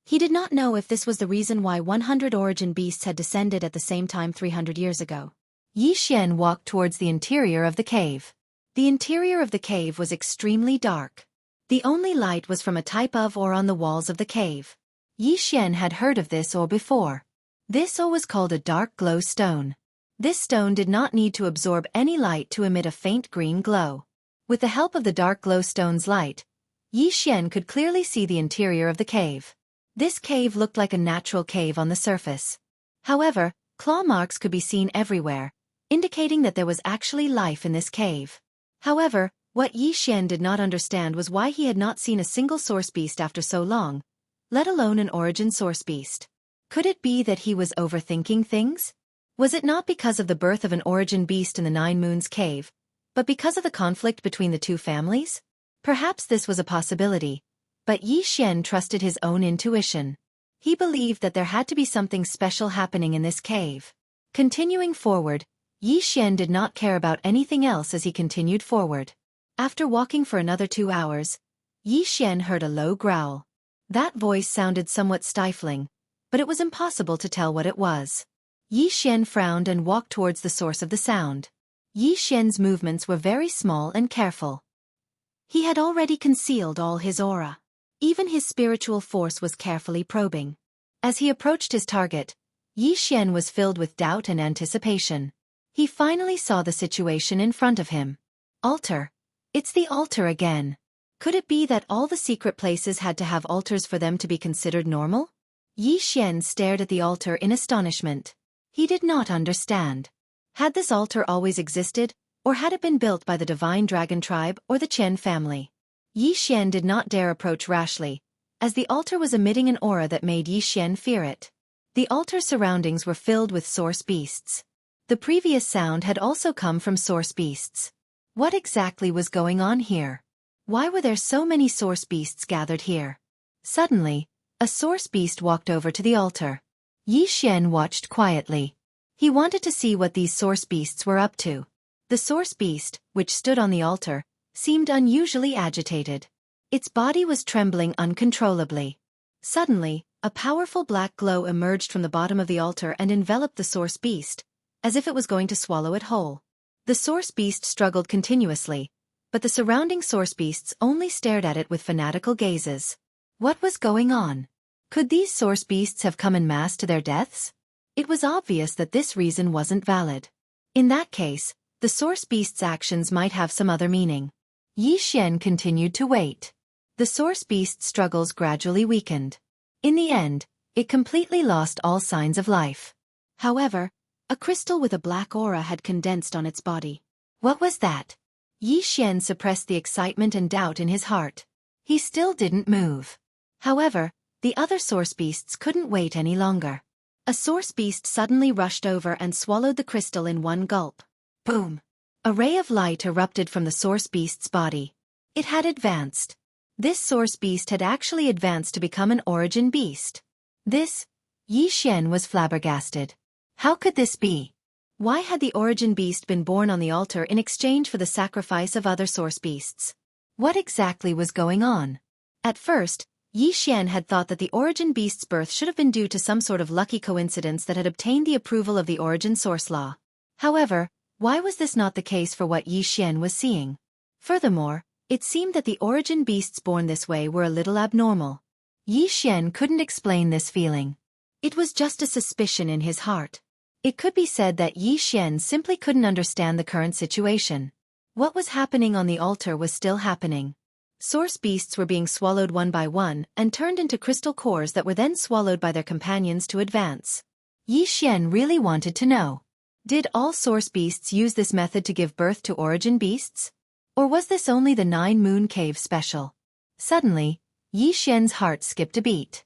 He did not know if this was the reason why 100 origin beasts had descended at the same time 300 years ago. Yi Xian walked towards the interior of the cave. The interior of the cave was extremely dark. The only light was from a type of ore on the walls of the cave. Yi Xian had heard of this ore before. This ore was called a dark glow stone. This stone did not need to absorb any light to emit a faint green glow. With the help of the dark glow stone's light, Yi Xian could clearly see the interior of the cave. This cave looked like a natural cave on the surface. However, claw marks could be seen everywhere, indicating that there was actually life in this cave. However, what Yi Xian did not understand was why he had not seen a single source beast after so long, let alone an origin source beast. Could it be that he was overthinking things? Was it not because of the birth of an origin beast in the 9 Moons cave, but because of the conflict between the 2 families? Perhaps this was a possibility, but Yi Xian trusted his own intuition. He believed that there had to be something special happening in this cave. Continuing forward, Yi Xian did not care about anything else as he continued forward. After walking for another 2 hours, Yi Xian heard a low growl. That voice sounded somewhat stifling, but it was impossible to tell what it was. Yi Xian frowned and walked towards the source of the sound. Yi Xian's movements were very small and careful. He had already concealed all his aura. Even his spiritual force was carefully probing. As he approached his target, Yi Xian was filled with doubt and anticipation. He finally saw the situation in front of him. Altar. It's the altar again. Could it be that all the secret places had to have altars for them to be considered normal? Yi Xian stared at the altar in astonishment. He did not understand. Had this altar always existed, or had it been built by the divine dragon tribe or the Chen family? Yi Xian did not dare approach rashly, as the altar was emitting an aura that made Yi Xian fear it. The altar's surroundings were filled with source beasts. The previous sound had also come from source beasts. What exactly was going on here? Why were there so many source beasts gathered here? Suddenly, a source beast walked over to the altar. Yi Xian watched quietly. He wanted to see what these source beasts were up to. The source beast, which stood on the altar, seemed unusually agitated. Its body was trembling uncontrollably. Suddenly, a powerful black glow emerged from the bottom of the altar and enveloped the source beast, as if it was going to swallow it whole. The source beast struggled continuously, but the surrounding source beasts only stared at it with fanatical gazes. What was going on? Could these source beasts have come en masse to their deaths? It was obvious that this reason wasn't valid. In that case, the source beast's actions might have some other meaning. Yi Xian continued to wait. The source beast's struggles gradually weakened. In the end, it completely lost all signs of life. However, a crystal with a black aura had condensed on its body. What was that? Yi Xian suppressed the excitement and doubt in his heart. He still didn't move. However, the other source beasts couldn't wait any longer. A source beast suddenly rushed over and swallowed the crystal in one gulp. Boom! A ray of light erupted from the source beast's body. It had advanced. This source beast had actually advanced to become an origin beast. Yi Xian was flabbergasted. How could this be? Why had the origin beast been born on the altar in exchange for the sacrifice of other source beasts? What exactly was going on? At first, Yi Xian had thought that the origin beast's birth should have been due to some sort of lucky coincidence that had obtained the approval of the origin source law. However, why was this not the case for what Yi Xian was seeing? Furthermore, it seemed that the origin beasts born this way were a little abnormal. Yi Xian couldn't explain this feeling. It was just a suspicion in his heart. It could be said that Yi Xian simply couldn't understand the current situation. What was happening on the altar was still happening. Source beasts were being swallowed one by one and turned into crystal cores that were then swallowed by their companions to advance. Yi Xian really wanted to know. Did all source beasts use this method to give birth to origin beasts? Or was this only the 9 Moon Cave special? Suddenly, Yi Xian's heart skipped a beat.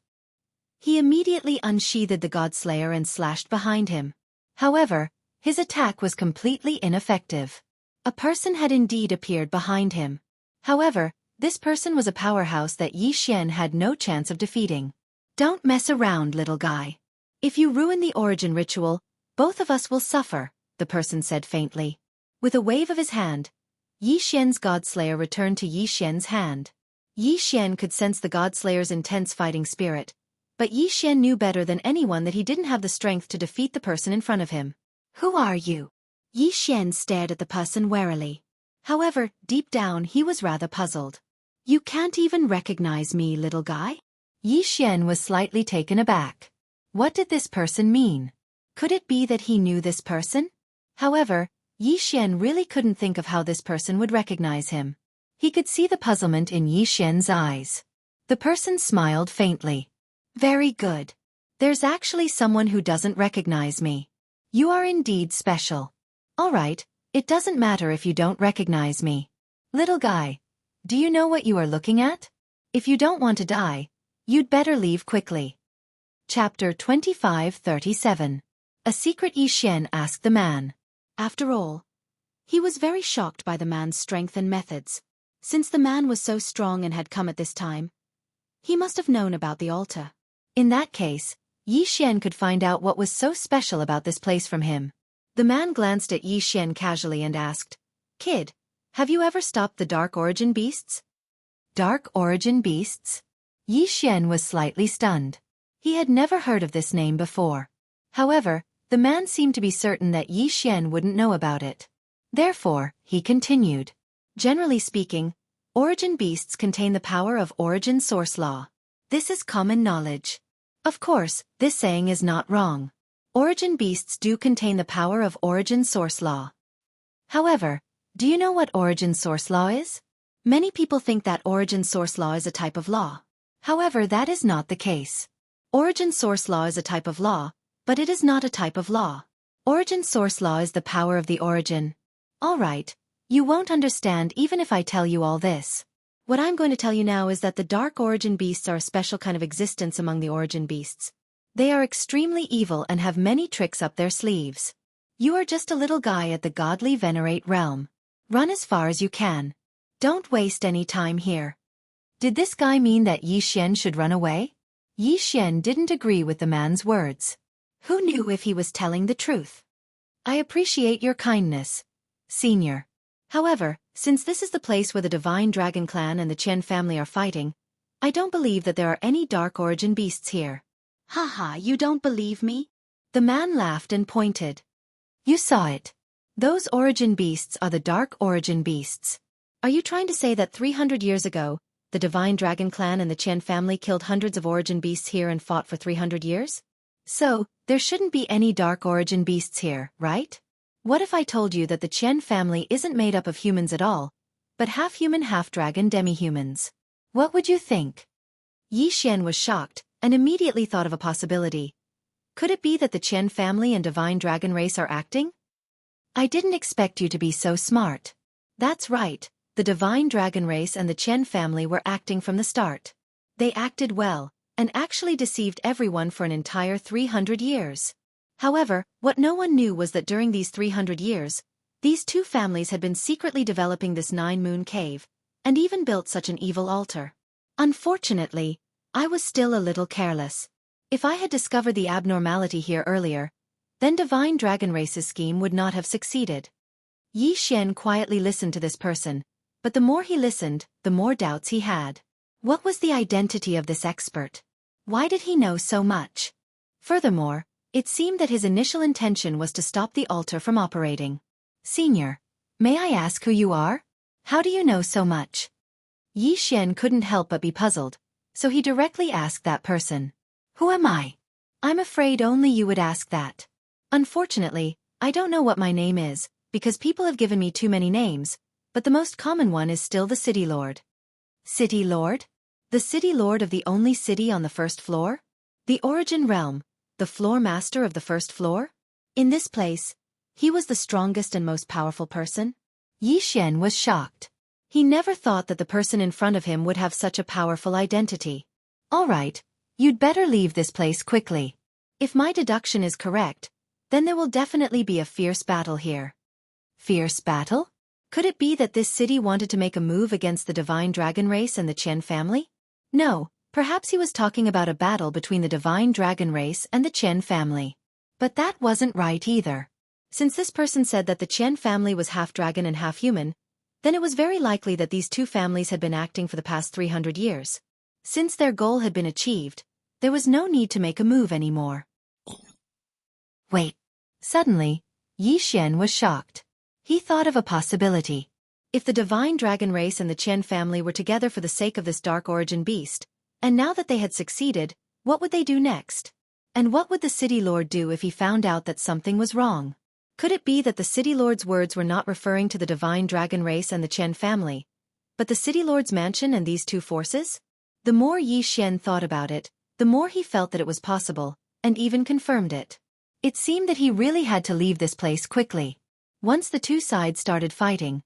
He immediately unsheathed the Godslayer and slashed behind him. However, his attack was completely ineffective. A person had indeed appeared behind him. However, this person was a powerhouse that Yi Xian had no chance of defeating. Don't mess around, little guy. If you ruin the origin ritual, both of us will suffer, the person said faintly. With a wave of his hand, Yi Xian's Godslayer returned to Yi Xian's hand. Yi Xian could sense the Godslayer's intense fighting spirit, but Yi Xian knew better than anyone that he didn't have the strength to defeat the person in front of him. Who are you? Yi Xian stared at the person warily. However, deep down he was rather puzzled. You can't even recognize me, little guy? Yi Xian was slightly taken aback. What did this person mean? Could it be that he knew this person? However, Yi Xian really couldn't think of how this person would recognize him. He could see the puzzlement in Yi Xian's eyes. The person smiled faintly. Very good. There's actually someone who doesn't recognize me. You are indeed special. All right, it doesn't matter if you don't recognize me. Little guy, do you know what you are looking at? If you don't want to die, you'd better leave quickly. Chapter 25:37. A secret. Yi Xian asked the man. After all, he was very shocked by the man's strength and methods. Since the man was so strong and had come at this time, he must have known about the altar. In that case, Yi Xian could find out what was so special about this place from him. The man glanced at Yi Xian casually and asked, Kid, have you ever stopped the Dark Origin Beasts? Dark Origin Beasts? Yi Xian was slightly stunned. He had never heard of this name before. However, the man seemed to be certain that Yi Xian wouldn't know about it. Therefore, he continued. Generally speaking, origin beasts contain the power of origin source law. This is common knowledge. Of course, this saying is not wrong. Origin beasts do contain the power of origin source law. However, do you know what origin source law is? Many people think that origin source law is a type of law. However, that is not the case. Origin source law is a type of law, but it is not a type of law. Origin source law is the power of the origin. Alright, you won't understand even if I tell you all this. What I'm going to tell you now is that the dark origin beasts are a special kind of existence among the origin beasts. They are extremely evil and have many tricks up their sleeves. You are just a little guy at the godly venerate realm. Run as far as you can. Don't waste any time here. Did this guy mean that Yi Xian should run away? Yi Xian didn't agree with the man's words. Who knew if he was telling the truth? I appreciate your kindness, Senior. However, since this is the place where the Divine Dragon Clan and the Qian family are fighting, I don't believe that there are any dark origin beasts here. Haha, you don't believe me? The man laughed and pointed. You saw it. Those origin beasts are the dark origin beasts. Are you trying to say that 300 years ago, the Divine Dragon Clan and the Qian family killed hundreds of origin beasts here and fought for 300 years? So, there shouldn't be any dark origin beasts here, right? What if I told you that the Qian family isn't made up of humans at all, but half-human half-dragon demi-humans? What would you think? Yi Xian was shocked, and immediately thought of a possibility. Could it be that the Qian family and Divine Dragon race are acting? I didn't expect you to be so smart. That's right, the Divine Dragon race and the Qian family were acting from the start. They acted well, and actually deceived everyone for an entire 300 years. However, what no one knew was that during these 300 years, these two families had been secretly developing this 9-moon cave, and even built such an evil altar. Unfortunately, I was still a little careless. If I had discovered the abnormality here earlier, then Divine Dragon Race's scheme would not have succeeded. Yi Xian quietly listened to this person, but the more he listened, the more doubts he had. What was the identity of this expert? Why did he know so much? Furthermore, it seemed that his initial intention was to stop the altar from operating. Senior, may I ask who you are? How do you know so much? Yi Xian couldn't help but be puzzled, so he directly asked that person. Who am I? I'm afraid only you would ask that. Unfortunately, I don't know what my name is, because people have given me too many names, but the most common one is still the City Lord. City Lord? The City Lord of the only city on the first floor? The Origin Realm, the floor master of the first floor? In this place, he was the strongest and most powerful person? Yi Xian was shocked. He never thought that the person in front of him would have such a powerful identity. All right, you'd better leave this place quickly. If my deduction is correct, then there will definitely be a fierce battle here. Fierce battle? Could it be that this city wanted to make a move against the Divine Dragon race and the Qian family? No, perhaps he was talking about a battle between the Divine Dragon race and the Qian family. But that wasn't right either. Since this person said that the Qian family was half dragon and half human, then it was very likely that these two families had been acting for the past 300 years. Since their goal had been achieved, there was no need to make a move anymore. Wait. Suddenly, Yi Xian was shocked. He thought of a possibility. If the Divine Dragon race and the Qian family were together for the sake of this dark origin beast, and now that they had succeeded, what would they do next? And what would the City Lord do if he found out that something was wrong? Could it be that the City Lord's words were not referring to the Divine Dragon race and the Qian family, but the City Lord's mansion and these two forces? The more Yi Xian thought about it, the more he felt that it was possible, and even confirmed it. It seemed that he really had to leave this place quickly. Once the two sides started fighting,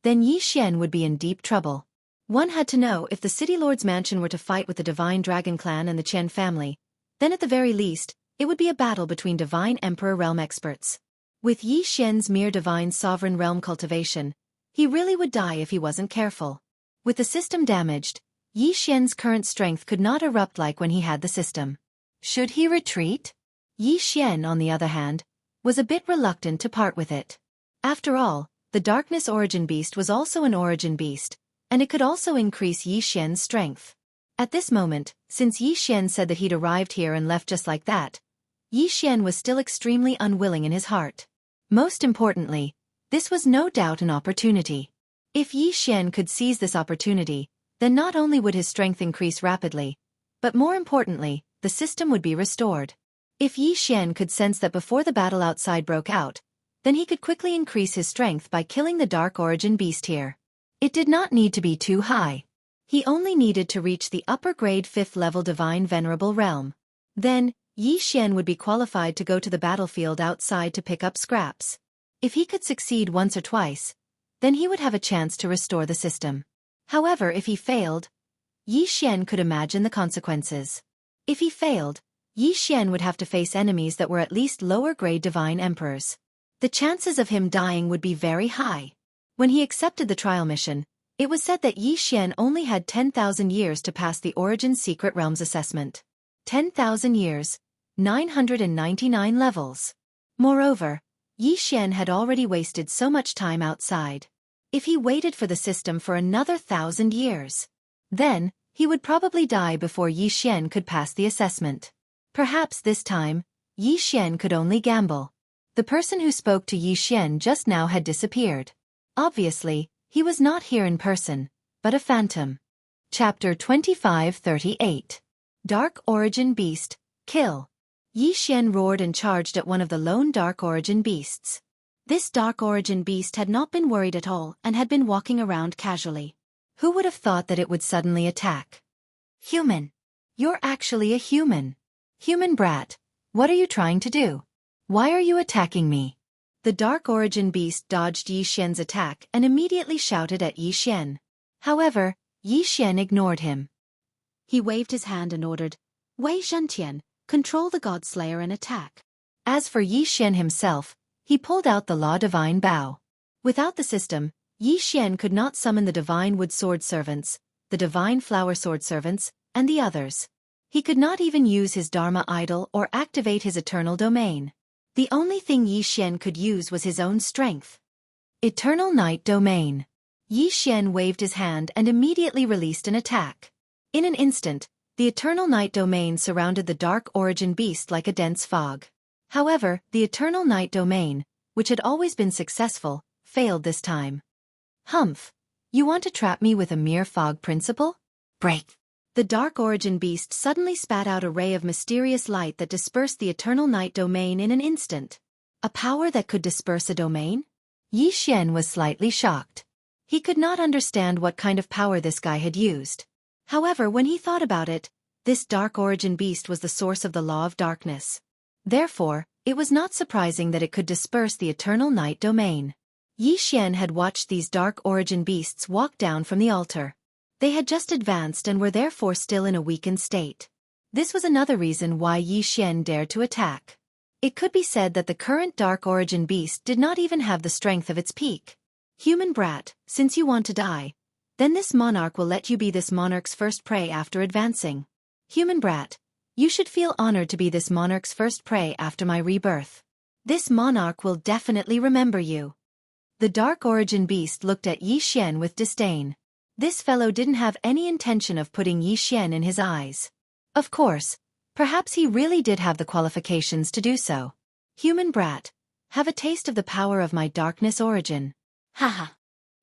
then Yi Xian would be in deep trouble. One had to know if the City Lord's mansion were to fight with the Divine Dragon Clan and the Qian family, then at the very least, it would be a battle between Divine Emperor realm experts. With Yi Xian's mere Divine Sovereign realm cultivation, he really would die if he wasn't careful. With the system damaged, Yi Xian's current strength could not erupt like when he had the system. Should he retreat? Yi Xian, on the other hand, was a bit reluctant to part with it. After all, the Darkness Origin Beast was also an Origin Beast, and it could also increase Yi Xian's strength. At this moment, since Yi Xian said that he'd arrived here and left just like that, Yi Xian was still extremely unwilling in his heart. Most importantly, this was no doubt an opportunity. If Yi Xian could seize this opportunity, then not only would his strength increase rapidly, but more importantly, the system would be restored. If Yi Xian could sense that before the battle outside broke out, then he could quickly increase his strength by killing the Dark Origin Beast here. It did not need to be too high. He only needed to reach the upper-grade 5th-level Divine Venerable Realm. Then, Yi Xian would be qualified to go to the battlefield outside to pick up scraps. If he could succeed once or twice, then he would have a chance to restore the system. However, if he failed, Yi Xian could imagine the consequences. If he failed, Yi Xian would have to face enemies that were at least lower-grade divine emperors. The chances of him dying would be very high. When he accepted the trial mission, it was said that Yi Xian only had 10,000 years to pass the Origin Secret Realms assessment. 10,000 years, 999 levels. Moreover, Yi Xian had already wasted so much time outside. If he waited for the system for another 1,000 years, then he would probably die before Yi Xian could pass the assessment. Perhaps this time, Yi Xian could only gamble. The person who spoke to Yi Xian just now had disappeared. Obviously, he was not here in person, but a phantom. Chapter 2538. Dark Origin Beast, Kill. Yi Xian roared and charged at one of the lone Dark Origin Beasts. This Dark Origin Beast had not been worried at all and had been walking around casually. Who would have thought that it would suddenly attack? Human. You're actually a human. Human brat, what are you trying to do? Why are you attacking me? The Dark Origin Beast dodged Yi Xian's attack and immediately shouted at Yi Xian. However, Yi Xian ignored him. He waved his hand and ordered, Wei Zhentian, control the God Slayer and attack. As for Yi Xian himself, he pulled out the Law Divine Bow. Without the system, Yi Xian could not summon the Divine Wood Sword Servants, the Divine Flower Sword Servants, and the others. He could not even use his Dharma Idol or activate his Eternal Domain. The only thing Yi Xian could use was his own strength. Eternal Night Domain. Yi Xian waved his hand and immediately released an attack. In an instant, the Eternal Night Domain surrounded the Dark Origin Beast like a dense fog. However, the Eternal Night Domain, which had always been successful, failed this time. Humph! You want to trap me with a mere fog principle? Break! The Dark Origin Beast suddenly spat out a ray of mysterious light that dispersed the Eternal Night Domain in an instant. A power that could disperse a domain? Yi Xian was slightly shocked. He could not understand what kind of power this guy had used. However, when he thought about it, this Dark Origin Beast was the source of the Law of Darkness. Therefore, it was not surprising that it could disperse the Eternal Night Domain. Yi Xian had watched these Dark Origin Beasts walk down from the altar. They had just advanced and were therefore still in a weakened state. This was another reason why Yi Xian dared to attack. It could be said that the current Dark Origin Beast did not even have the strength of its peak. Human brat, since you want to die, then this monarch will let you be this monarch's first prey after advancing. Human brat, you should feel honored to be this monarch's first prey after my rebirth. This monarch will definitely remember you. The Dark Origin Beast looked at Yi Xian with disdain. This fellow didn't have any intention of putting Yi Xian in his eyes. Of course, perhaps he really did have the qualifications to do so. Human brat, have a taste of the power of my Darkness Origin. Haha.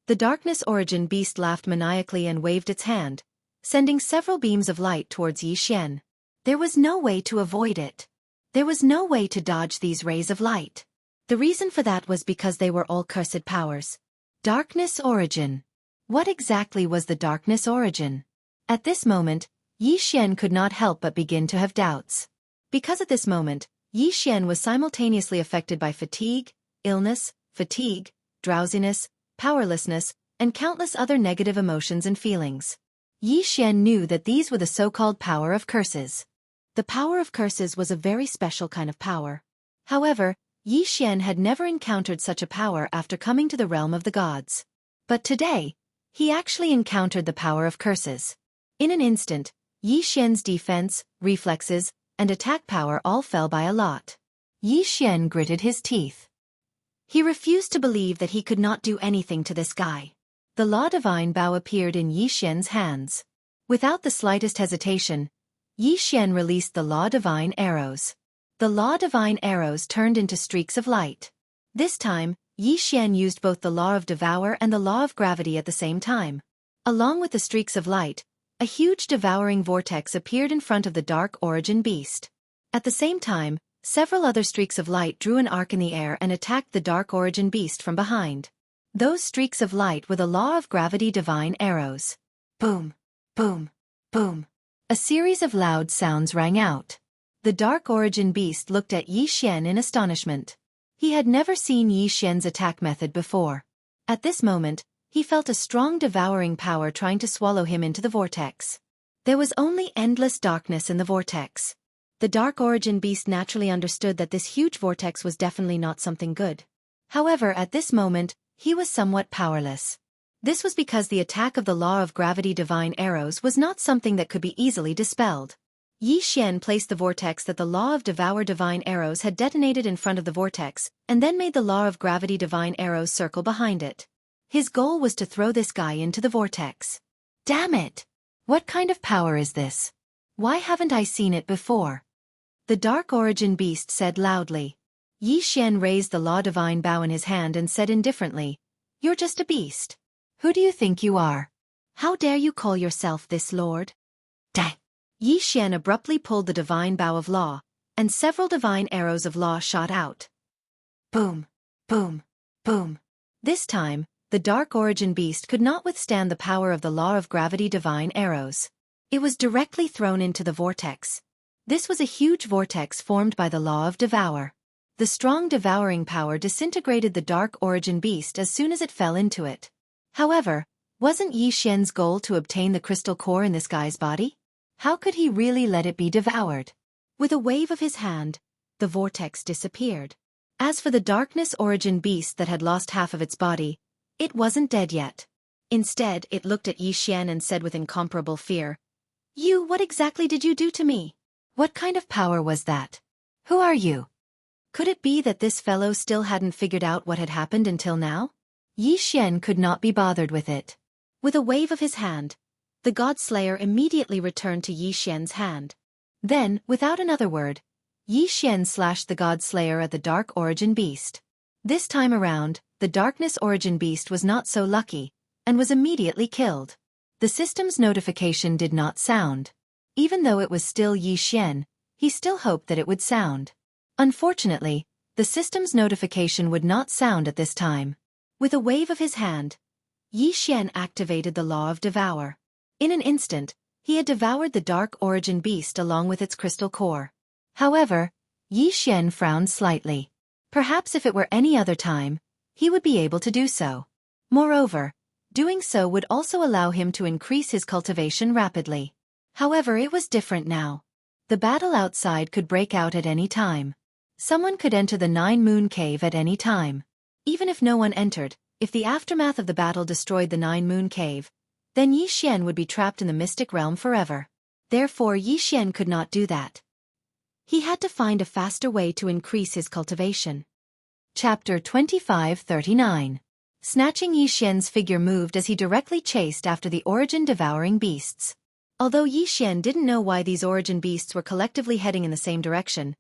The Darkness Origin Beast laughed maniacally and waved its hand, sending several beams of light towards Yi Xian. There was no way to avoid it. There was no way to dodge these rays of light. The reason for that was because they were all cursed powers. Darkness Origin. What exactly was the Darkness Origin? At this moment, Yi Xian could not help but begin to have doubts. Because at this moment, Yi Xian was simultaneously affected by fatigue, illness, drowsiness, powerlessness, and countless other negative emotions and feelings. Yi Xian knew that these were the so-called power of curses. The power of curses was a very special kind of power. However, Yi Xian had never encountered such a power after coming to the realm of the gods. But today, he actually encountered the power of curses. In an instant, Yi Xian's defense, reflexes, and attack power all fell by a lot. Yi Xian gritted his teeth. He refused to believe that he could not do anything to this guy. The Law Divine Bow appeared in Yi Xian's hands. Without the slightest hesitation, Yi Xian released the Law Divine Arrows. The Law Divine Arrows turned into streaks of light. This time, Yi Xian used both the Law of Devour and the Law of Gravity at the same time. Along with the streaks of light, a huge devouring vortex appeared in front of the Dark Origin Beast. At the same time, several other streaks of light drew an arc in the air and attacked the Dark Origin Beast from behind. Those streaks of light were the law of gravity divine arrows. Boom, boom, boom. A series of loud sounds rang out. The Dark Origin Beast looked at Yi Xian in astonishment. He had never seen Yi Xian's attack method before. At this moment, he felt a strong devouring power trying to swallow him into the vortex. There was only endless darkness in the vortex. The Dark Origin Beast naturally understood that this huge vortex was definitely not something good. However, at this moment, he was somewhat powerless. This was because the attack of the law of gravity divine arrows was not something that could be easily dispelled. Yi Xian placed the vortex that the law of devour divine arrows had detonated in front of the vortex, and then made the law of gravity divine arrows circle behind it. His goal was to throw this guy into the vortex. Damn it! What kind of power is this? Why haven't I seen it before? The Dark Origin Beast said loudly. Yi Xian raised the law divine bow in his hand and said indifferently, "You're just a beast. Who do you think you are? How dare you call yourself this lord?" Dang! Yi Xian abruptly pulled the divine bow of law, and several divine arrows of law shot out. Boom! Boom! Boom! This time, the Dark Origin Beast could not withstand the power of the law of gravity divine arrows. It was directly thrown into the vortex. This was a huge vortex formed by the law of devour. The strong devouring power disintegrated the Dark Origin Beast as soon as it fell into it. However, wasn't Yi Xian's goal to obtain the crystal core in this guy's body? How could he really let it be devoured? With a wave of his hand, the vortex disappeared. As for the Darkness Origin Beast that had lost half of its body, it wasn't dead yet. Instead, it looked at Yi Xian and said with incomparable fear, What exactly did you do to me? What kind of power was that? Who are you?" Could it be that this fellow still hadn't figured out what had happened until now? Yi Xian could not be bothered with it. With a wave of his hand, the God Slayer immediately returned to Yi Xian's hand. Then, without another word, Yi Xian slashed the God Slayer at the Dark Origin Beast. This time around, the Darkness Origin Beast was not so lucky, and was immediately killed. The system's notification did not sound. Even though it was still Yi Xian, he still hoped that it would sound. Unfortunately, the system's notification would not sound at this time. With a wave of his hand, Yi Xian activated the law of devour. In an instant, he had devoured the Dark Origin Beast along with its crystal core. However, Yi Xian frowned slightly. Perhaps if it were any other time, he would be able to do so. Moreover, doing so would also allow him to increase his cultivation rapidly. However, it was different now. The battle outside could break out at any time. Someone could enter the Nine-Moon Cave at any time. Even if no one entered, if the aftermath of the battle destroyed the Nine-Moon Cave, then Yi Xian would be trapped in the mystic realm forever. Therefore, Yi Xian could not do that. He had to find a faster way to increase his cultivation. Chapter 2539. Snatching Yi Xian's figure moved as he directly chased after the origin-devouring beasts. Although Yi Xian didn't know why these origin beasts were collectively heading in the same direction,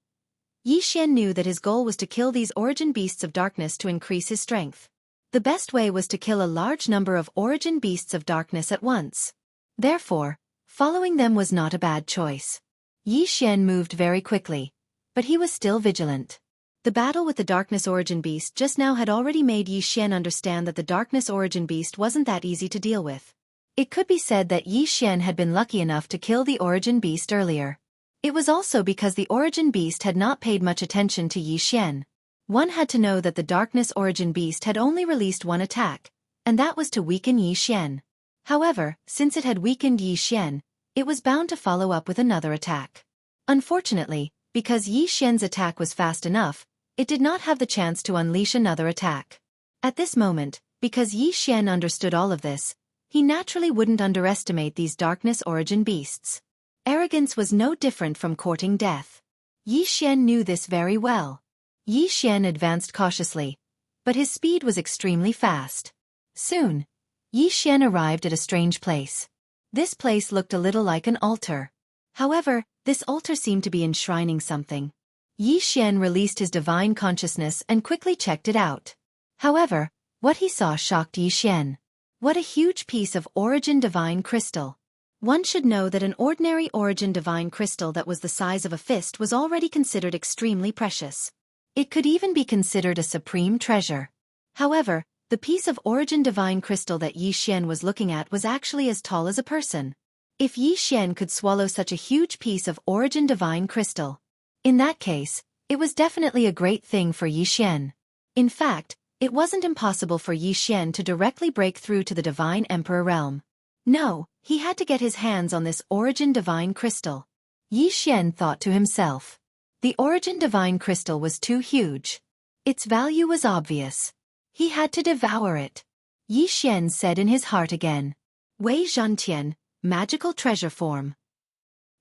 Yi Xian knew that his goal was to kill these origin beasts of darkness to increase his strength. The best way was to kill a large number of origin beasts of darkness at once. Therefore, following them was not a bad choice. Yi Xian moved very quickly, but he was still vigilant. The battle with the Darkness Origin Beast just now had already made Yi Xian understand that the Darkness Origin Beast wasn't that easy to deal with. It could be said that Yi Xian had been lucky enough to kill the Origin Beast earlier. It was also because the Origin Beast had not paid much attention to Yi Xian. One had to know that the Darkness Origin Beast had only released one attack, and that was to weaken Yi Xian. However, since it had weakened Yi Xian, it was bound to follow up with another attack. Unfortunately, because Yi Xian's attack was fast enough, it did not have the chance to unleash another attack. At this moment, because Yi Xian understood all of this, he naturally wouldn't underestimate these Darkness Origin Beasts. Arrogance was no different from courting death. Yi Xian knew this very well. Yi Xian advanced cautiously, but his speed was extremely fast. Soon, Yi Xian arrived at a strange place. This place looked a little like an altar. However, this altar seemed to be enshrining something. Yi Xian released his divine consciousness and quickly checked it out. However, what he saw shocked Yi Xian. What a huge piece of origin divine crystal. One should know that an ordinary origin divine crystal that was the size of a fist was already considered extremely precious. It could even be considered a supreme treasure. However, The piece of origin divine crystal that Yi Xian was looking at was actually as tall as a person. If Yi Xian could swallow such a huge piece of origin divine crystal, in that case, it was definitely a great thing for Yi Xian. In fact, it wasn't impossible for Yi Xian to directly break through to the Divine Emperor realm. No, he had to get his hands on this origin divine crystal. Yi Xian thought to himself. The origin divine crystal was too huge. Its value was obvious. He had to devour it. Yi Xian said in his heart again. Wei Zhantian, magical treasure form.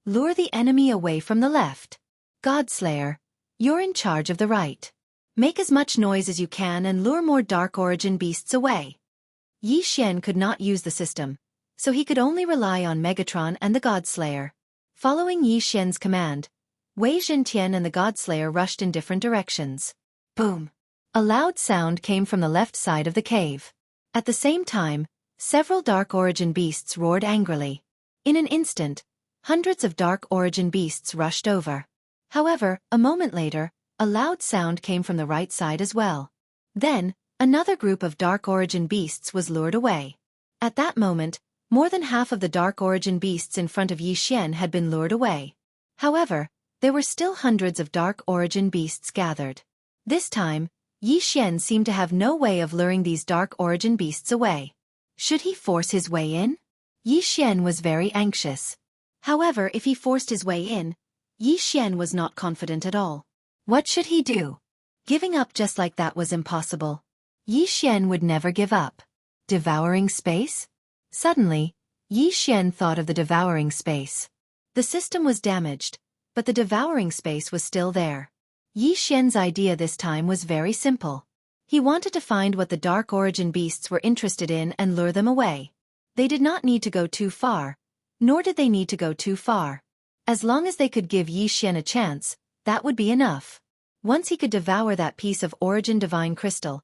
Lure the enemy away from the left. Godslayer, you're in charge of the right. Make as much noise as you can and lure more dark origin beasts away. Yi Xian could not use the system, so he could only rely on Megatron and the Godslayer. Following Yi Xian's command, Wei Zhantian and the Godslayer rushed in different directions. Boom! A loud sound came from the left side of the cave. At the same time, several dark origin beasts roared angrily. In an instant, hundreds of dark origin beasts rushed over. However, a moment later, a loud sound came from the right side as well. Then, another group of dark origin beasts was lured away. At that moment, more than half of the dark origin beasts in front of Yi Xian had been lured away. However, there were still hundreds of dark origin beasts gathered. This time, Yi Xian seemed to have no way of luring these dark origin beasts away. Should he force his way in? Yi Xian was very anxious. However, if he forced his way in, Yi Xian was not confident at all. What should he do? Giving up just like that was impossible. Yi Xian would never give up. Devouring space? Suddenly, Yi Xian thought of the devouring space. The system was damaged, but the devouring space was still there. Yi Xian's idea this time was very simple. He wanted to find what the dark origin beasts were interested in and lure them away. They did not need to go too far, nor did they need to go too far. As long as they could give Yi Xian a chance, that would be enough. Once he could devour that piece of origin divine crystal,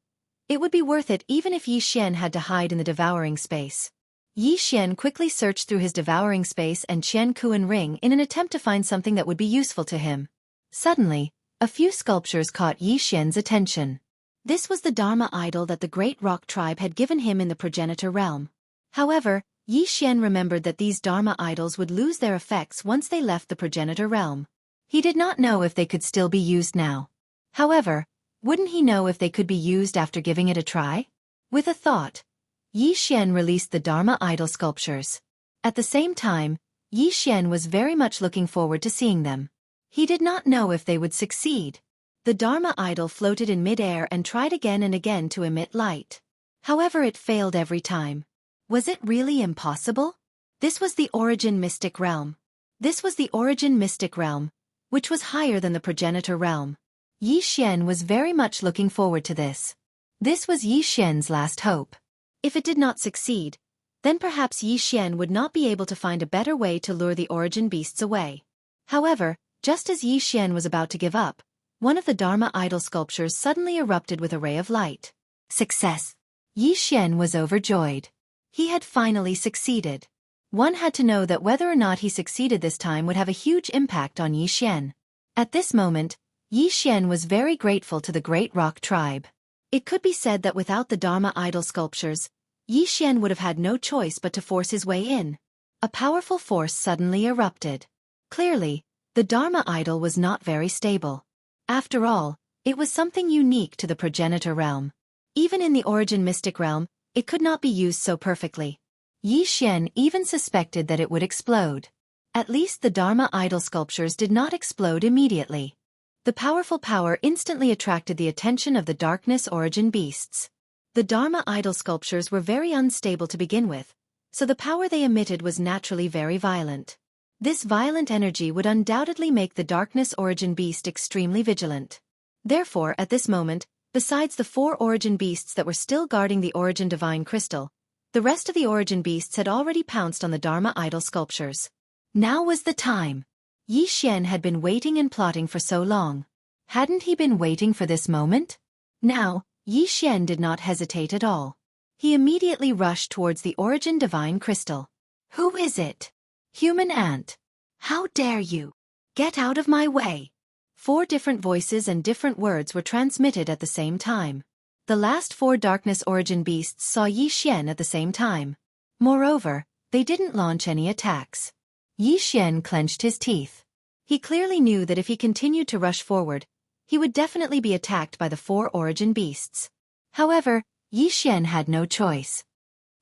it would be worth it even if Yi Xian had to hide in the devouring space. Yi Xian quickly searched through his devouring space and Qian Kuan ring in an attempt to find something that would be useful to him. Suddenly, a few sculptures caught Yi Xian's attention. This was the Dharma idol that the great rock tribe had given him in the progenitor realm. However, Yi Xian remembered that these Dharma idols would lose their effects once they left the progenitor realm. He did not know if they could still be used now. However, wouldn't he know if they could be used after giving it a try? With a thought, Yi Xian released the Dharma idol sculptures. At the same time, Yi Xian was very much looking forward to seeing them. He did not know if they would succeed. The Dharma idol floated in mid-air and tried again and again to emit light. However, it failed every time. Was it really impossible? This was the origin mystic realm. This was the origin mystic realm, which was higher than the progenitor realm. Yi Xian was very much looking forward to this. This was Yi Xian's last hope. If it did not succeed, then perhaps Yi Xian would not be able to find a better way to lure the origin beasts away. However, just as Yi Xian was about to give up, one of the Dharma idol sculptures suddenly erupted with a ray of light. Success! Yi Xian was overjoyed. He had finally succeeded. One had to know that whether or not he succeeded this time would have a huge impact on Yi Xian. At this moment, Yi Xian was very grateful to the great rock tribe. It could be said that without the Dharma idol sculptures, Yi Xian would have had no choice but to force his way in. A powerful force suddenly erupted. Clearly, the Dharma idol was not very stable. After all, it was something unique to the progenitor realm. Even in the origin mystic realm, it could not be used so perfectly. Yi Xian even suspected that it would explode. At least the Dharma idol sculptures did not explode immediately. The powerful power instantly attracted the attention of the darkness origin beasts. The Dharma idol sculptures were very unstable to begin with, so the power they emitted was naturally very violent. This violent energy would undoubtedly make the darkness origin beast extremely vigilant. Therefore, at this moment, besides the 4 origin beasts that were still guarding the origin divine crystal, the rest of the origin beasts had already pounced on the Dharma idol sculptures. Now was the time. Yi Xian had been waiting and plotting for so long. Hadn't he been waiting for this moment? Now, Yi Xian did not hesitate at all. He immediately rushed towards the origin divine crystal. Who is it? Human ant. How dare you? Get out of my way. 4 different voices and different words were transmitted at the same time. The last 4 darkness origin beasts saw Yi Xian at the same time. Moreover, they didn't launch any attacks. Yi Xian clenched his teeth. He clearly knew that if he continued to rush forward, he would definitely be attacked by the 4 origin beasts. However, Yi Xian had no choice.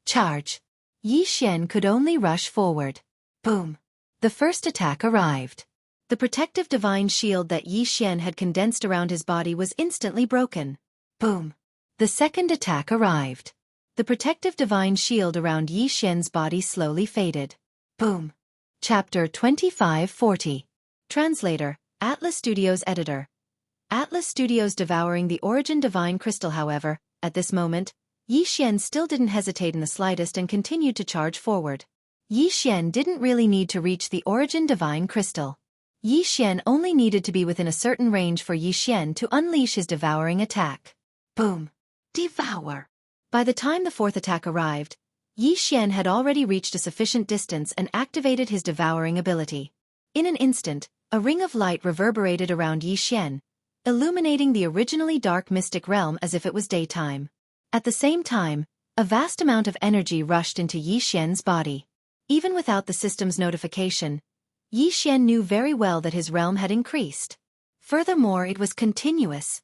Charge! Yi Xian could only rush forward. Boom! The first attack arrived. The protective divine shield that Yi Xian had condensed around his body was instantly broken. Boom! The second attack arrived. The protective divine shield around Yi Xian's body slowly faded. Boom! Chapter 2540. Translator, Atlas Studios Editor. Atlas Studios devouring the origin divine crystal. However, at this moment, Yi Xian still didn't hesitate in the slightest and continued to charge forward. Yi Xian didn't really need to reach the origin divine crystal. Yi Xian only needed to be within a certain range for Yi Xian to unleash his devouring attack. Boom! Devour! By the time the 4th attack arrived, Yi Xian had already reached a sufficient distance and activated his devouring ability. In an instant, a ring of light reverberated around Yi Xian, illuminating the originally dark mystic realm as if it was daytime. At the same time, a vast amount of energy rushed into Yi Xian's body. Even without the system's notification, Yi Xian knew very well that his realm had increased. Furthermore, it was continuous.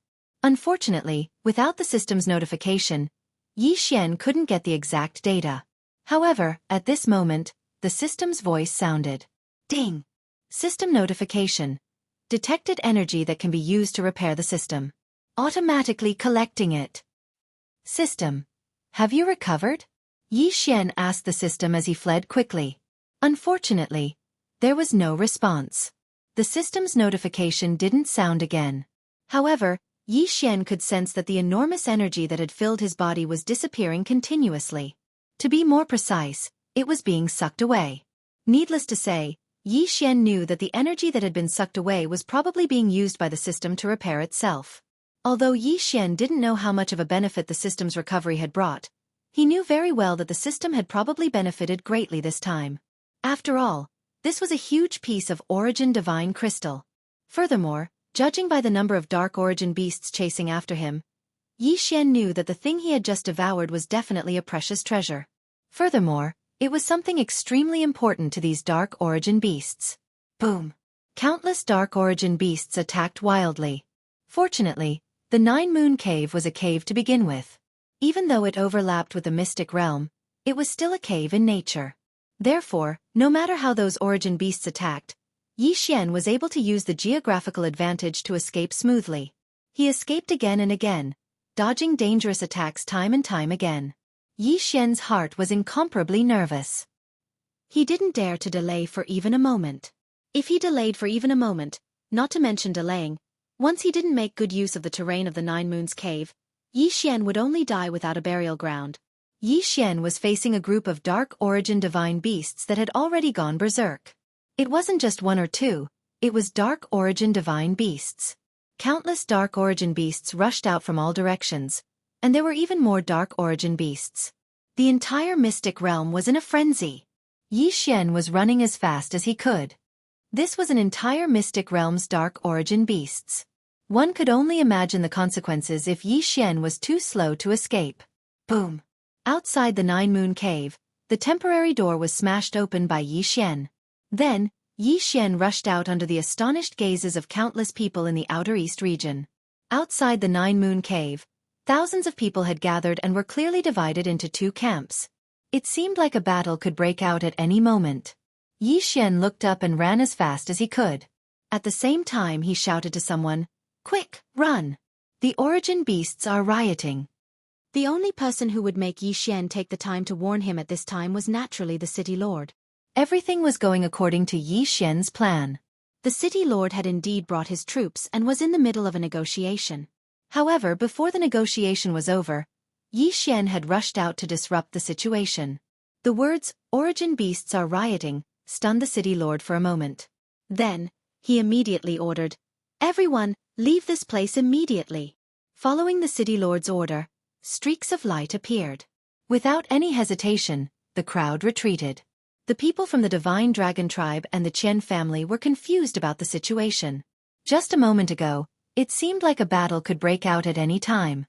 Unfortunately, without the system's notification, Yi Xian couldn't get the exact data. However, at this moment, the system's voice sounded. Ding! System notification. Detected energy that can be used to repair the system. Automatically collecting it. System. Have you recovered? Yi Xian asked the system as he fled quickly. Unfortunately, there was no response. The system's notification didn't sound again. However, Yi Xian could sense that the enormous energy that had filled his body was disappearing continuously. To be more precise, it was being sucked away. Needless to say, Yi Xian knew that the energy that had been sucked away was probably being used by the system to repair itself. Although Yi Xian didn't know how much of a benefit the system's recovery had brought, he knew very well that the system had probably benefited greatly this time. After all, this was a huge piece of origin divine crystal. Furthermore, judging by the number of dark origin beasts chasing after him, Yi Xian knew that the thing he had just devoured was definitely a precious treasure. Furthermore, it was something extremely important to these dark origin beasts. Boom! Countless dark origin beasts attacked wildly. Fortunately, the 9-moon cave was a cave to begin with. Even though it overlapped with the mystic realm, it was still a cave in nature. Therefore, no matter how those origin beasts attacked, Yi Xian was able to use the geographical advantage to escape smoothly. He escaped again and again, dodging dangerous attacks time and time again. Yi Xian's heart was incomparably nervous. He didn't dare to delay for even a moment. If he delayed for even a moment, not to mention delaying, once he didn't make good use of the terrain of the 9 Moons cave, Yi Xian would only die without a burial ground. Yi Xian was facing a group of dark origin divine beasts that had already gone berserk. It wasn't just 1 or 2, it was dark origin divine beasts. Countless dark origin beasts rushed out from all directions, and there were even more dark origin beasts. The entire mystic realm was in a frenzy. Yi Xian was running as fast as he could. This was an entire mystic realm's dark origin beasts. One could only imagine the consequences if Yi Xian was too slow to escape. Boom! Outside the 9 Moon cave, the temporary door was smashed open by Yi Xian. Then, Yi Xian rushed out under the astonished gazes of countless people in the Outer East region. Outside the 9 Moon cave, thousands of people had gathered and were clearly divided into 2 camps. It seemed like a battle could break out at any moment. Yi Xian looked up and ran as fast as he could. At the same time he shouted to someone, "Quick, run! The origin beasts are rioting." The only person who would make Yi Xian take the time to warn him at this time was naturally the city lord. Everything was going according to Yi Xian's plan. The city lord had indeed brought his troops and was in the middle of a negotiation. However, before the negotiation was over, Yi Xian had rushed out to disrupt the situation. The words, "origin beasts are rioting," stunned the city lord for a moment. Then, he immediately ordered, "Everyone, leave this place immediately." Following the city lord's order, streaks of light appeared. Without any hesitation, the crowd retreated. The people from the Divine Dragon tribe and the Qian family were confused about the situation. Just a moment ago, it seemed like a battle could break out at any time.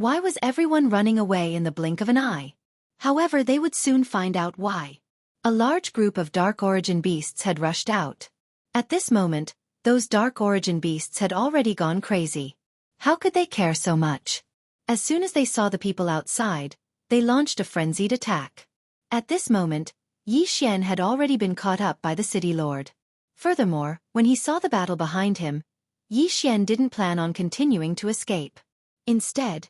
Why was everyone running away in the blink of an eye? However, they would soon find out why. A large group of dark origin beasts had rushed out. At this moment, those dark origin beasts had already gone crazy. How could they care so much? As soon as they saw the people outside, they launched a frenzied attack. At this moment, Xianxia had already been caught up by the city lord. Furthermore, when he saw the battle behind him, Xianxia didn't plan on continuing to escape. Instead,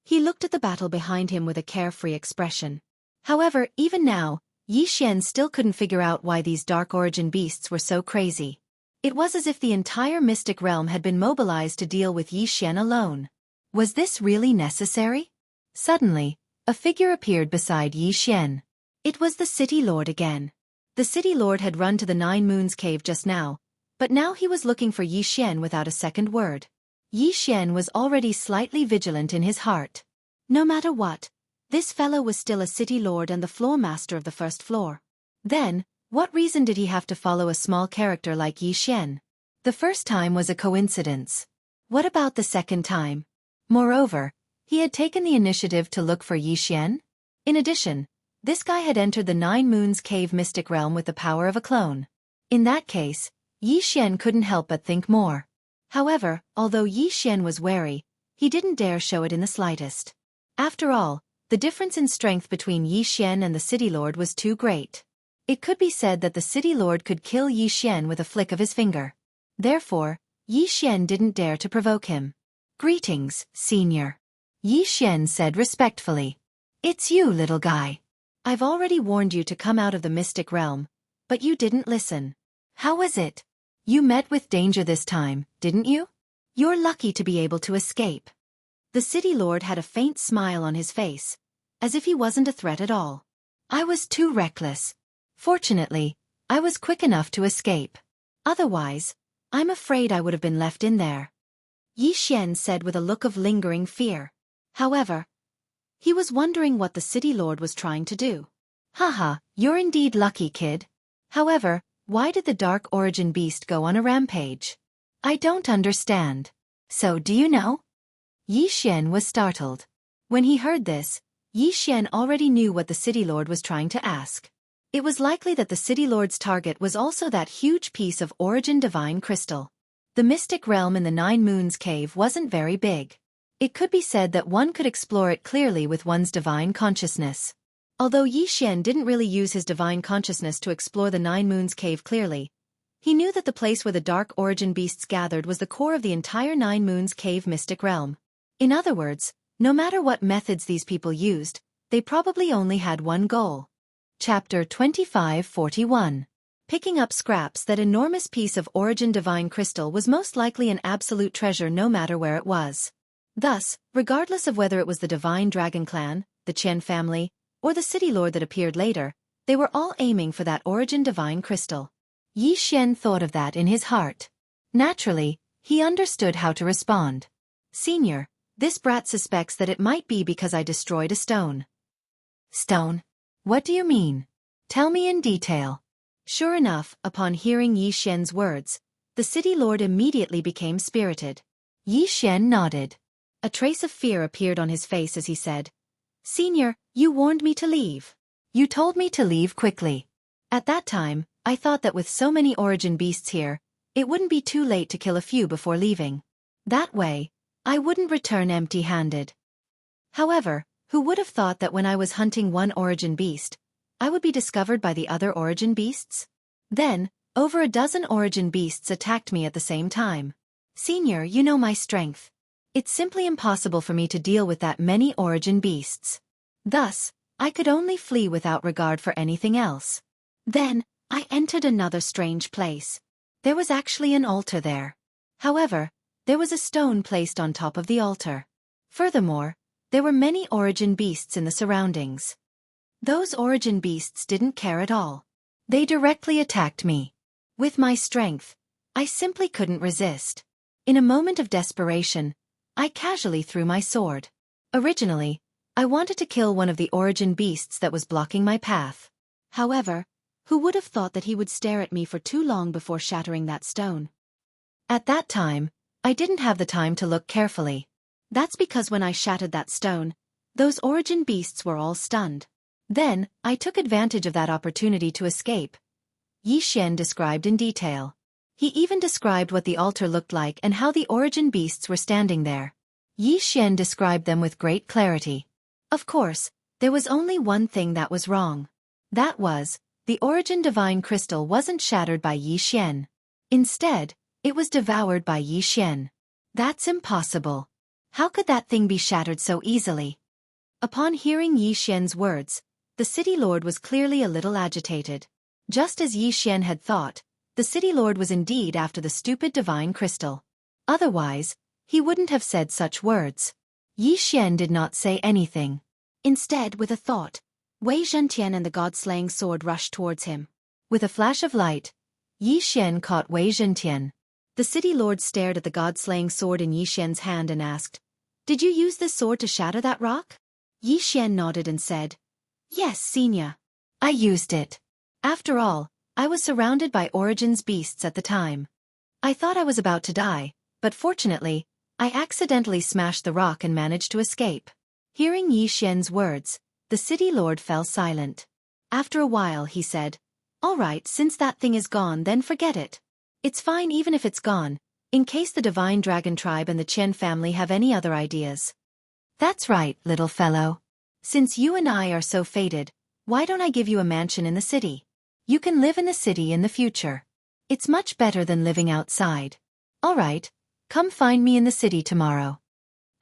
he looked at the battle behind him with a carefree expression. However, even now, Xianxia still couldn't figure out why these dark origin beasts were so crazy. It was as if the entire mystic realm had been mobilized to deal with Xianxia alone. Was this really necessary? Suddenly, a figure appeared beside Xianxia. It was the city lord again. The city lord had run to the Nine Moons cave just now, but now he was looking for Xianxia without a second word. Xianxia was already slightly vigilant in his heart. No matter what, this fellow was still a city lord and the floor master of the first floor. Then, what reason did he have to follow a small character like Xianxia? The first time was a coincidence. What about the second time? Moreover, he had taken the initiative to look for Xianxia. In addition, this guy had entered the Nine Moons cave mystic realm with the power of a clone. In that case, Xianxia couldn't help but think more. However, although Xianxia was wary, he didn't dare show it in the slightest. After all, the difference in strength between Xianxia and the city lord was too great. It could be said that the city lord could kill Xianxia with a flick of his finger. Therefore, Xianxia didn't dare to provoke him. "Greetings, senior," Xianxia said respectfully. "It's you, little guy. I've already warned you to come out of the mystic realm, but you didn't listen. How was it? You met with danger this time, didn't you? You're lucky to be able to escape." The city lord had a faint smile on his face, as if he wasn't a threat at all. "I was too reckless. Fortunately, I was quick enough to escape. Otherwise, I'm afraid I would have been left in there," Xianxia said with a look of lingering fear. However, he was wondering what the city lord was trying to do. "Haha, you're indeed lucky, kid. However, why did the dark origin beast go on a rampage? I don't understand. So do you know?" Xianxia was startled. When he heard this, Xianxia already knew what the city lord was trying to ask. It was likely that the city lord's target was also that huge piece of origin divine crystal. The mystic realm in the Nine Moons cave wasn't very big. It could be said that one could explore it clearly with one's divine consciousness. Although Xianxia didn't really use his divine consciousness to explore the Nine Moons cave clearly, he knew that the place where the dark origin beasts gathered was the core of the entire Nine Moons cave mystic realm. In other words, no matter what methods these people used, they probably only had one goal. Chapter 2541. Picking up scraps. That enormous piece of origin divine crystal was most likely an absolute treasure no matter where it was. Thus, regardless of whether it was the divine dragon clan, the Qian family, or the city lord that appeared later, they were all aiming for that origin divine crystal. Xianxia thought of that in his heart. Naturally, he understood how to respond. "Senior, this brat suspects that it might be because I destroyed a stone." "Stone? What do you mean? Tell me in detail." Sure enough, upon hearing Xianxia's words, the city lord immediately became spirited. Xianxia nodded. A trace of fear appeared on his face as he said, "Senior, you warned me to leave. You told me to leave quickly. At that time, I thought that with so many origin beasts here, it wouldn't be too late to kill a few before leaving. That way, I wouldn't return empty-handed. However, who would have thought that when I was hunting one origin beast, I would be discovered by the other origin beasts? Then, over a dozen origin beasts attacked me at the same time. Senior, you know my strength. It's simply impossible for me to deal with that many origin beasts. Thus, I could only flee without regard for anything else. Then, I entered another strange place. There was actually an altar there. However, there was a stone placed on top of the altar. Furthermore, there were many origin beasts in the surroundings. Those origin beasts didn't care at all. They directly attacked me. With my strength, I simply couldn't resist. In a moment of desperation, I casually threw my sword. Originally, I wanted to kill one of the origin beasts that was blocking my path. However, who would have thought that he would stare at me for too long before shattering that stone? At that time, I didn't have the time to look carefully. That's because when I shattered that stone, those origin beasts were all stunned. Then, I took advantage of that opportunity to escape. Xian described in detail. He even described what the altar looked like and how the origin beasts were standing there. Xian described them with great clarity. Of course, there was only one thing that was wrong. That was, the origin divine crystal wasn't shattered by Xian. Instead, it was devoured by Xian. That's impossible. How could that thing be shattered so easily? Upon hearing Xian's words, the city lord was clearly a little agitated. Just as Xian had thought, the city lord was indeed after the stupid divine crystal. Otherwise, he wouldn't have said such words. Xian did not say anything. Instead, with a thought, Wei Zhentian and the god-slaying sword rushed towards him. With a flash of light, Xian caught Wei Zhentian. The city lord stared at the god-slaying sword in Xian's hand and asked, "Did you use this sword to shatter that rock?" Xian nodded and said, "Yes, Xianxia. I used it. After all, I was surrounded by Origin's beasts at the time. I thought I was about to die, but fortunately, I accidentally smashed the rock and managed to escape." Hearing Xian's words, the city lord fell silent. After a while he said, "All right, since that thing is gone, then forget it. It's fine even if it's gone, in case the Divine Dragon Tribe and the Qian family have any other ideas." "That's right, little fellow. Since you and I are so fated, why don't I give you a mansion in the city? You can live in the city in the future. It's much better than living outside. All right, come find me in the city tomorrow."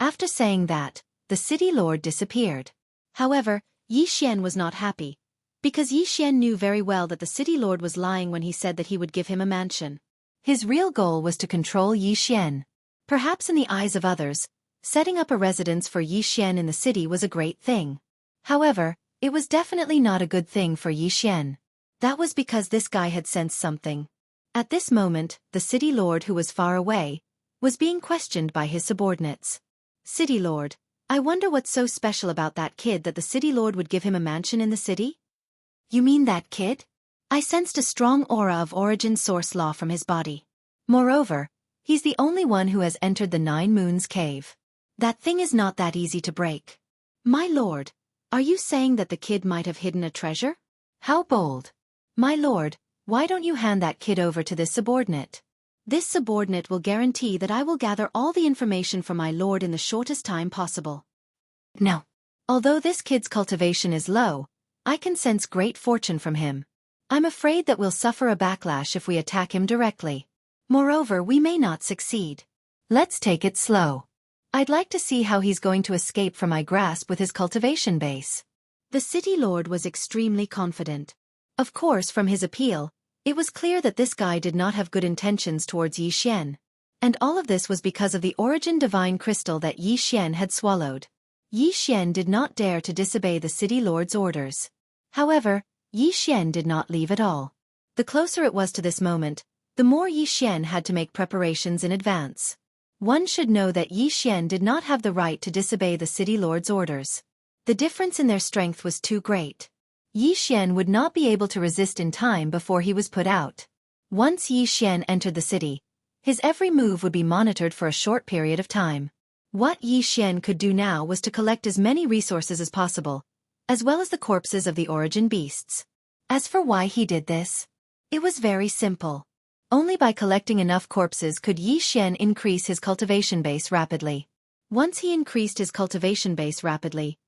After saying that, the city lord disappeared. However, Xian was not happy, because Xian knew very well that the city lord was lying when he said that he would give him a mansion. His real goal was to control Xian. Perhaps in the eyes of others, setting up a residence for Xian in the city was a great thing. However, it was definitely not a good thing for Xian. That was because this guy had sensed something. At this moment, the city lord who was far away, was being questioned by his subordinates. "City lord, I wonder what's so special about that kid that the city lord would give him a mansion in the city?" "You mean that kid? I sensed a strong aura of origin source law from his body. Moreover, he's the only one who has entered the 9 Moons cave. That thing is not that easy to break." "My lord, are you saying that the kid might have hidden a treasure?" "How bold. My lord, why don't you hand that kid over to this subordinate? This subordinate will guarantee that I will gather all the information from my lord in the shortest time possible." "No. Although this kid's cultivation is low, I can sense great fortune from him. I'm afraid that we'll suffer a backlash if we attack him directly. Moreover, we may not succeed. Let's take it slow. I'd like to see how he's going to escape from my grasp with his cultivation base." The city lord was extremely confident. Of course, from his appeal, it was clear that this guy did not have good intentions towards Xian. And all of this was because of the origin divine crystal that Xian had swallowed. Xian did not dare to disobey the city lord's orders. However, Xian did not leave at all. The closer it was to this moment, the more Xian had to make preparations in advance. One should know that Xian did not have the right to disobey the city lord's orders. The difference in their strength was too great. Xian would not be able to resist in time before he was put out. Once Xian entered the city, his every move would be monitored for a short period of time. What Xian could do now was to collect as many resources as possible, as well as the corpses of the origin beasts. As for why he did this, it was very simple. Only by collecting enough corpses could Xian increase his cultivation base rapidly. Once he increased his cultivation base rapidly,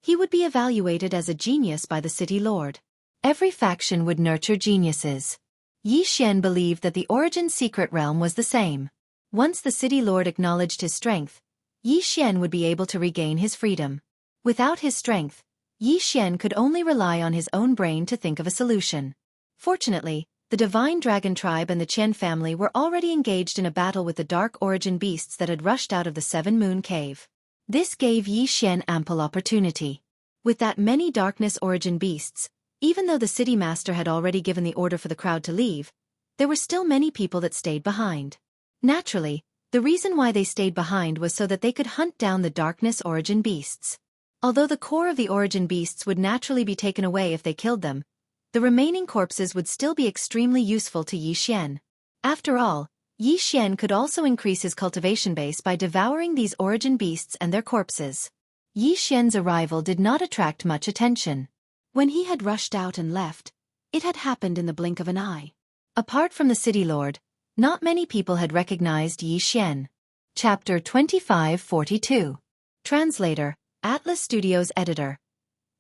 he would be evaluated as a genius by the city lord. Every faction would nurture geniuses. Xian believed that the origin secret realm was the same. Once the city lord acknowledged his strength, Xian would be able to regain his freedom. Without his strength, Xian could only rely on his own brain to think of a solution. Fortunately, the Divine Dragon Tribe and the Qian family were already engaged in a battle with the dark origin beasts that had rushed out of the 7 Moon cave. This gave Xian ample opportunity. With that many darkness origin beasts, even though the city master had already given the order for the crowd to leave, there were still many people that stayed behind. Naturally, the reason why they stayed behind was so that they could hunt down the darkness origin beasts. Although the core of the origin beasts would naturally be taken away if they killed them, the remaining corpses would still be extremely useful to Xian. After all, Yi Xian could also increase his cultivation base by devouring these origin beasts and their corpses. Yi Xian's arrival did not attract much attention. When he had rushed out and left, it had happened in the blink of an eye. Apart from the city lord, not many people had recognized Yi Xian. Chapter 2542. Translator, Atlas Studios Editor.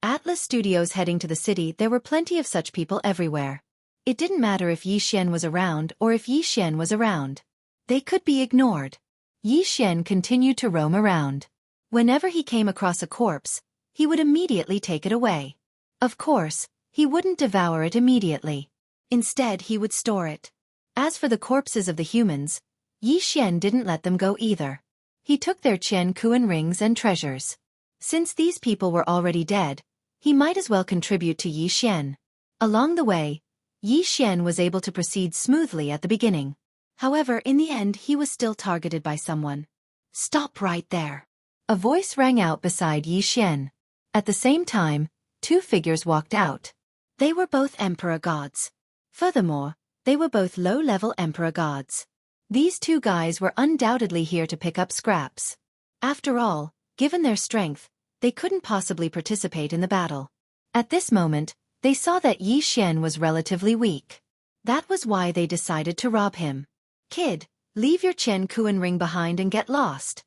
Atlas Studios heading to the city. There were plenty of such people everywhere. It didn't matter if Yi Xian was around or if Yi Xian was around. They could be ignored. Yi Xian continued to roam around. Whenever he came across a corpse, he would immediately take it away. Of course, he wouldn't devour it immediately. Instead, he would store it. As for the corpses of the humans, Yi Xian didn't let them go either. He took their Qian rings and treasures. Since these people were already dead, he might as well contribute to Yi Xian. Along the way, Yi Xian was able to proceed smoothly at the beginning. However, in the end he was still targeted by someone. "Stop right there." A voice rang out beside Yi Xian. At the same time, two figures walked out. They were both emperor gods. Furthermore, they were both low-level emperor gods. These two guys were undoubtedly here to pick up scraps. After all, given their strength, they couldn't possibly participate in the battle. At this moment, they saw that Yi Xian was relatively weak. That was why they decided to rob him. "Kid, leave your Qian ring behind and get lost."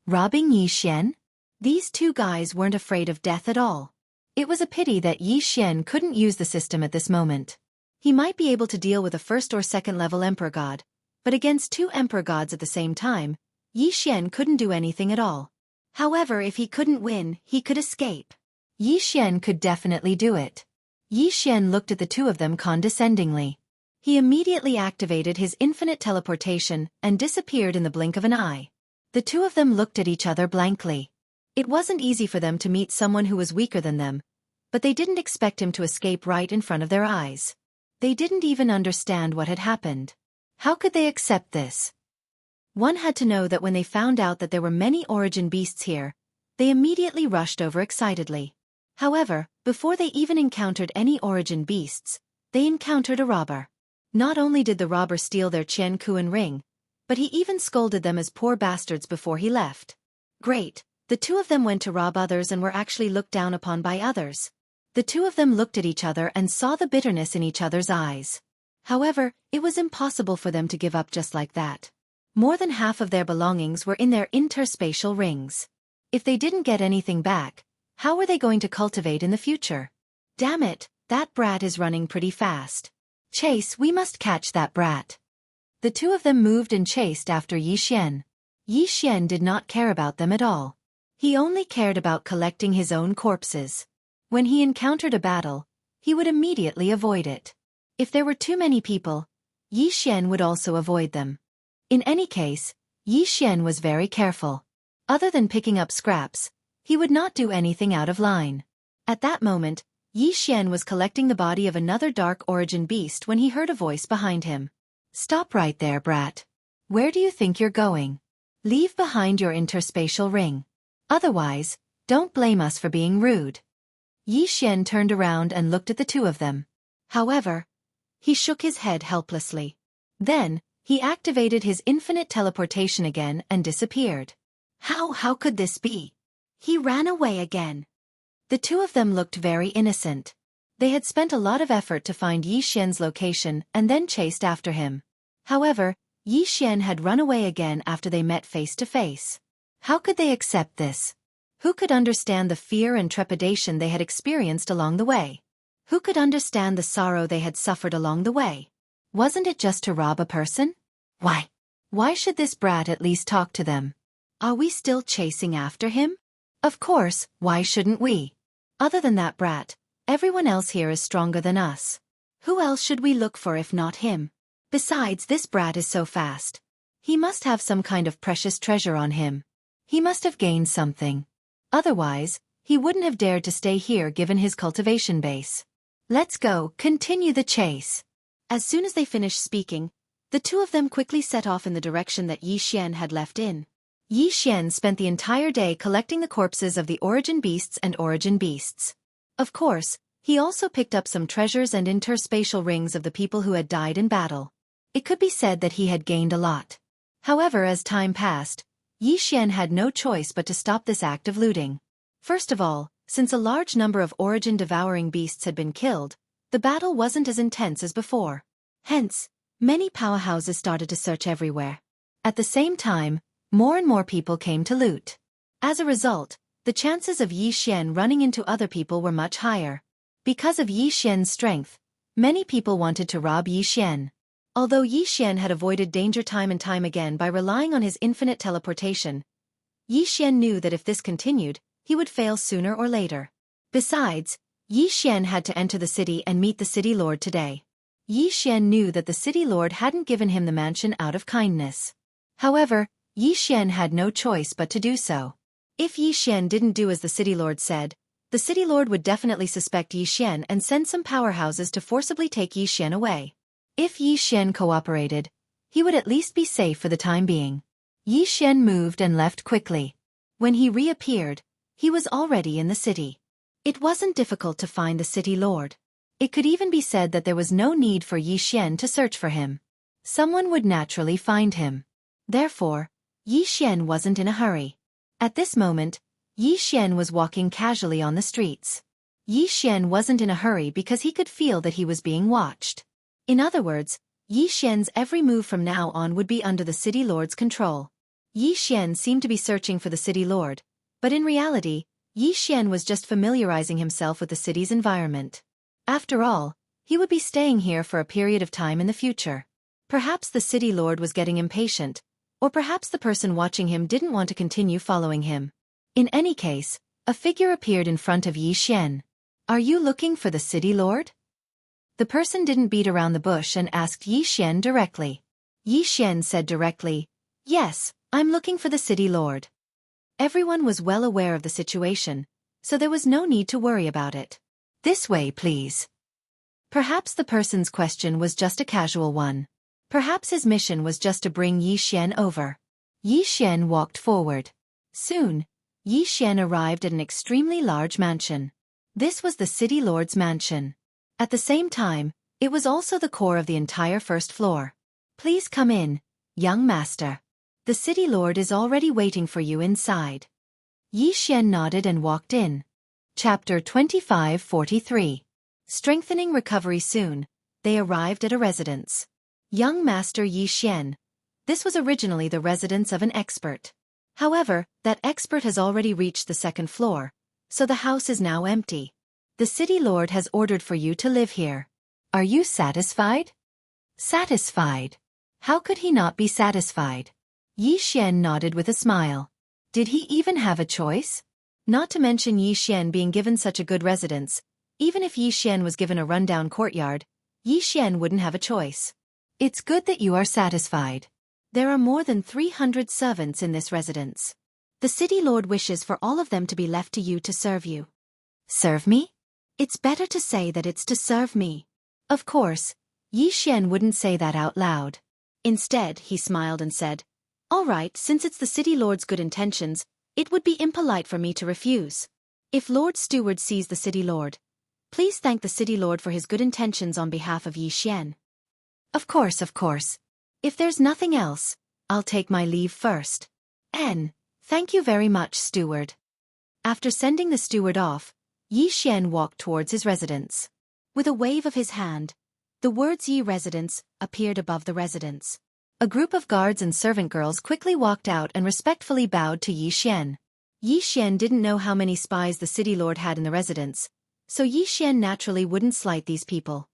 Robbing Yi Xian? These two guys weren't afraid of death at all. It was a pity that Yi Xian couldn't use the system at this moment. He might be able to deal with a first or second level emperor god, but against two emperor gods at the same time, Yi Xian couldn't do anything at all. However, if he couldn't win, he could escape. Yi Xian could definitely do it. Yi Xian looked at the two of them condescendingly. He immediately activated his infinite teleportation and disappeared in the blink of an eye. The two of them looked at each other blankly. It wasn't easy for them to meet someone who was weaker than them, but they didn't expect him to escape right in front of their eyes. They didn't even understand what had happened. How could they accept this? One had to know that when they found out that there were many origin beasts here, they immediately rushed over excitedly. However, before they even encountered any origin beasts, they encountered a robber. Not only did the robber steal their Qian ring, but he even scolded them as poor bastards before he left. Great, the two of them went to rob others and were actually looked down upon by others. The two of them looked at each other and saw the bitterness in each other's eyes. However, it was impossible for them to give up just like that. More than half of their belongings were in their interspatial rings. If they didn't get anything back, how were they going to cultivate in the future? Damn it, that brat is running pretty fast. Chase, we must catch that brat. The two of them moved and chased after Yi Xian. Yi Xian did not care about them at all. He only cared about collecting his own corpses. When he encountered a battle, he would immediately avoid it. If there were too many people, Yi Xian would also avoid them. In any case, Yi Xian was very careful. Other than picking up scraps, he would not do anything out of line. At that moment, Yi Xian was collecting the body of another dark origin beast when he heard a voice behind him. "Stop right there, brat. Where do you think you're going? Leave behind your interspatial ring. Otherwise, don't blame us for being rude." Yi Xian turned around and looked at the two of them. However, he shook his head helplessly. Then, he activated his infinite teleportation again and disappeared. How could this be? He ran away again. The two of them looked very innocent. They had spent a lot of effort to find Yi Xian's location and then chased after him. However, Yi Xian had run away again after they met face to face. How could they accept this? Who could understand the fear and trepidation they had experienced along the way? Who could understand the sorrow they had suffered along the way? Wasn't it just to rob a person? Why should this brat at least talk to them? Are we still chasing after him? Of course, why shouldn't we? Other than that brat, everyone else here is stronger than us. Who else should we look for if not him? Besides, this brat is so fast. He must have some kind of precious treasure on him. He must have gained something. Otherwise, he wouldn't have dared to stay here given his cultivation base. Let's go, continue the chase. As soon as they finished speaking, the two of them quickly set off in the direction that Yi Xian had left in. Yi Xian spent the entire day collecting the corpses of the origin beasts and origin beasts. Of course, he also picked up some treasures and interspatial rings of the people who had died in battle. It could be said that he had gained a lot. However, as time passed, Yi Xian had no choice but to stop this act of looting. First of all, since a large number of origin-devouring beasts had been killed, the battle wasn't as intense as before. Hence, many powerhouses started to search everywhere. At the same time, more and more people came to loot. As a result, the chances of Yi Xian running into other people were much higher. Because of Yi Xian's strength, many people wanted to rob Yi Xian. Although Yi Xian had avoided danger time and time again by relying on his infinite teleportation, Yi Xian knew that if this continued, he would fail sooner or later. Besides, Yi Xian had to enter the city and meet the city lord today. Yi Xian knew that the city lord hadn't given him the mansion out of kindness. However, Yi Xian had no choice but to do so. If Yi Xian didn't do as the city lord said, the city lord would definitely suspect Yi Xian and send some powerhouses to forcibly take Yi Xian away. If Yi Xian cooperated, he would at least be safe for the time being. Yi Xian moved and left quickly. When he reappeared, he was already in the city. It wasn't difficult to find the city lord. It could even be said that there was no need for Yi Xian to search for him. Someone would naturally find him. Therefore, Yi Xian wasn't in a hurry. At this moment, Yi Xian was walking casually on the streets. Yi Xian wasn't in a hurry because he could feel that he was being watched. In other words, Yi Xian's every move from now on would be under the city lord's control. Yi Xian seemed to be searching for the city lord, but in reality, Yi Xian was just familiarizing himself with the city's environment. After all, he would be staying here for a period of time in the future. Perhaps the city lord was getting impatient, or perhaps the person watching him didn't want to continue following him. In any case, a figure appeared in front of Yi Xian. "Are you looking for the city lord?" The person didn't beat around the bush and asked Yi Xian directly. Yi Xian said directly, "Yes, I'm looking for the city lord." Everyone was well aware of the situation, so there was no need to worry about it. "This way, please." Perhaps the person's question was just a casual one. Perhaps his mission was just to bring Yi Xian over. Yi Xian walked forward. Soon, Yi Xian arrived at an extremely large mansion. This was the city lord's mansion. At the same time, it was also the core of the entire first floor. "Please come in, young master. The city lord is already waiting for you inside." Yi Xian nodded and walked in. Chapter 2543. Strengthening recovery. Soon, they arrived at a residence. Young Master Yi Xian. This was originally the residence of an expert. However, that expert has already reached the second floor, so the house is now empty. The city lord has ordered for you to live here. Are you satisfied? Satisfied? How could he not be satisfied? Yi Xian nodded with a smile. Did he even have a choice? Not to mention Yi Xian being given such a good residence, even if Yi Xian was given a rundown courtyard, Yi Xian wouldn't have a choice. It's good that you are satisfied. There are more than 300 servants in this residence. The city lord wishes for all of them to be left to you to serve you. Serve me? It's better to say that it's to serve me. Of course, Yi Xian wouldn't say that out loud. Instead, he smiled and said, "All right, since it's the city lord's good intentions, it would be impolite for me to refuse. If Lord Steward sees the city lord, please thank the city lord for his good intentions on behalf of Yi Xian." Of course. If there's nothing else, I'll take my leave first. Thank you very much, steward." After sending the steward off, Yi Xian walked towards his residence. With a wave of his hand, the words "Yi Residence" appeared above the residence. A group of guards and servant girls quickly walked out and respectfully bowed to Yi Xian. Yi Xian didn't know how many spies the city lord had in the residence, so Yi Xian naturally wouldn't slight these people.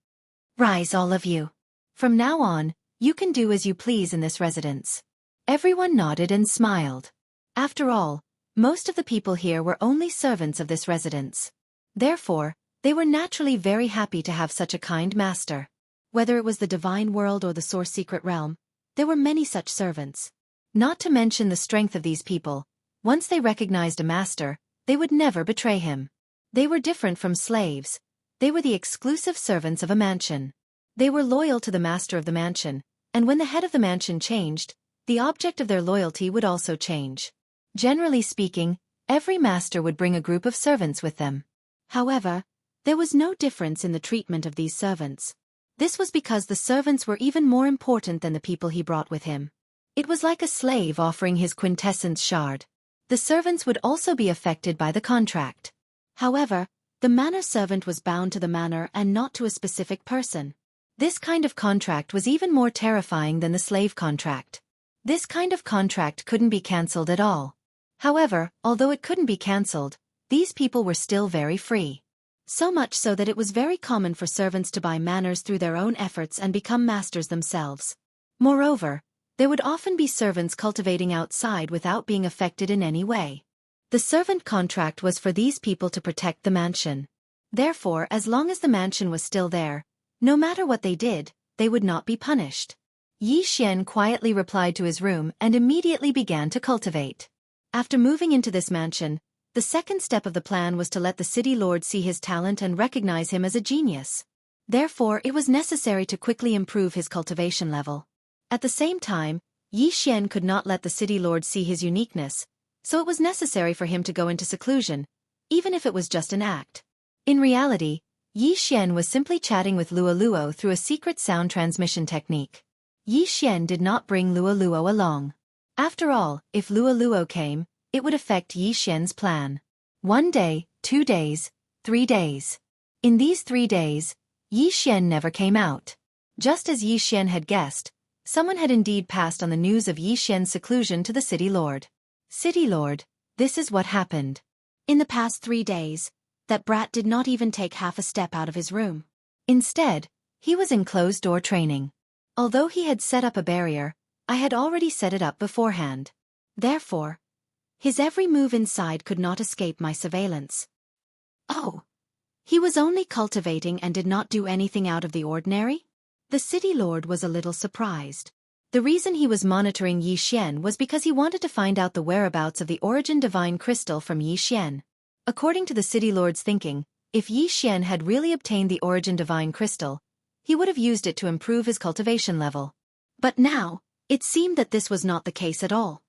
"Rise, all of you. From now on, you can do as you please in this residence." Everyone nodded and smiled. After all, most of the people here were only servants of this residence. Therefore, they were naturally very happy to have such a kind master. Whether it was the divine world or the source secret realm, there were many such servants. Not to mention the strength of these people, once they recognized a master, they would never betray him. They were different from slaves. They were the exclusive servants of a mansion. They were loyal to the master of the mansion, and when the head of the mansion changed, the object of their loyalty would also change. Generally speaking, every master would bring a group of servants with them. However, there was no difference in the treatment of these servants. This was because the servants were even more important than the people he brought with him. It was like a slave offering his quintessence shard. The servants would also be affected by the contract. However, the manor servant was bound to the manor and not to a specific person. This kind of contract was even more terrifying than the slave contract. This kind of contract couldn't be cancelled at all. However, although it couldn't be cancelled, these people were still very free. So much so that it was very common for servants to buy manors through their own efforts and become masters themselves. Moreover, there would often be servants cultivating outside without being affected in any way. The servant contract was for these people to protect the mansion. Therefore, as long as the mansion was still there, no matter what they did, they would not be punished. Yi Xian quietly replied to his room and immediately began to cultivate. After moving into this mansion, the second step of the plan was to let the city lord see his talent and recognize him as a genius. Therefore, it was necessary to quickly improve his cultivation level. At the same time, Yi Xian could not let the city lord see his uniqueness, so it was necessary for him to go into seclusion, even if it was just an act. In reality, Yi Xian was simply chatting with Luo through a secret sound transmission technique. Yi Xian did not bring Luo along. After all, if Luo came, it would affect Yi Xian's plan. 1 day, 2 days, 3 days. In these 3 days, Yi Xian never came out. Just as Yi Xian had guessed, someone had indeed passed on the news of Yi Xian's seclusion to the city lord. City lord, this is what happened. In the past 3 days, that brat did not even take half a step out of his room. Instead, he was in closed-door training. Although he had set up a barrier, I had already set it up beforehand. Therefore, his every move inside could not escape my surveillance. Oh! He was only cultivating and did not do anything out of the ordinary? The city lord was a little surprised. The reason he was monitoring Yi Xian was because he wanted to find out the whereabouts of the origin divine crystal from Yi Xian. According to the city lord's thinking, if Yi Xian had really obtained the origin divine crystal, he would have used it to improve his cultivation level. But now, it seemed that this was not the case at all.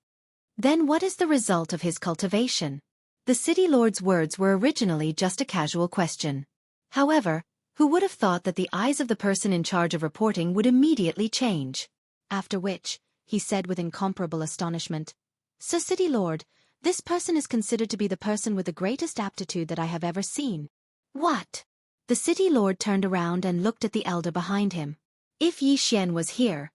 Then what is the result of his cultivation? The city lord's words were originally just a casual question. However, who would have thought that the eyes of the person in charge of reporting would immediately change? After which, he said with incomparable astonishment, "Sir City Lord, this person is considered to be the person with the greatest aptitude that I have ever seen." What? The city lord turned around and looked at the elder behind him. If Yi Xian was here,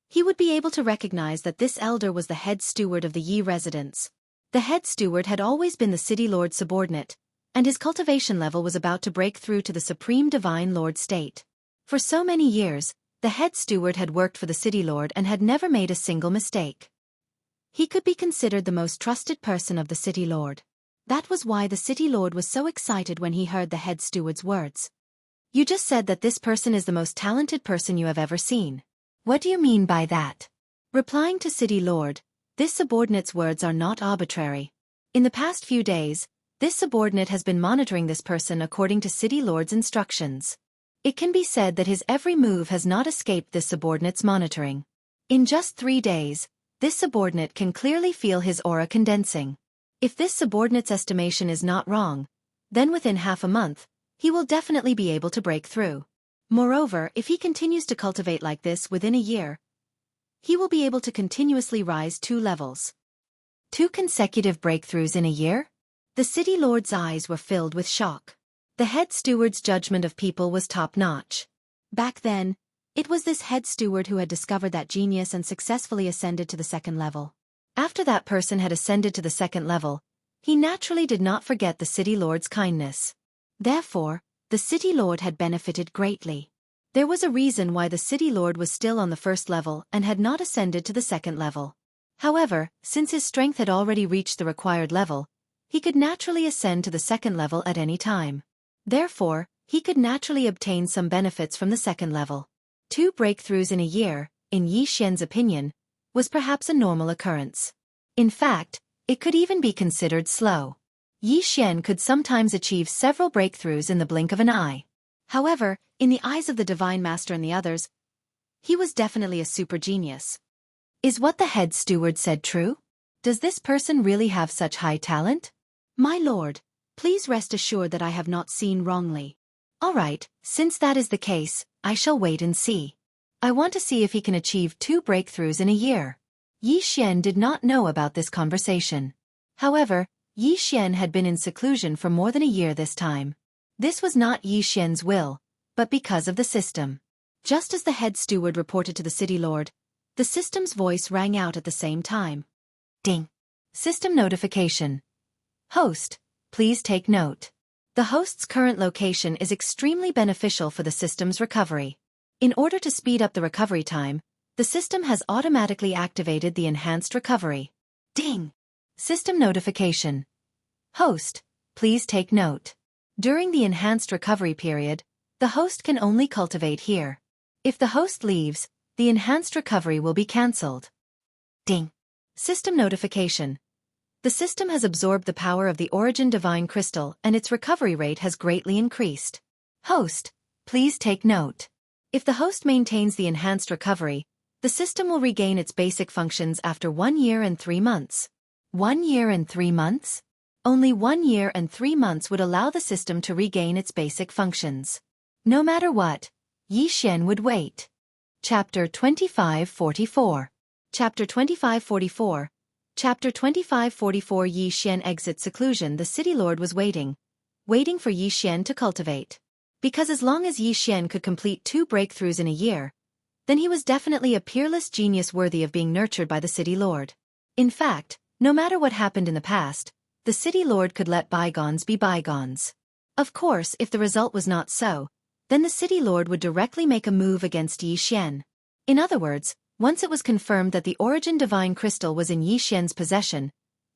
he would be able to recognize that this elder was the head steward of the Yi residence. The head steward had always been the city lord's subordinate, and his cultivation level was about to break through to the supreme divine lord state. For so many years, the head steward had worked for the city lord and had never made a single mistake. He could be considered the most trusted person of the city lord. That was why the city lord was so excited when he heard the head steward's words. "You just said that this person is the most talented person you have ever seen. What do you mean by that?" Replying to city lord, this subordinate's words are not arbitrary. In the past few days, this subordinate has been monitoring this person according to city lord's instructions. It can be said that his every move has not escaped this subordinate's monitoring. In just 3 days, this subordinate can clearly feel his aura condensing. If this subordinate's estimation is not wrong, then within half a month, he will definitely be able to break through. Moreover, if he continues to cultivate like this within a year, he will be able to continuously rise 2 levels. 2 consecutive breakthroughs in a year? The city lord's eyes were filled with shock. The head steward's judgment of people was top-notch. Back then, it was this head steward who had discovered that genius and successfully ascended to the 2nd level. After that person had ascended to the 2nd level, he naturally did not forget the city lord's kindness. Therefore, the city lord had benefited greatly. There was a reason why the city lord was still on the 1st level and had not ascended to the 2nd level. However, since his strength had already reached the required level, he could naturally ascend to the 2nd level at any time. Therefore, he could naturally obtain some benefits from the 2nd level. 2 breakthroughs in a year, in Yi Xian's opinion, was perhaps a normal occurrence. In fact, it could even be considered slow. Yi Xian could sometimes achieve several breakthroughs in the blink of an eye. However, in the eyes of the Divine Master and the others, he was definitely a super genius. Is what the head steward said true? Does this person really have such high talent? My lord, please rest assured that I have not seen wrongly. Alright, since that is the case, I shall wait and see. I want to see if he can achieve 2 breakthroughs in a year. Yi Xian did not know about this conversation. However, Yi Xian had been in seclusion for more than a year this time. This was not Yi Xian's will, but because of the system. Just as the head steward reported to the city lord, the system's voice rang out at the same time. Ding! System notification. Host, please take note. The host's current location is extremely beneficial for the system's recovery. In order to speed up the recovery time, the system has automatically activated the enhanced recovery. Ding! System notification. Host, please take note. During the enhanced recovery period, the host can only cultivate here. If the host leaves, the enhanced recovery will be cancelled. Ding! System notification. The system has absorbed the power of the Origin Divine Crystal and its recovery rate has greatly increased. Host, please take note. If the host maintains the enhanced recovery, the system will regain its basic functions after 1 year and 3 months. 1 year and 3 months? Only 1 year and 3 months would allow the system to regain its basic functions. No matter what, Yi Xian would wait. Chapter 2544. Chapter 2544. Chapter 2544. Yi Xian exits seclusion. The city lord was waiting for Yi Xian to cultivate. Because as long as Yi Xian could complete 2 breakthroughs in a year, then he was definitely a peerless genius worthy of being nurtured by the city lord. In fact, no matter what happened in the past, the city lord could let bygones be bygones. Of course, if the result was not so, then the city lord would directly make a move against Yi Xian. In other words, once it was confirmed that the Origin Divine Crystal was in Yi Xian's possession,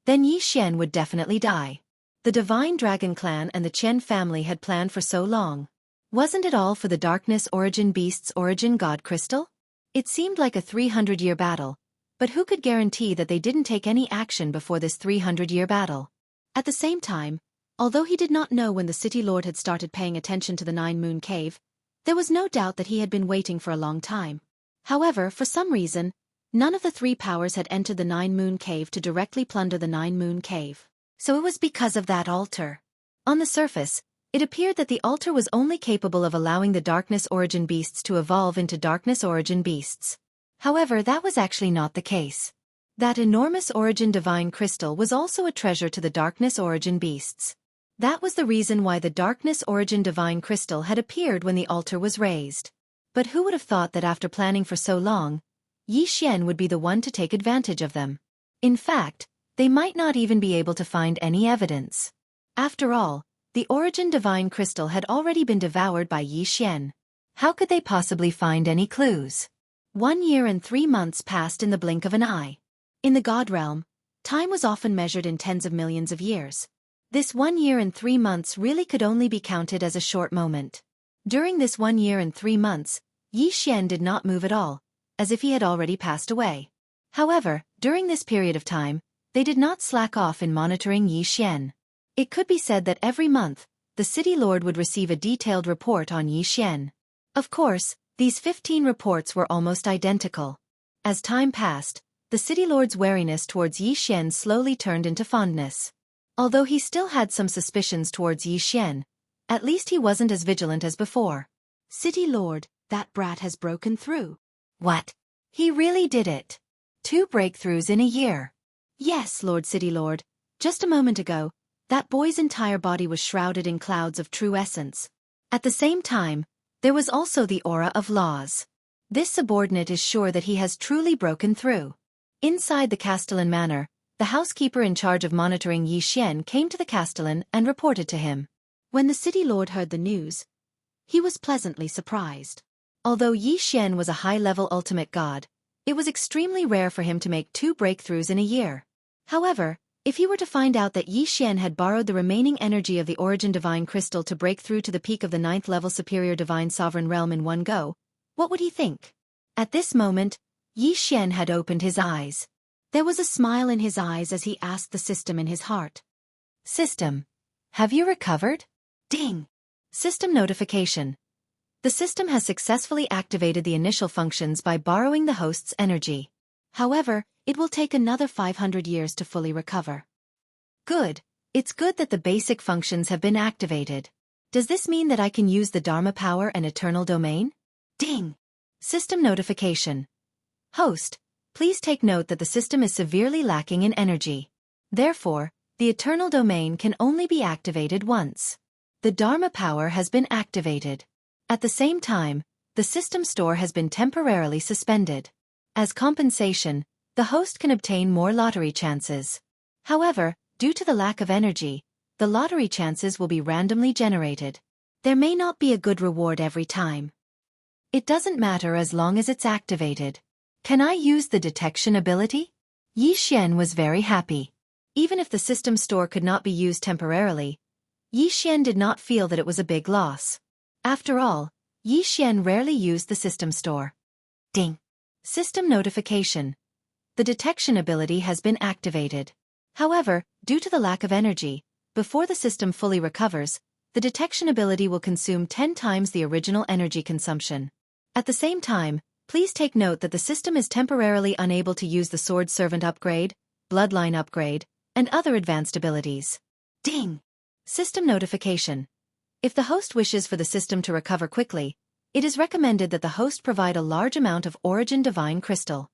then Yi Xian would definitely die. The Divine Dragon Clan and the Qian family had planned for so long. Wasn't it all for the Darkness Origin Beast's Origin God Crystal? It seemed like a 300-year battle, but who could guarantee that they didn't take any action before this 300-year battle? At the same time, although he did not know when the city lord had started paying attention to the Nine Moon Cave, there was no doubt that he had been waiting for a long time. However, for some reason, none of the 3 powers had entered the Nine Moon Cave to directly plunder the Nine Moon Cave. So it was because of that altar. On the surface, it appeared that the altar was only capable of allowing the Darkness Origin Beasts to evolve into Darkness Origin Beasts. However, that was actually not the case. That enormous Origin Divine Crystal was also a treasure to the Darkness Origin Beasts. That was the reason why the Darkness Origin Divine Crystal had appeared when the altar was raised. But who would have thought that after planning for so long, Yi Xian would be the one to take advantage of them? In fact, they might not even be able to find any evidence. After all, the Origin Divine Crystal had already been devoured by Yi Xian. How could they possibly find any clues? 1 year and 3 months passed in the blink of an eye. In the God realm, time was often measured in tens of millions of years. This 1 year and 3 months really could only be counted as a short moment. During this 1 year and 3 months, Yi Xian did not move at all, as if he had already passed away. However, during this period of time, they did not slack off in monitoring Yi Xian. It could be said that every month, the city lord would receive a detailed report on Yi Xian. Of course, these 15 reports were almost identical. As time passed, the city lord's wariness towards Yi Xian slowly turned into fondness. Although he still had some suspicions towards Yi Xian, at least he wasn't as vigilant as before. City lord, that brat has broken through. What? He really did it. 2 breakthroughs in a year. Yes, Lord City Lord. Just a moment ago, that boy's entire body was shrouded in clouds of true essence. At the same time, there was also the aura of laws. This subordinate is sure that he has truly broken through. Inside the Castellan Manor, the housekeeper in charge of monitoring Yi Xian came to the Castellan and reported to him. When the city lord heard the news, he was pleasantly surprised. Although Yi Xian was a high-level ultimate god, it was extremely rare for him to make 2 breakthroughs in a year. However, if he were to find out that Yi Xian had borrowed the remaining energy of the Origin Divine Crystal to break through to the peak of the 9th level Superior Divine Sovereign Realm in one go, what would he think? At this moment, Yi Xian had opened his eyes. There was a smile in his eyes as he asked the system in his heart. System, have you recovered? Ding! System notification. The system has successfully activated the initial functions by borrowing the host's energy. However, it will take another 500 years to fully recover. Good. It's good that the basic functions have been activated. Does this mean that I can use the Dharma power and eternal domain? Ding! System notification. Host, please take note that the system is severely lacking in energy. Therefore, the eternal domain can only be activated once. The Dharma power has been activated. At the same time, the system store has been temporarily suspended. As compensation, the host can obtain more lottery chances. However, due to the lack of energy, the lottery chances will be randomly generated. There may not be a good reward every time. It doesn't matter as long as it's activated. Can I use the detection ability? Yi Xian was very happy. Even if the system store could not be used temporarily, Yi Xian did not feel that it was a big loss. After all, Yi Xian rarely used the system store. Ding! System notification. The detection ability has been activated. However, due to the lack of energy, before the system fully recovers, the detection ability will consume 10 times the original energy consumption. At the same time, please take note that the system is temporarily unable to use the Sword Servant upgrade, Bloodline upgrade, and other advanced abilities. Ding! System notification. If the host wishes for the system to recover quickly, it is recommended that the host provide a large amount of Origin Divine Crystal.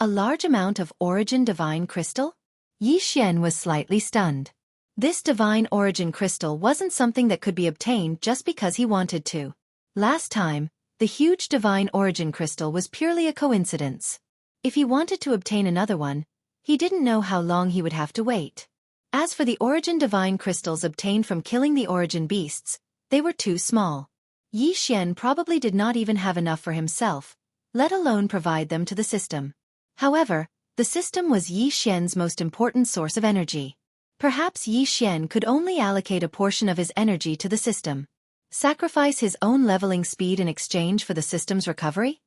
A large amount of Origin Divine Crystal? Yi Xian was slightly stunned. This Divine Origin Crystal wasn't something that could be obtained just because he wanted to. Last time, the huge Divine Origin Crystal was purely a coincidence. If he wanted to obtain another one, he didn't know how long he would have to wait. As for the Origin Divine Crystals obtained from killing the Origin Beasts, they were too small. Yi Xian probably did not even have enough for himself, let alone provide them to the system. However, the system was Yi Xian's most important source of energy. Perhaps Yi Xian could only allocate a portion of his energy to the system. Sacrifice his own leveling speed in exchange for the system's recovery?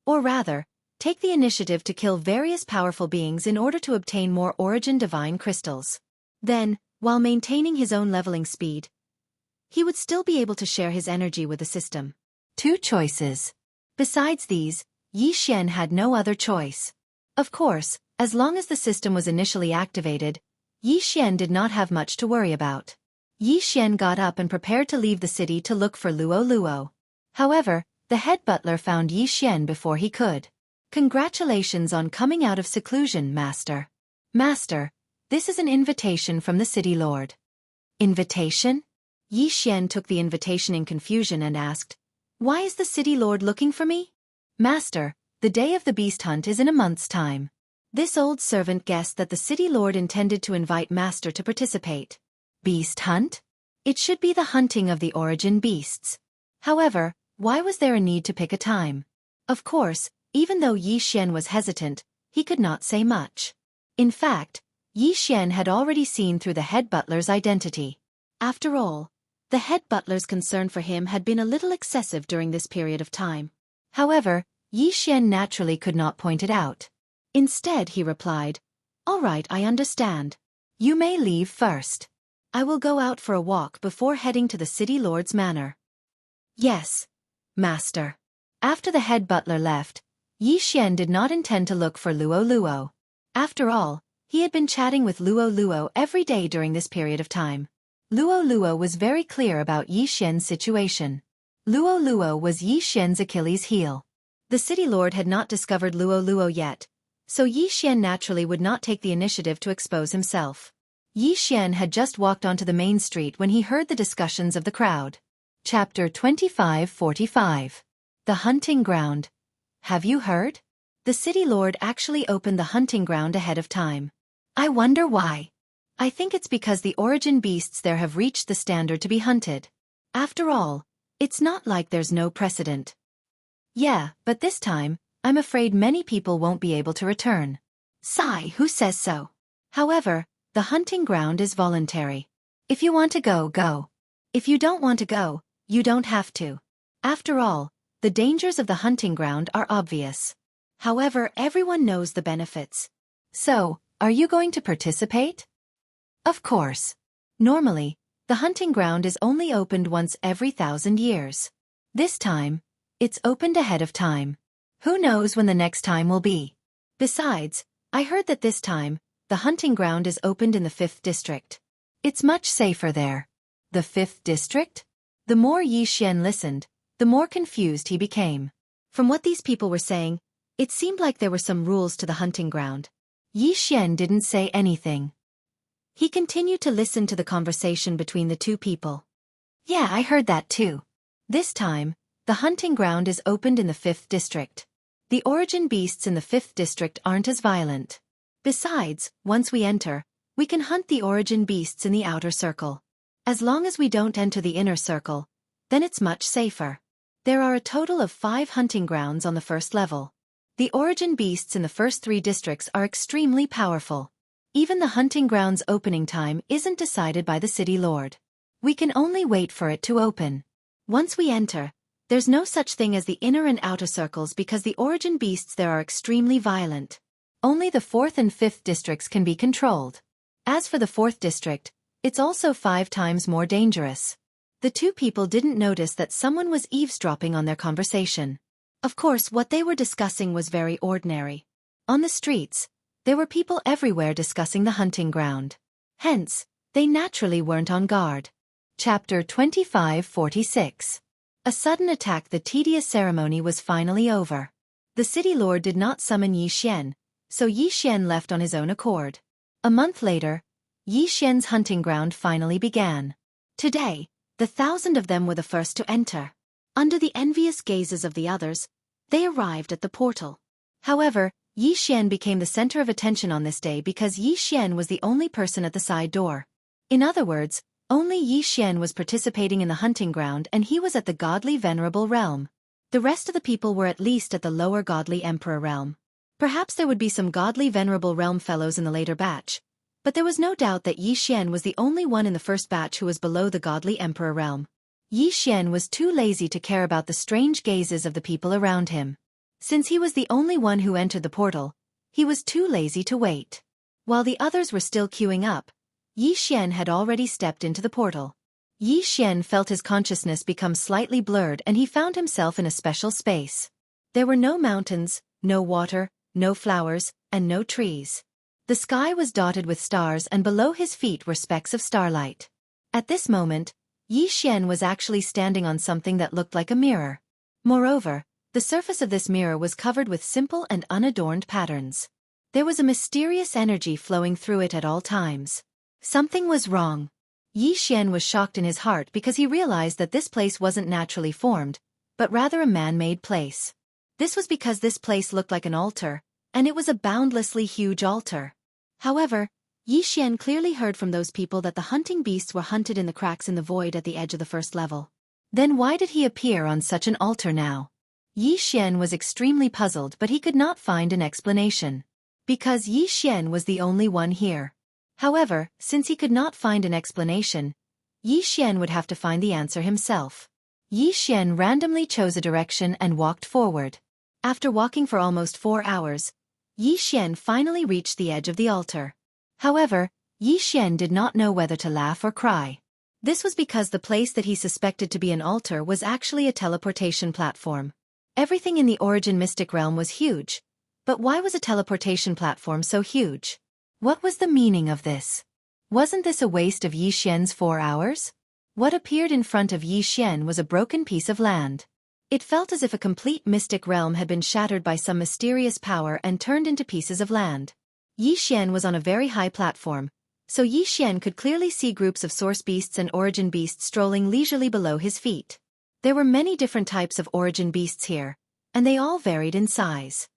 Or rather, take the initiative to kill various powerful beings in order to obtain more Origin Divine Crystals. Then, while maintaining his own leveling speed, he would still be able to share his energy with the system. 2 choices. Besides these, Yi Xian had no other choice. Of course, as long as the system was initially activated, Yi Xian did not have much to worry about. Yi Xian got up and prepared to leave the city to look for Luo Luo. However, the head butler found Yi Xian before he could. Congratulations on coming out of seclusion, Master. Master, this is an invitation from the city lord. Invitation? Yi Xian took the invitation in confusion and asked, Why is the city lord looking for me? Master, the day of the beast hunt is in a month's time. This old servant guessed that the city lord intended to invite Master to participate. Beast hunt? It should be the hunting of the origin beasts. However, why was there a need to pick a time? Of course, even though Yi Xian was hesitant, he could not say much. In fact, Yi Xian had already seen through the head butler's identity. After all, the head butler's concern for him had been a little excessive during this period of time. However, Yi Xian naturally could not point it out. Instead, he replied, All right, I understand. You may leave first. I will go out for a walk before heading to the city lord's manor. Yes, Master. After the head butler left, Yi Xian did not intend to look for Luo Luo. After all, he had been chatting with Luo Luo every day during this period of time. Luo Luo was very clear about Yi Xian's situation. Luo Luo was Yi Xian's Achilles heel. The city lord had not discovered Luo Luo yet, so Yi Xian naturally would not take the initiative to expose himself. Yi Xian had just walked onto the main street when he heard the discussions of the crowd. Chapter 2545. The Hunting Ground. Have you heard? The city lord actually opened the hunting ground ahead of time. I wonder why. I think it's because the origin beasts there have reached the standard to be hunted. After all, it's not like there's no precedent. Yeah, but this time, I'm afraid many people won't be able to return. Sigh, who says so? However, the hunting ground is voluntary. If you want to go, go. If you don't want to go, you don't have to. After all, the dangers of the hunting ground are obvious. However, everyone knows the benefits. So, are you going to participate? Of course. Normally, the hunting ground is only opened once every 1,000 years. This time, it's opened ahead of time. Who knows when the next time will be? Besides, I heard that this time, the hunting ground is opened in the 5th district. It's much safer there. The 5th district? The more Yi Xian listened, the more confused he became. From what these people were saying, it seemed like there were some rules to the hunting ground. Yi Xian didn't say anything. He continued to listen to the conversation between the two people. Yeah, I heard that too. This time, the hunting ground is opened in the 5th district. The origin beasts in the 5th district aren't as violent. Besides, once we enter, we can hunt the origin beasts in the outer circle. As long as we don't enter the inner circle, then it's much safer. There are a total of 5 hunting grounds on the 1st level. The origin beasts in the first 3 districts are extremely powerful. Even the hunting ground's opening time isn't decided by the city lord. We can only wait for it to open. Once we enter, there's no such thing as the inner and outer circles because the origin beasts there are extremely violent. Only the 4th and 5th districts can be controlled. As for the 4th district, it's also 5 times more dangerous. The two people didn't notice that someone was eavesdropping on their conversation. Of course, what they were discussing was very ordinary. On the streets, there were people everywhere discussing the hunting ground. Hence, they naturally weren't on guard. Chapter 2546. A sudden attack. The tedious ceremony was finally over. The city lord did not summon Yi Xian, so Yi Xian left on his own accord. A month later, Yi Xian's hunting ground finally began. Today, the 1,000 of them were the first to enter. Under the envious gazes of the others, they arrived at the portal. However, Yi Xian became the center of attention on this day because Yi Xian was the only person at the side door. In other words, only Yi Xian was participating in the hunting ground and he was at the godly venerable realm. The rest of the people were at least at the lower godly emperor realm. Perhaps there would be some godly venerable realm fellows in the later batch, but there was no doubt that Yi Xian was the only one in the first batch who was below the godly emperor realm. Yi Xian was too lazy to care about the strange gazes of the people around him. Since he was the only one who entered the portal, he was too lazy to wait. While the others were still queuing up, Yi Xian had already stepped into the portal. Yi Xian felt his consciousness become slightly blurred and he found himself in a special space. There were no mountains, no water, no flowers, and no trees. The sky was dotted with stars and below his feet were specks of starlight. At this moment, Yi Xian was actually standing on something that looked like a mirror. Moreover, the surface of this mirror was covered with simple and unadorned patterns. There was a mysterious energy flowing through it at all times. Something was wrong. Yi Xian was shocked in his heart because he realized that this place wasn't naturally formed, but rather a man-made place. This was because this place looked like an altar, and it was a boundlessly huge altar. However, Yi Xian clearly heard from those people that the hunting beasts were hunted in the cracks in the void at the edge of the first level. Then why did he appear on such an altar now? Yi Xian was extremely puzzled but he could not find an explanation. Because Yi Xian was the only one here. However, since he could not find an explanation, Yi Xian would have to find the answer himself. Yi Xian randomly chose a direction and walked forward. After walking for almost 4 hours, Yi Xian finally reached the edge of the altar. However, Yi Xian did not know whether to laugh or cry. This was because the place that he suspected to be an altar was actually a teleportation platform. Everything in the origin mystic realm was huge, but why was a teleportation platform so huge? What was the meaning of this? Wasn't this a waste of Yi Xian's 4 hours? What appeared in front of Yi Xian was a broken piece of land. It felt as if a complete mystic realm had been shattered by some mysterious power and turned into pieces of land. Yi Xian was on a very high platform, so Yi Xian could clearly see groups of source beasts and origin beasts strolling leisurely below his feet. There were many different types of origin beasts here, and they all varied in size.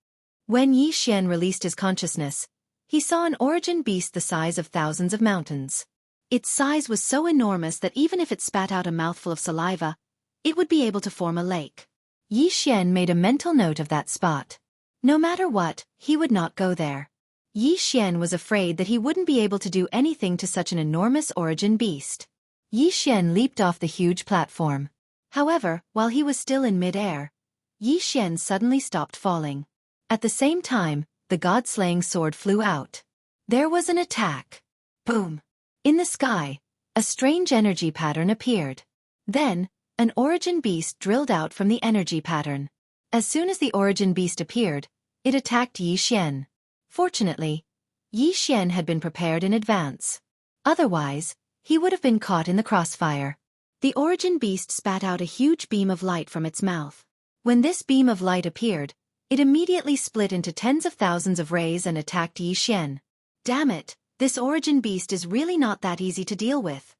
When Yi Xian released his consciousness, he saw an origin beast the size of thousands of mountains. Its size was so enormous that even if it spat out a mouthful of saliva, it would be able to form a lake. Yi Xian made a mental note of that spot. No matter what, he would not go there. Yi Xian was afraid that he wouldn't be able to do anything to such an enormous origin beast. Yi Xian leaped off the huge platform. However, while he was still in mid-air, Yi Xian suddenly stopped falling. At the same time, the god-slaying sword flew out. There was an attack. Boom! In the sky, a strange energy pattern appeared. Then, an origin beast drilled out from the energy pattern. As soon as the origin beast appeared, it attacked Yi Xian. Fortunately, Yi Xian had been prepared in advance. Otherwise, he would have been caught in the crossfire. The origin beast spat out a huge beam of light from its mouth. When this beam of light appeared, it immediately split into tens of thousands of rays and attacked Yi Xian. Damn it, this origin beast is really not that easy to deal with.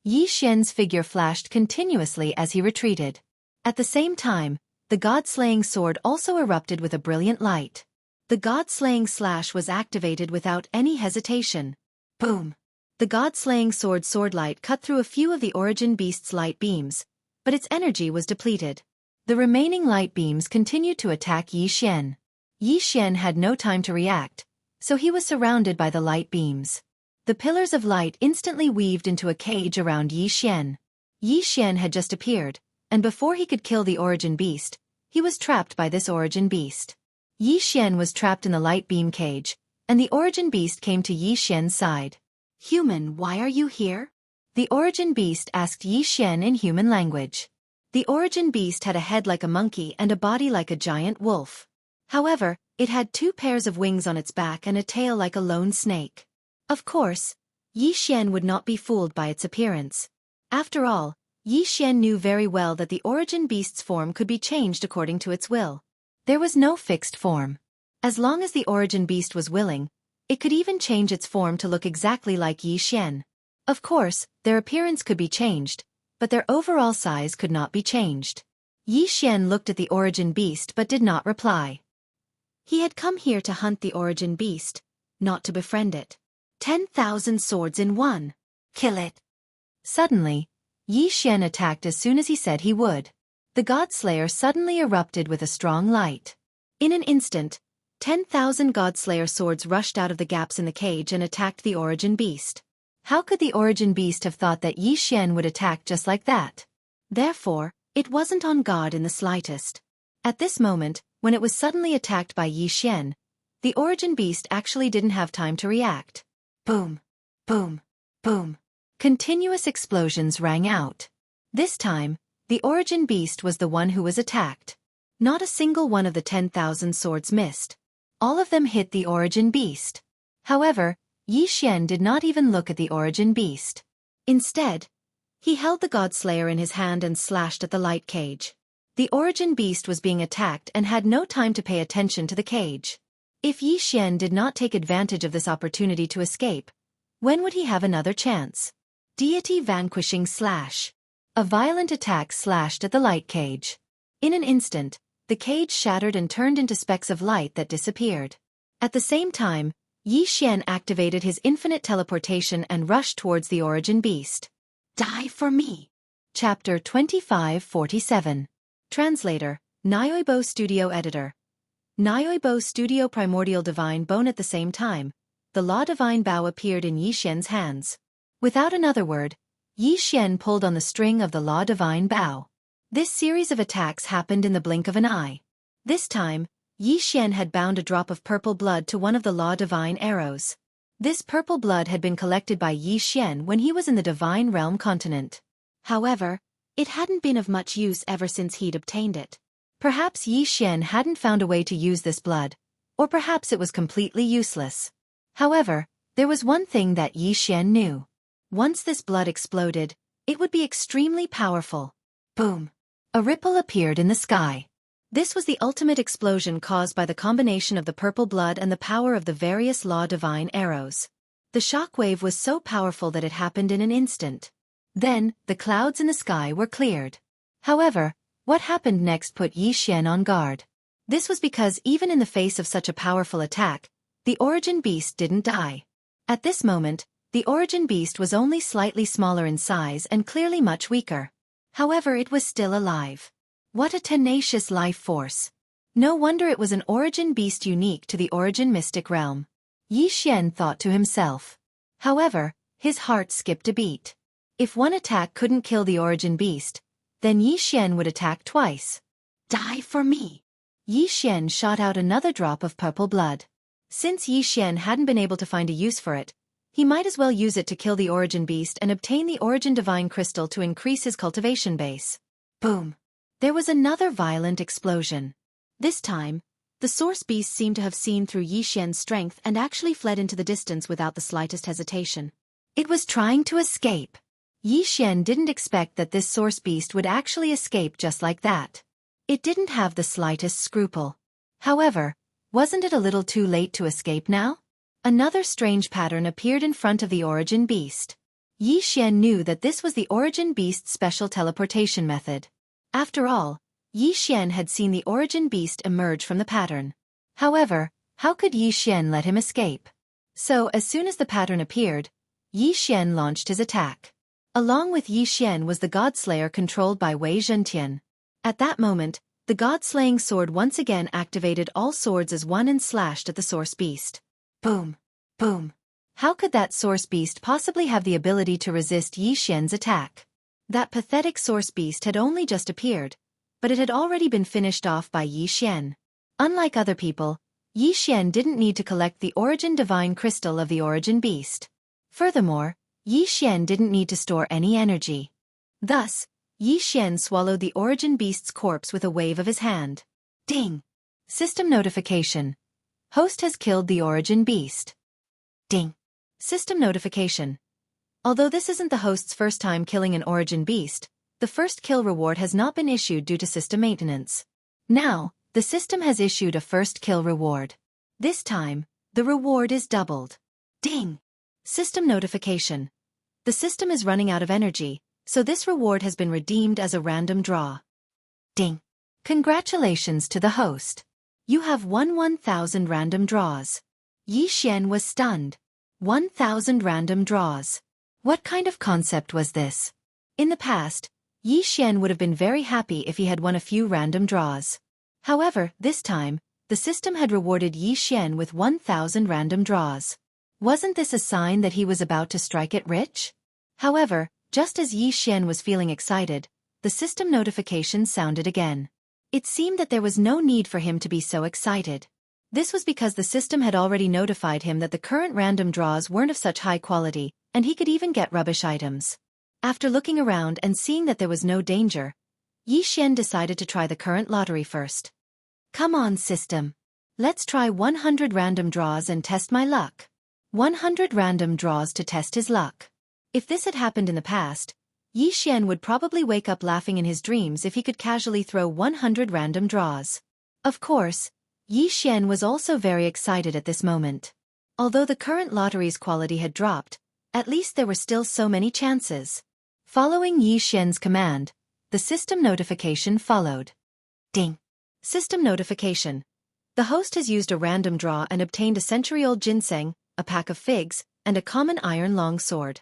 Yi Xian's figure flashed continuously as he retreated. At the same time, the god-slaying sword also erupted with a brilliant light. The god-slaying slash was activated without any hesitation. Boom! The god-slaying sword light cut through a few of the origin beast's light beams, but its energy was depleted. The remaining light beams continued to attack Yi Xian. Yi Xian had no time to react, so he was surrounded by the light beams. The pillars of light instantly weaved into a cage around Yi Xian. Yi Xian had just appeared, and before he could kill the origin beast, he was trapped by this origin beast. Yi Xian was trapped in the light beam cage, and the origin beast came to Yi Xian's side. "Human, why are you here?" The origin beast asked Yi Xian in human language. The origin beast had a head like a monkey and a body like a giant wolf. However, it had 2 pairs of wings on its back and a tail like a lone snake. Of course, Yi Xian would not be fooled by its appearance. After all, Yi Xian knew very well that the origin beast's form could be changed according to its will. There was no fixed form. As long as the origin beast was willing, it could even change its form to look exactly like Yi Xian. Of course, their appearance could be changed, but their overall size could not be changed. Yi Xian looked at the origin beast but did not reply. He had come here to hunt the origin beast, not to befriend it. 10,000 swords in one. Kill it. Suddenly, Yi Xian attacked as soon as he said he would. The God-Slayer suddenly erupted with a strong light. In an instant, 10,000 God-Slayer swords rushed out of the gaps in the cage and attacked the origin beast. How could the origin beast have thought that Yi Xian would attack just like that? Therefore, it wasn't on guard in the slightest. At this moment, when it was suddenly attacked by Yi Xian, the origin beast actually didn't have time to react. Boom! Boom! Boom! Continuous explosions rang out. This time, the origin beast was the one who was attacked. Not a single one of the 10,000 swords missed. All of them hit the origin beast. However, Yi Xian did not even look at the origin beast. Instead, he held the God-Slayer in his hand and slashed at the light cage. The origin beast was being attacked and had no time to pay attention to the cage. If Yi Xian did not take advantage of this opportunity to escape, when would he have another chance? Deity Vanquishing Slash. A violent attack slashed at the light cage. In an instant, the cage shattered and turned into specks of light that disappeared. At the same time, Yi Xian activated his infinite teleportation and rushed towards the origin beast. Die for me. Chapter 2547. Translator, Nyoibo Studio Editor. Nyoibo Studio Primordial Divine Bone. At the same time, the Law Divine Bow appeared in Yi Xian's hands. Without another word, Yi Xian pulled on the string of the Law Divine Bow. This series of attacks happened in the blink of an eye. This time, Yi Xian had bound a drop of purple blood to one of the Law Divine arrows. This purple blood had been collected by Yi Xian when he was in the Divine Realm continent. However, it hadn't been of much use ever since he'd obtained it. Perhaps Yi Xian hadn't found a way to use this blood, or perhaps it was completely useless. However, there was one thing that Yi Xian knew. Once this blood exploded, it would be extremely powerful. Boom! A ripple appeared in the sky. This was the ultimate explosion caused by the combination of the purple blood and the power of the various Law Divine arrows. The shockwave was so powerful that it happened in an instant. Then, the clouds in the sky were cleared. However, what happened next put Yi Xian on guard. This was because even in the face of such a powerful attack, the origin beast didn't die. At this moment, the origin beast was only slightly smaller in size and clearly much weaker. However, it was still alive. What a tenacious life force. No wonder it was an origin beast unique to the origin mystic realm. Yi Xian thought to himself. However, his heart skipped a beat. If one attack couldn't kill the origin beast, then Yi Xian would attack twice. Die for me. Yi Xian shot out another drop of purple blood. Since Yi Xian hadn't been able to find a use for it, he might as well use it to kill the origin beast and obtain the origin divine crystal to increase his cultivation base. Boom! There was another violent explosion. This time, the source beast seemed to have seen through Yi Xian's strength and actually fled into the distance without the slightest hesitation. It was trying to escape. Yi Xian didn't expect that this source beast would actually escape just like that. It didn't have the slightest scruple. However, wasn't it a little too late to escape now? Another strange pattern appeared in front of the origin beast. Yi Xian knew that this was the origin beast's special teleportation method. After all, Yi Xian had seen the origin beast emerge from the pattern. However, how could Yi Xian let him escape? So as soon as the pattern appeared, Yi Xian launched his attack. Along with Yi Xian was the godslayer controlled by Wei Zhentian. At that moment, the god-slaying sword once again activated all swords as one and slashed at the source beast. Boom! Boom! How could that source beast possibly have the ability to resist Yi Xian's attack? That pathetic source beast had only just appeared, but it had already been finished off by Yi Xian. Unlike other people, Yi Xian didn't need to collect the origin divine crystal of the origin beast. Furthermore, Yi Xian didn't need to store any energy. Thus, Yi Xian swallowed the origin beast's corpse with a wave of his hand. Ding! System notification. Host has killed the origin beast. Ding! System notification. Although this isn't the host's first time killing an origin beast, the first kill reward has not been issued due to system maintenance. Now, the system has issued a first kill reward. This time, the reward is doubled. Ding! System notification. The system is running out of energy, so this reward has been redeemed as a random draw. Ding! Congratulations to the host. You have won 1,000 random draws. Yi Xian was stunned. 1,000 random draws. What kind of concept was this? In the past, Yi Xian would have been very happy if he had won a few random draws. However, this time, the system had rewarded Yi Xian with 1,000 random draws. Wasn't this a sign that he was about to strike it rich? However, just as Yi Xian was feeling excited, the system notification sounded again. It seemed that there was no need for him to be so excited. This was because the system had already notified him that the current random draws weren't of such high quality, and he could even get rubbish items. After looking around and seeing that there was no danger, Yi Xian decided to try the current lottery first. Come on, system. Let's try 100 random draws and test my luck. 100 random draws to test his luck. If this had happened in the past, Yi Xian would probably wake up laughing in his dreams if he could casually throw 100 random draws. Of course, Yi Xian was also very excited at this moment. Although the current lottery's quality had dropped, at least there were still so many chances. Following Yi Xian's command, the system notification followed. Ding! System notification. The host has used a random draw and obtained a century-old ginseng, a pack of figs, and a common iron longsword.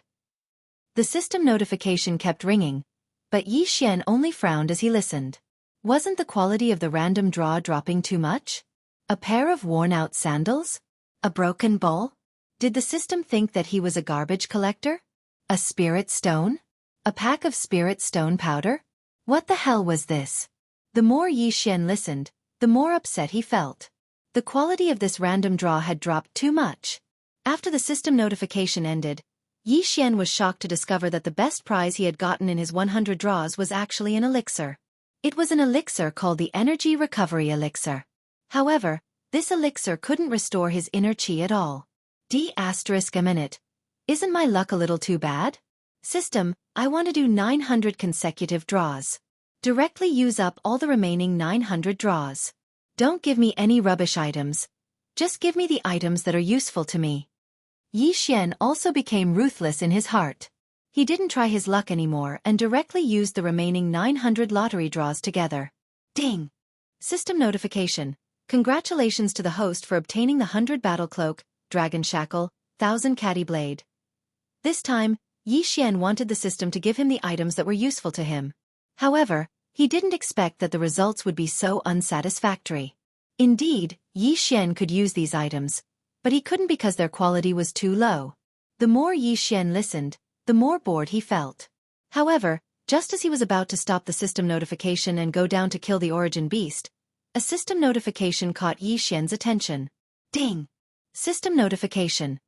The system notification kept ringing, but Yi Xian only frowned as he listened. Wasn't the quality of the random draw dropping too much? A pair of worn-out sandals? A broken bowl? Did the system think that he was a garbage collector? A spirit stone? A pack of spirit stone powder? What the hell was this? The more Yi Xian listened, the more upset he felt. The quality of this random draw had dropped too much. After the system notification ended, Yi Xian was shocked to discover that the best prize he had gotten in his 100 draws was actually an elixir. It was an elixir called the Energy Recovery Elixir. However, this elixir couldn't restore his inner chi at all. A minute. Isn't my luck a little too bad? System, I want to do 900 consecutive draws. Directly use up all the remaining 900 draws. Don't give me any rubbish items. Just give me the items that are useful to me. Yi Xian also became ruthless in his heart. He didn't try his luck anymore and directly used the remaining 900 lottery draws together. Ding! System notification. Congratulations to the host for obtaining the 100 battle cloak, dragon shackle, 1000 caddy blade. This time, Yi Xian wanted the system to give him the items that were useful to him. However, he didn't expect that the results would be so unsatisfactory. Indeed, Yi Xian could use these items, but he couldn't because their quality was too low. The more Yi Xian listened, the more bored he felt. However, just as he was about to stop the system notification and go down to kill the origin beast, a system notification caught Yi Xian's attention. Ding! System notification.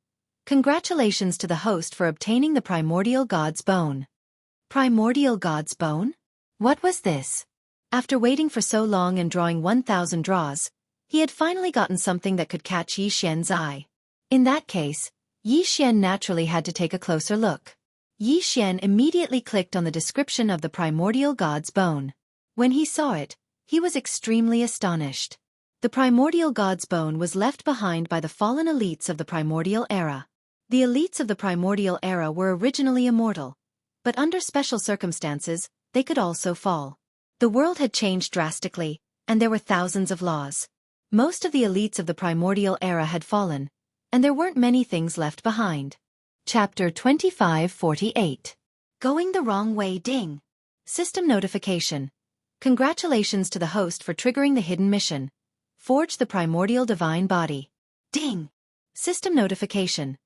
Congratulations to the host for obtaining the Primordial God's Bone. Primordial God's Bone? What was this? After waiting for so long and drawing 1,000 draws, he had finally gotten something that could catch Yi Xian's eye. In that case, Yi Xian naturally had to take a closer look. Yi Xian immediately clicked on the description of the primordial god's bone. When he saw it, he was extremely astonished. The primordial god's bone was left behind by the fallen elites of the primordial era. The elites of the primordial era were originally immortal, but under special circumstances, they could also fall. The world had changed drastically, and there were thousands of laws. Most of the elites of the primordial era had fallen, and there weren't many things left behind. Chapter 2548. Going the wrong way. Ding. System notification. Congratulations to the host for triggering the hidden mission. Forge the primordial divine body. Ding. System notification.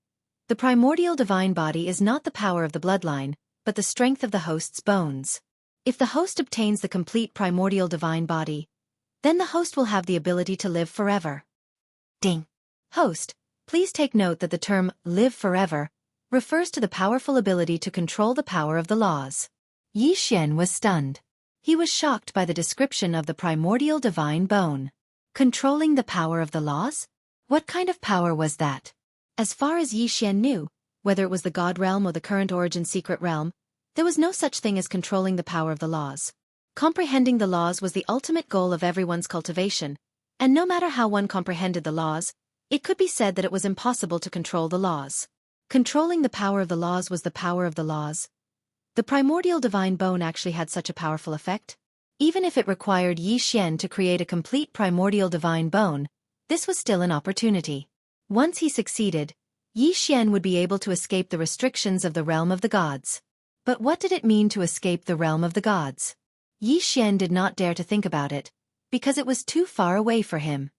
The primordial divine body is not the power of the bloodline, but the strength of the host's bones. If the host obtains the complete primordial divine body, then the host will have the ability to live forever. Ding. Host, please take note that the term live forever refers to the powerful ability to control the power of the laws. Yi Xian was stunned. He was shocked by the description of the primordial divine bone. Controlling the power of the laws? What kind of power was that? As far as Yi Xian knew, whether it was the God realm or the current origin secret realm, there was no such thing as controlling the power of the laws. Comprehending the laws was the ultimate goal of everyone's cultivation, and no matter how one comprehended the laws, it could be said that it was impossible to control the laws. Controlling the power of the laws was the power of the laws. The primordial divine bone actually had such a powerful effect. Even if it required Yi Xian to create a complete primordial divine bone, this was still an opportunity. Once he succeeded, Yi Xian would be able to escape the restrictions of the realm of the gods. But what did it mean to escape the realm of the gods? Yi Xian did not dare to think about it, because it was too far away for him.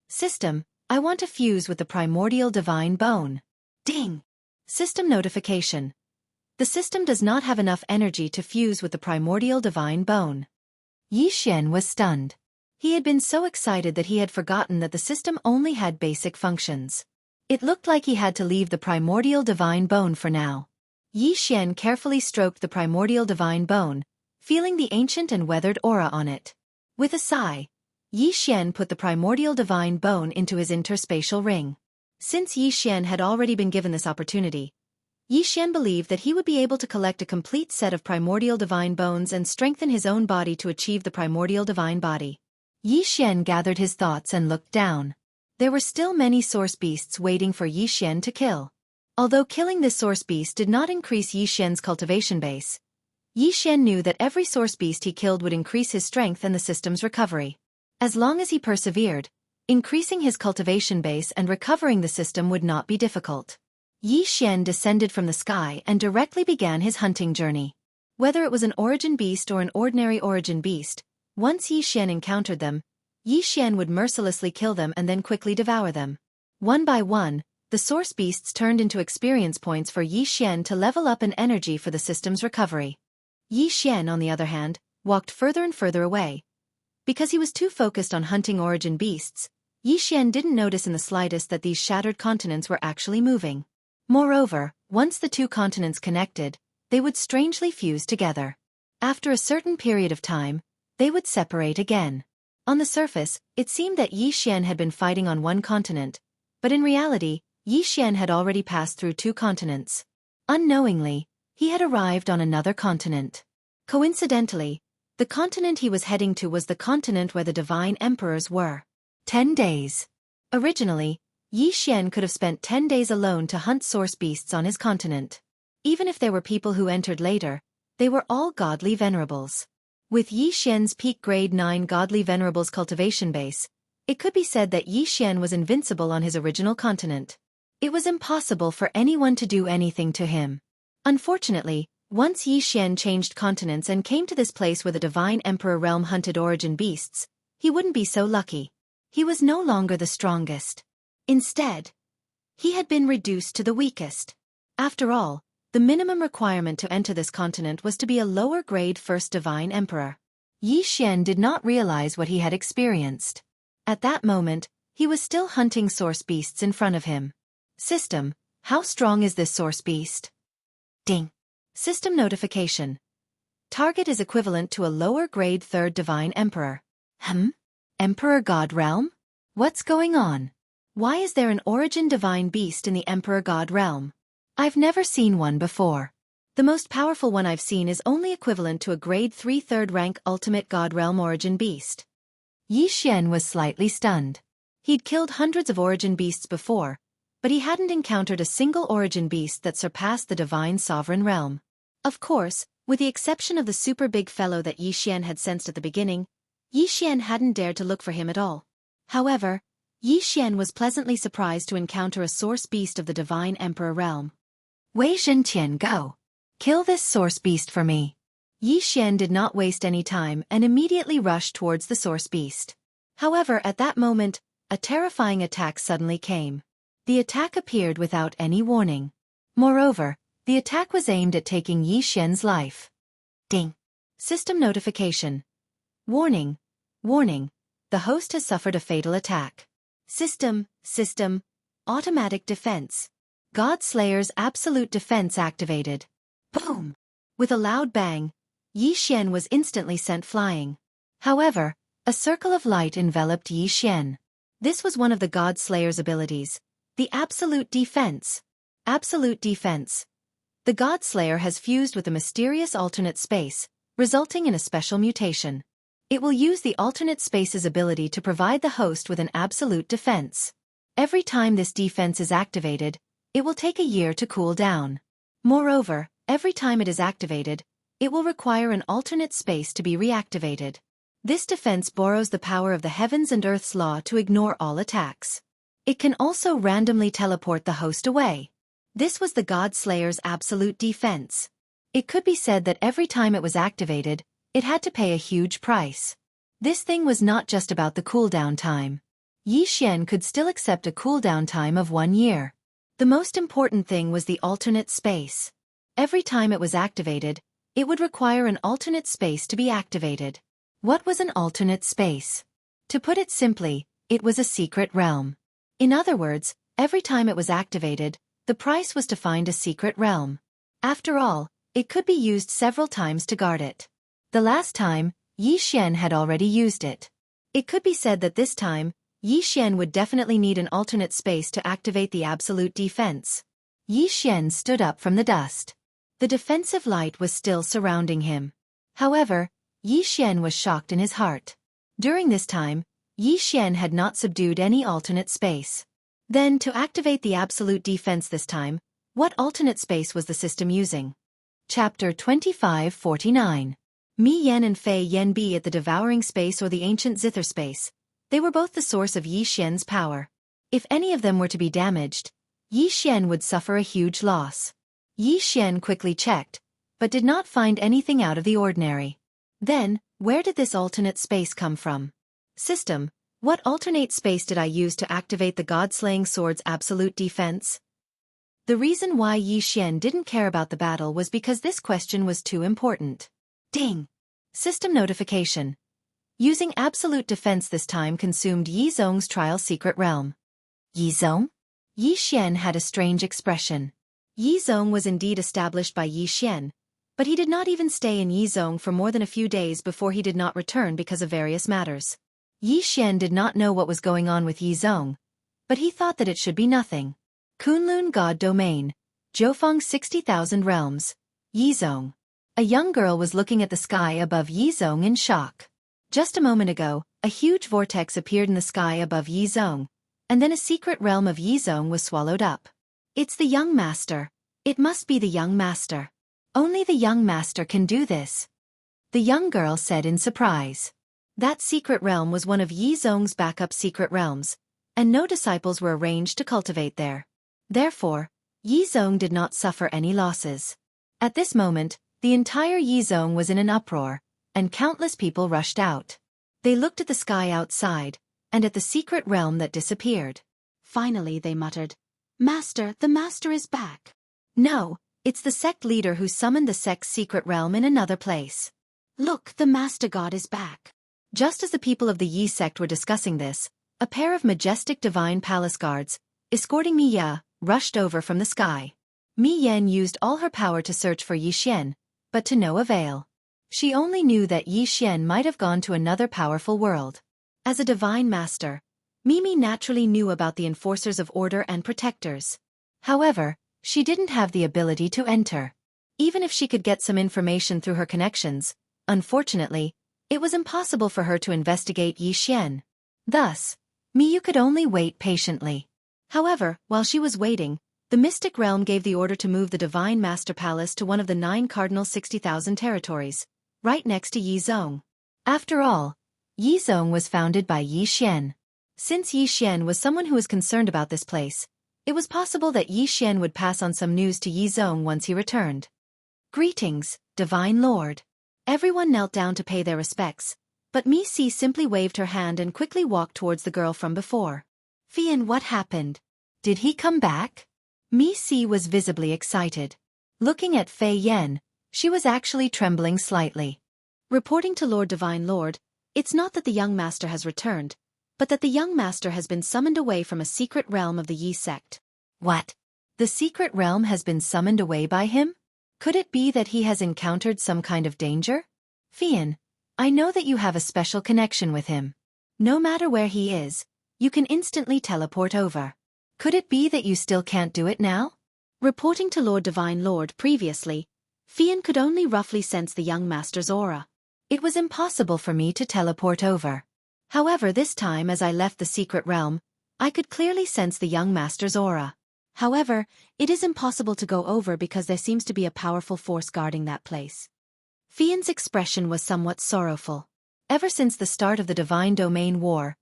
System, I want to fuse with the primordial divine bone. Ding! System notification. The system does not have enough energy to fuse with the primordial divine bone. Yi Xian was stunned. He had been so excited that he had forgotten that the system only had basic functions. It looked like he had to leave the primordial divine bone for now. Yi Xian carefully stroked the primordial divine bone, feeling the ancient and weathered aura on it. With a sigh, Yi Xian put the primordial divine bone into his interspatial ring. Since Yi Xian had already been given this opportunity, Yi Xian believed that he would be able to collect a complete set of primordial divine bones and strengthen his own body to achieve the primordial divine body. Yi Xian gathered his thoughts and looked down. There were still many source beasts waiting for Yi Xian to kill. Although killing this source beast did not increase Yi Xian's cultivation base, Yi Xian knew that every source beast he killed would increase his strength and the system's recovery. As long as he persevered, increasing his cultivation base and recovering the system would not be difficult. Yi Xian descended from the sky and directly began his hunting journey. Whether it was an origin beast or an ordinary origin beast, once Yi Xian encountered them, Yi Xian would mercilessly kill them and then quickly devour them. One by one, the source beasts turned into experience points for Yi Xian to level up an energy for the system's recovery. Yi Xian, on the other hand, walked further and further away. Because he was too focused on hunting origin beasts, Yi Xian didn't notice in the slightest that these shattered continents were actually moving. Moreover, once the two continents connected, they would strangely fuse together. After a certain period of time, they would separate again. On the surface, it seemed that Yi Xian had been fighting on one continent, but in reality, Yi Xian had already passed through two continents. Unknowingly, he had arrived on another continent. Coincidentally, the continent he was heading to was the continent where the divine emperors were. 10 days. Originally, Yi Xian could have spent 10 days alone to hunt source beasts on his continent. Even if there were people who entered later, they were all godly venerables. With Yi Xian's peak grade 9 godly venerables cultivation base, it could be said that Yi Xian was invincible on his original continent. It was impossible for anyone to do anything to him. Unfortunately, once Yi Xian changed continents and came to this place where the divine emperor realm hunted origin beasts, he wouldn't be so lucky. He was no longer the strongest. Instead, he had been reduced to the weakest. After all, the minimum requirement to enter this continent was to be a lower-grade first divine emperor. Yi Xian did not realize what he had experienced. At that moment, he was still hunting source beasts in front of him. System, how strong is this source beast? Ding. System notification. Target is equivalent to a lower-grade third divine emperor. Emperor God realm? What's going on? Why is there an origin divine beast in the Emperor God realm? I've never seen one before. The most powerful one I've seen is only equivalent to a grade 3 third rank ultimate god realm origin beast. Yi Xian was slightly stunned. He'd killed hundreds of origin beasts before, but he hadn't encountered a single origin beast that surpassed the divine sovereign realm. Of course, with the exception of the super big fellow that Yi Xian had sensed at the beginning, Yi Xian hadn't dared to look for him at all. However, Yi Xian was pleasantly surprised to encounter a source beast of the divine emperor realm. Wei Zhentian, go! Kill this source beast for me. Yi Xian did not waste any time and immediately rushed towards the source beast. However, at that moment, a terrifying attack suddenly came. The attack appeared without any warning. Moreover, the attack was aimed at taking Yi Xian's life. Ding! System notification. Warning. Warning. The host has suffered a fatal attack. System. Automatic defense. God Slayer's absolute defense activated. Boom! With a loud bang, Yi Xian was instantly sent flying. However, a circle of light enveloped Yi Xian. This was one of the God Slayer's abilities, the absolute defense. Absolute defense. The God Slayer has fused with a mysterious alternate space, resulting in a special mutation. It will use the alternate space's ability to provide the host with an absolute defense. Every time this defense is activated, it will take a year to cool down. Moreover, every time it is activated, it will require an alternate space to be reactivated. This defense borrows the power of the heavens and earth's law to ignore all attacks. It can also randomly teleport the host away. This was the God Slayer's absolute defense. It could be said that every time it was activated, it had to pay a huge price. This thing was not just about the cooldown time. Yi Xian could still accept a cooldown time of 1 year. The most important thing was the alternate space. Every time it was activated, it would require an alternate space to be activated. What was an alternate space? To put it simply, it was a secret realm. In other words, every time it was activated, the price was to find a secret realm. After all, it could be used several times to guard it. The last time, Yi Xian had already used it. It could be said that this time, Yi Xian would definitely need an alternate space to activate the absolute defense. Yi Xian stood up from the dust. The defensive light was still surrounding him. However, Yi Xian was shocked in his heart. During this time, Yi Xian had not subdued any alternate space. Then, to activate the absolute defense this time, what alternate space was the system using? Chapter 2549. Mi Yan and Fei Yan be at the devouring space or the ancient zither space. They were both the source of Yi Xian's power. If any of them were to be damaged, Yi Xian would suffer a huge loss. Yi Xian quickly checked, but did not find anything out of the ordinary. Then, where did this alternate space come from? System, what alternate space did I use to activate the God-slaying sword's absolute defense? The reason why Yi Xian didn't care about the battle was because this question was too important. Ding! System notification. Using absolute defense this time consumed Yi Zong's trial secret realm. Yi Zong? Yi Xian had a strange expression. Yi Zong was indeed established by Yi Xian, but he did not even stay in Yi Zong for more than a few days before he did not return because of various matters. Yi Xian did not know what was going on with Yi Zong, but he thought that it should be nothing. Kunlun God Domain, Zhoufang 60,000 Realms, Yi Zong. A young girl was looking at the sky above Yi Zong in shock. Just a moment ago, a huge vortex appeared in the sky above Yi Zong, and then a secret realm of Yi Zong was swallowed up. It's the young master. It must be the young master. Only the young master can do this. The young girl said in surprise. That secret realm was one of Yi Zong's backup secret realms, and no disciples were arranged to cultivate there. Therefore, Yi Zong did not suffer any losses. At this moment, the entire Yi Zong was in an uproar, and countless people rushed out. They looked at the sky outside, and at the secret realm that disappeared. Finally they muttered, "Master, the master is back." No, it's the sect leader who summoned the sect's secret realm in another place. Look, the master god is back. Just as the people of the Yi sect were discussing this, a pair of majestic divine palace guards, escorting Mi Ya, rushed over from the sky. Mi Yan used all her power to search for Yi Xian, but to no avail. She only knew that Yi Xian might have gone to another powerful world. As a divine master, Mimi naturally knew about the enforcers of order and protectors. However, she didn't have the ability to enter. Even if she could get some information through her connections, unfortunately, it was impossible for her to investigate Yixian. Thus, Miyu could only wait patiently. However, while she was waiting, the mystic realm gave the order to move the Divine Master Palace to one of the 9 cardinal 60,000 territories, right next to Yizhong. After all, Yizhong was founded by Yixian. Since Yixian was someone who was concerned about this place, it was possible that Yixian would pass on some news to Yizhong once he returned. Greetings, Divine Lord. Everyone knelt down to pay their respects, but Mi Si simply waved her hand and quickly walked towards the girl from before. Fian, what happened? Did he come back? Mi Si was visibly excited. Looking at Fei Yan, she was actually trembling slightly. Reporting to Lord Divine Lord, it's not that the young master has returned, but that the young master has been summoned away from a secret realm of the Yi sect. What? The secret realm has been summoned away by him? Could it be that he has encountered some kind of danger? Fian, I know that you have a special connection with him. No matter where he is, you can instantly teleport over. Could it be that you still can't do it now? Reporting to Lord Divine Lord previously, Fian could only roughly sense the young master's aura. It was impossible for me to teleport over. However, this time as I left the secret realm, I could clearly sense the young master's aura. However, it is impossible to go over because there seems to be a powerful force guarding that place. Fian's expression was somewhat sorrowful. Ever since the start of the Divine Domain War,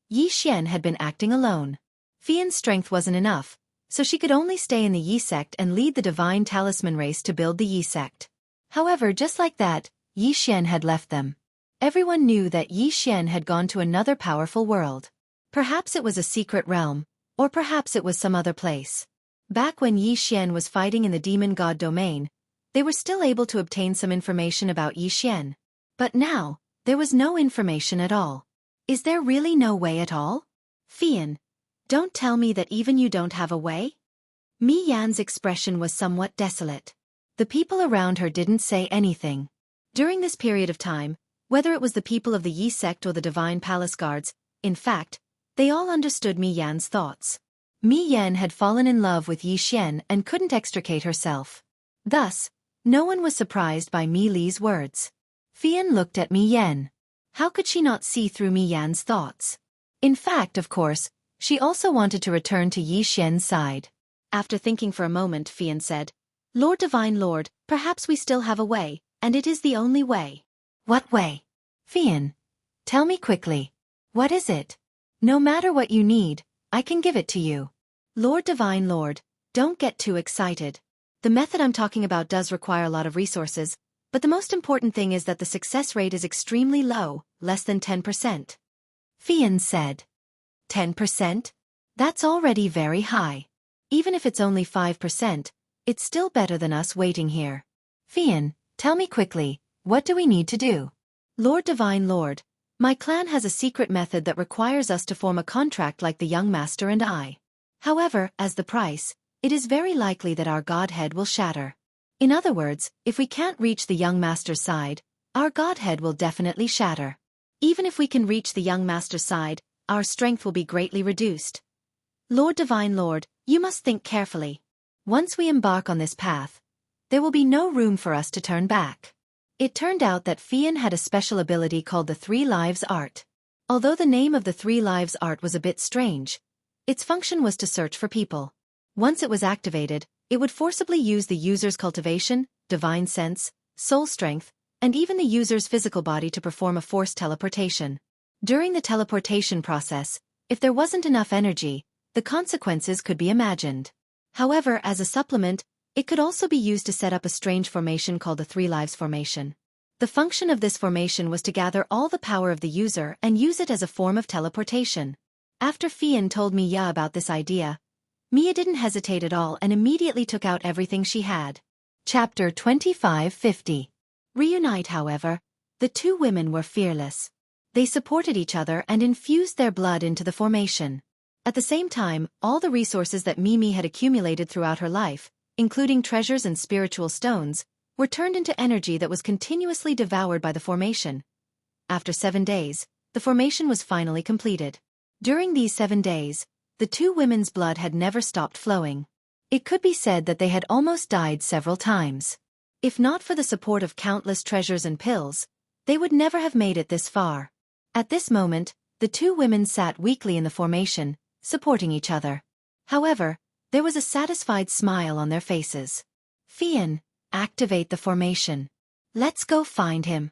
Yi Xian had been acting alone. Fian's strength wasn't enough, so she could only stay in the Yi sect and lead the Divine Talisman race to build the Yi sect. However, just like that, Yi Xian had left them. Everyone knew that Yi Xian had gone to another powerful world. Perhaps it was a secret realm, or perhaps it was some other place. Back when Yi Xian was fighting in the demon god domain, they were still able to obtain some information about Yi Xian. But now, there was no information at all. Is there really no way at all? Fian, don't tell me that even you don't have a way? Mi Yan's expression was somewhat desolate. The people around her didn't say anything. During this period of time, whether it was the people of the Yi sect or the Divine Palace Guards, in fact, they all understood Mi Yan's thoughts. Mi Yan had fallen in love with Yi Xian and couldn't extricate herself. Thus, no one was surprised by Mi Li's words. Fian looked at Mi Yan. How could she not see through Mi Yan's thoughts? In fact, of course, she also wanted to return to Yi Xian's side. After thinking for a moment, Fian said, Lord Divine Lord, perhaps we still have a way, and it is the only way. What way? Fian, tell me quickly. What is it? No matter what you need, I can give it to you. Lord Divine Lord, don't get too excited. The method I'm talking about does require a lot of resources, but the most important thing is that the success rate is extremely low, less than 10%. Fian said. 10%? That's already very high. Even if it's only 5%, it's still better than us waiting here. Fian, tell me quickly, what do we need to do? Lord Divine Lord, my clan has a secret method that requires us to form a contract like the young master and I. However, as the price, it is very likely that our godhead will shatter. In other words, if we can't reach the young master's side, our godhead will definitely shatter. Even if we can reach the young master's side, our strength will be greatly reduced. Lord Divine Lord, you must think carefully. Once we embark on this path, there will be no room for us to turn back. It turned out that Fian had a special ability called the Three Lives Art. Although the name of the Three Lives Art was a bit strange, its function was to search for people. Once it was activated, it would forcibly use the user's cultivation, divine sense, soul strength, and even the user's physical body to perform a forced teleportation. During the teleportation process, if there wasn't enough energy, the consequences could be imagined. However, as a supplement, it could also be used to set up a strange formation called the Three Lives Formation. The function of this formation was to gather all the power of the user and use it as a form of teleportation. After Fian told Mia about this idea, Mia didn't hesitate at all and immediately took out everything she had. Chapter 2550. Reunite. However, the two women were fearless. They supported each other and infused their blood into the formation. At the same time, all the resources that Mimi had accumulated throughout her life, including treasures and spiritual stones, were turned into energy that was continuously devoured by the formation. After 7 days, the formation was finally completed. During these 7 days, the two women's blood had never stopped flowing. It could be said that they had almost died several times. If not for the support of countless treasures and pills, they would never have made it this far. At this moment, the two women sat weakly in the formation, supporting each other. However, there was a satisfied smile on their faces. Fian, activate the formation. Let's go find him.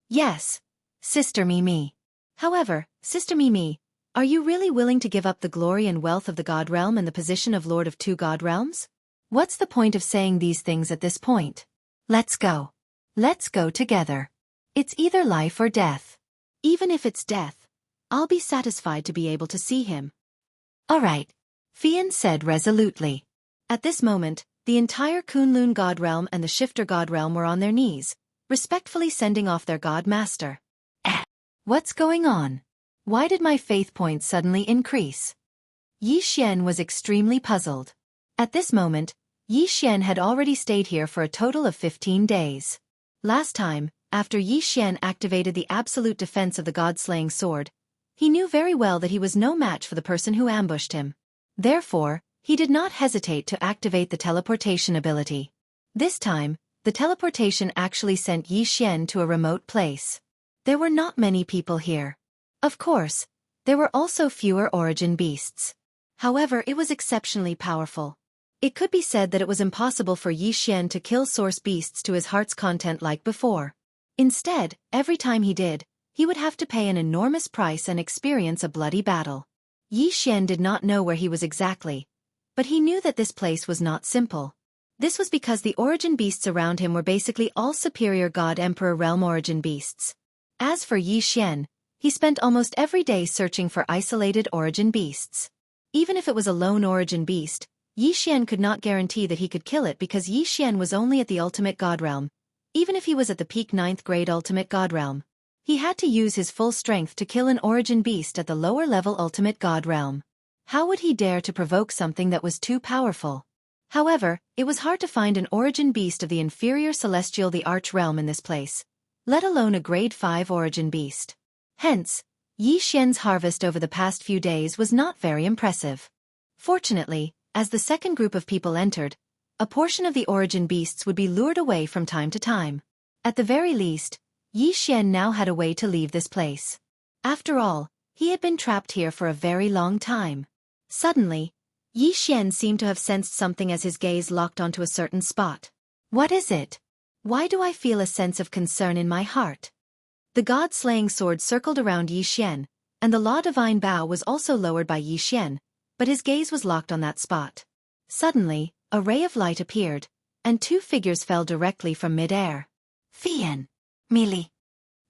Yes, Sister Mimi. However, Sister Mimi, are you really willing to give up the glory and wealth of the God Realm and the position of Lord of two God Realms? What's the point of saying these things at this point? Let's go. Let's go together. It's either life or death. Even if it's death, I'll be satisfied to be able to see him. All right, Fian said resolutely. At this moment, the entire Kunlun God Realm and the Shifter God Realm were on their knees, respectfully sending off their God Master. What's going on? Why did my faith points suddenly increase? Yi Xian was extremely puzzled. At this moment, Yi Xian had already stayed here for a total of 15 days. Last time, after Yi Xian activated the absolute defense of the God-slaying sword, he knew very well that he was no match for the person who ambushed him. Therefore, he did not hesitate to activate the teleportation ability. This time, the teleportation actually sent Yi Xian to a remote place. There were not many people here. Of course, there were also fewer origin beasts. However, it was exceptionally powerful. It could be said that it was impossible for Yi Xian to kill source beasts to his heart's content like before. Instead, every time he did, he would have to pay an enormous price and experience a bloody battle. Yi Xian did not know where he was exactly, but he knew that this place was not simple. This was because the origin beasts around him were basically all superior God Emperor realm origin beasts. As for Yi Xian, he spent almost every day searching for isolated origin beasts. Even if it was a lone origin beast, Yi Xian could not guarantee that he could kill it because Yi Xian was only at the ultimate God realm. Even if he was at the peak 9th grade ultimate God realm, he had to use his full strength to kill an origin beast at the lower level ultimate God realm. How would he dare to provoke something that was too powerful? However, it was hard to find an origin beast of the inferior celestial the Arch realm in this place, let alone a grade 5 origin beast. Hence, Yi Xian's harvest over the past few days was not very impressive. Fortunately, as the second group of people entered, a portion of the origin beasts would be lured away from time to time. At the very least, Yi Xian now had a way to leave this place. After all, he had been trapped here for a very long time. Suddenly, Yi Xian seemed to have sensed something as his gaze locked onto a certain spot. What is it? Why do I feel a sense of concern in my heart? The God-slaying sword circled around Yi Xian, and the Law Divine Bow was also lowered by Yi Xian, but his gaze was locked on that spot. Suddenly, a ray of light appeared, and two figures fell directly from mid-air. Fian! Mili!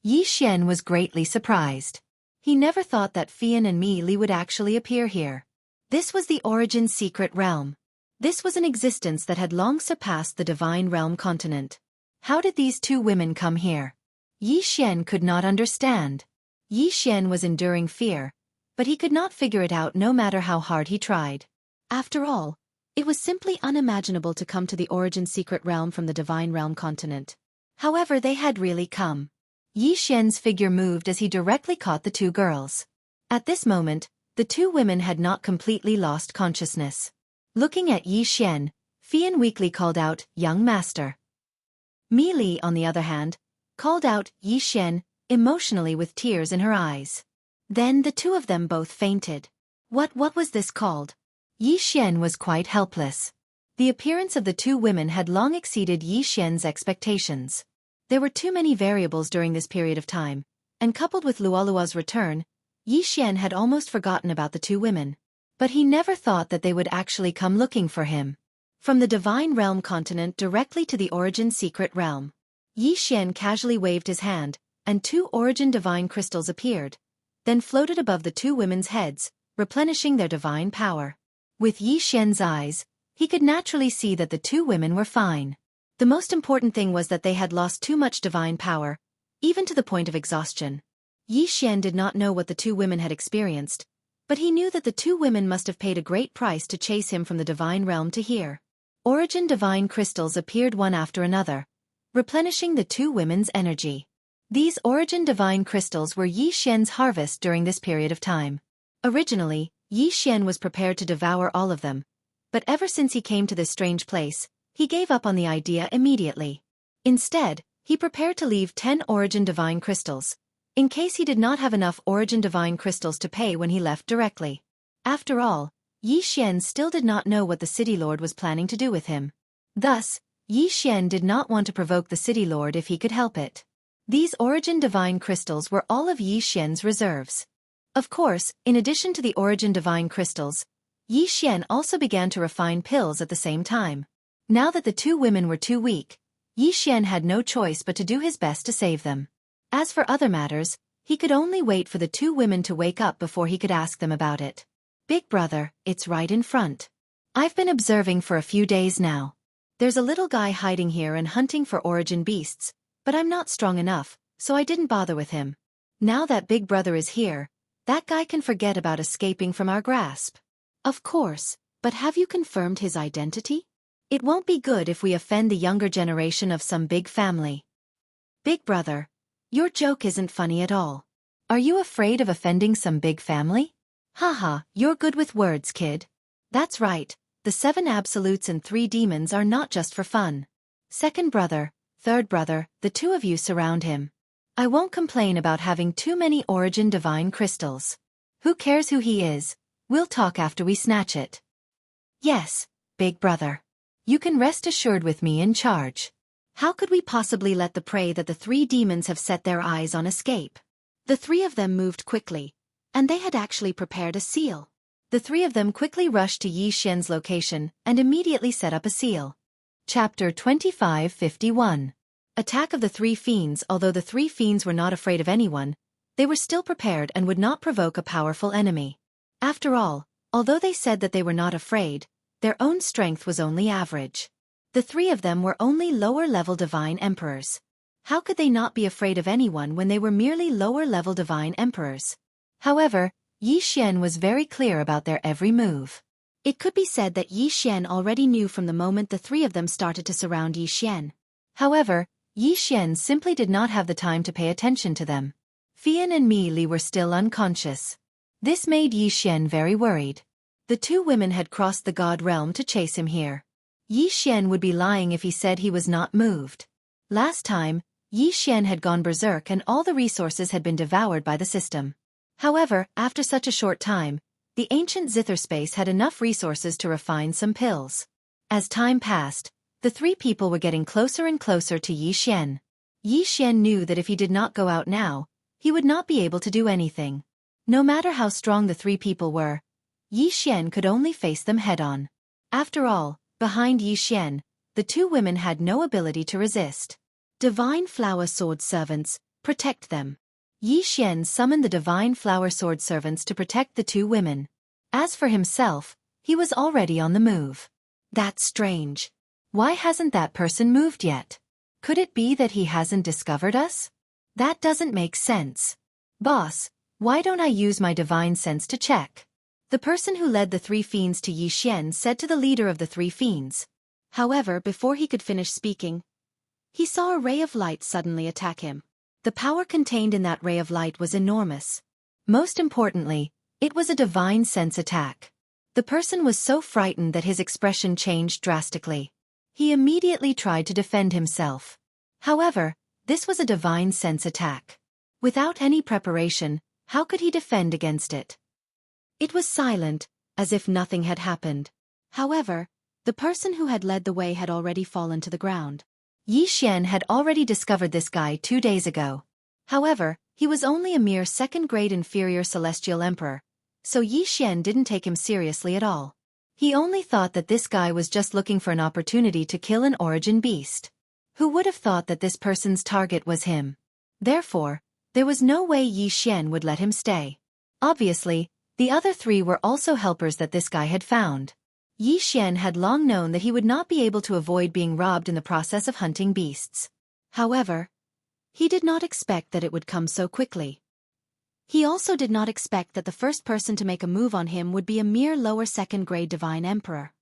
Yi Xian was greatly surprised. He never thought that Fian and Mili would actually appear here. This was the Origin Secret Realm. This was an existence that had long surpassed the Divine Realm continent. How did these two women come here? Yi Xian could not understand. Yi Xian was enduring fear, but he could not figure it out no matter how hard he tried. After all, it was simply unimaginable to come to the Origin Secret Realm from the Divine Realm continent. However, they had really come. Yi Xian's figure moved as he directly caught the two girls. At this moment, the two women had not completely lost consciousness. Looking at Yi Xian, Fian weakly called out, "Young master." Mili, on the other hand, called out, "Yi Xian," emotionally with tears in her eyes. Then the two of them both fainted. What was this called? Yi Xian was quite helpless. The appearance of the two women had long exceeded Yi Xian's expectations. There were too many variables during this period of time, and coupled with Luolua's return, Yi Xian had almost forgotten about the two women. But he never thought that they would actually come looking for him. From the Divine Realm continent directly to the Origin Secret Realm. Yi Xian casually waved his hand, and two Origin Divine crystals appeared, then floated above the two women's heads, replenishing their divine power. With Yi Xian's eyes, he could naturally see that the two women were fine. The most important thing was that they had lost too much divine power, even to the point of exhaustion. Yi Xian did not know what the two women had experienced, but he knew that the two women must have paid a great price to chase him from the Divine Realm to here. Origin Divine crystals appeared one after another, replenishing the two women's energy. These Origin Divine crystals were Yi Xian's harvest during this period of time. Originally, Yi Xian was prepared to devour all of them, but ever since he came to this strange place, He gave up on the idea immediately. Instead, he prepared to leave 10 Origin Divine Crystals, in case he did not have enough Origin Divine Crystals to pay when he left directly. After all, Yi Xian still did not know what the City Lord was planning to do with him. Thus, Yi Xian did not want to provoke the City Lord if he could help it. These Origin Divine Crystals were all of Yi Xian's reserves. Of course, in addition to the Origin Divine Crystals, Yi Xian also began to refine pills at the same time. Now that the two women were too weak, Yi Xian had no choice but to do his best to save them. As for other matters, he could only wait for the two women to wake up before he could ask them about it. Big brother, it's right in front. I've been observing for a few days now. There's a little guy hiding here and hunting for origin beasts, but I'm not strong enough, so I didn't bother with him. Now that Big Brother is here, that guy can forget about escaping from our grasp. Of course, but have you confirmed his identity? It won't be good if we offend the younger generation of some big family. Big Brother, your joke isn't funny at all. Are you afraid of offending some big family? Haha, you're good with words, kid. That's right, the 7 absolutes and 3 demons are not just for fun. Second brother, third brother, the two of you surround him. I won't complain about having too many Origin Divine Crystals. Who cares who he is? We'll talk after we snatch it. Yes, Big Brother. You can rest assured with me in charge. How could we possibly let the prey that the 3 demons have set their eyes on escape? The 3 of them moved quickly, and they had actually prepared a seal. The 3 of them quickly rushed to Yi Xian's location and immediately set up a seal. Chapter 2551. Attack of the 3 Fiends. Although the 3 Fiends were not afraid of anyone, they were still prepared and would not provoke a powerful enemy. After all, although they said that they were not afraid, their own strength was only average. The 3 of them were only lower-level Divine Emperors. How could they not be afraid of anyone when they were merely lower-level Divine Emperors? However, Yi Xian was very clear about their every move. It could be said that Yi Xian already knew from the moment the 3 of them started to surround Yi Xian. However, Yi Xian simply did not have the time to pay attention to them. Fian and Mi Li were still unconscious. This made Yi Xian very worried. The 2 women had crossed the God realm to chase him here. Yi Xian would be lying if he said he was not moved. Last time, Yi Xian had gone berserk and all the resources had been devoured by the system. However, after such a short time, the ancient zither space had enough resources to refine some pills. As time passed, the 3 people were getting closer and closer to Yi Xian. Yi Xian knew that if he did not go out now, he would not be able to do anything. No matter how strong the 3 people were, Yi Xian could only face them head-on. After all, behind Yi Xian, the 2 women had no ability to resist. Divine Flower Sword Servants, protect them. Yi Xian summoned the Divine Flower Sword Servants to protect the 2 women. As for himself, he was already on the move. That's strange. Why hasn't that person moved yet? Could it be that he hasn't discovered us? That doesn't make sense. Boss, why don't I use my divine sense to check? The person who led the 3 fiends to Yi Xian said to the leader of the 3 fiends. However, before he could finish speaking, he saw a ray of light suddenly attack him. The power contained in that ray of light was enormous. Most importantly, it was a divine sense attack. The person was so frightened that his expression changed drastically. He immediately tried to defend himself. However, this was a divine sense attack. Without any preparation, how could he defend against it? It was silent, as if nothing had happened. However, the person who had led the way had already fallen to the ground. Yi Xian had already discovered this guy 2 days ago. However, he was only a mere 2nd-grade inferior celestial emperor, so Yi Xian didn't take him seriously at all. He only thought that this guy was just looking for an opportunity to kill an origin beast. Who would have thought that this person's target was him? Therefore, there was no way Yi Xian would let him stay. Obviously, the other 3 were also helpers that this guy had found. Yi Xian had long known that he would not be able to avoid being robbed in the process of hunting beasts. However, he did not expect that it would come so quickly. He also did not expect that the first person to make a move on him would be a mere lower 2nd-grade divine emperor.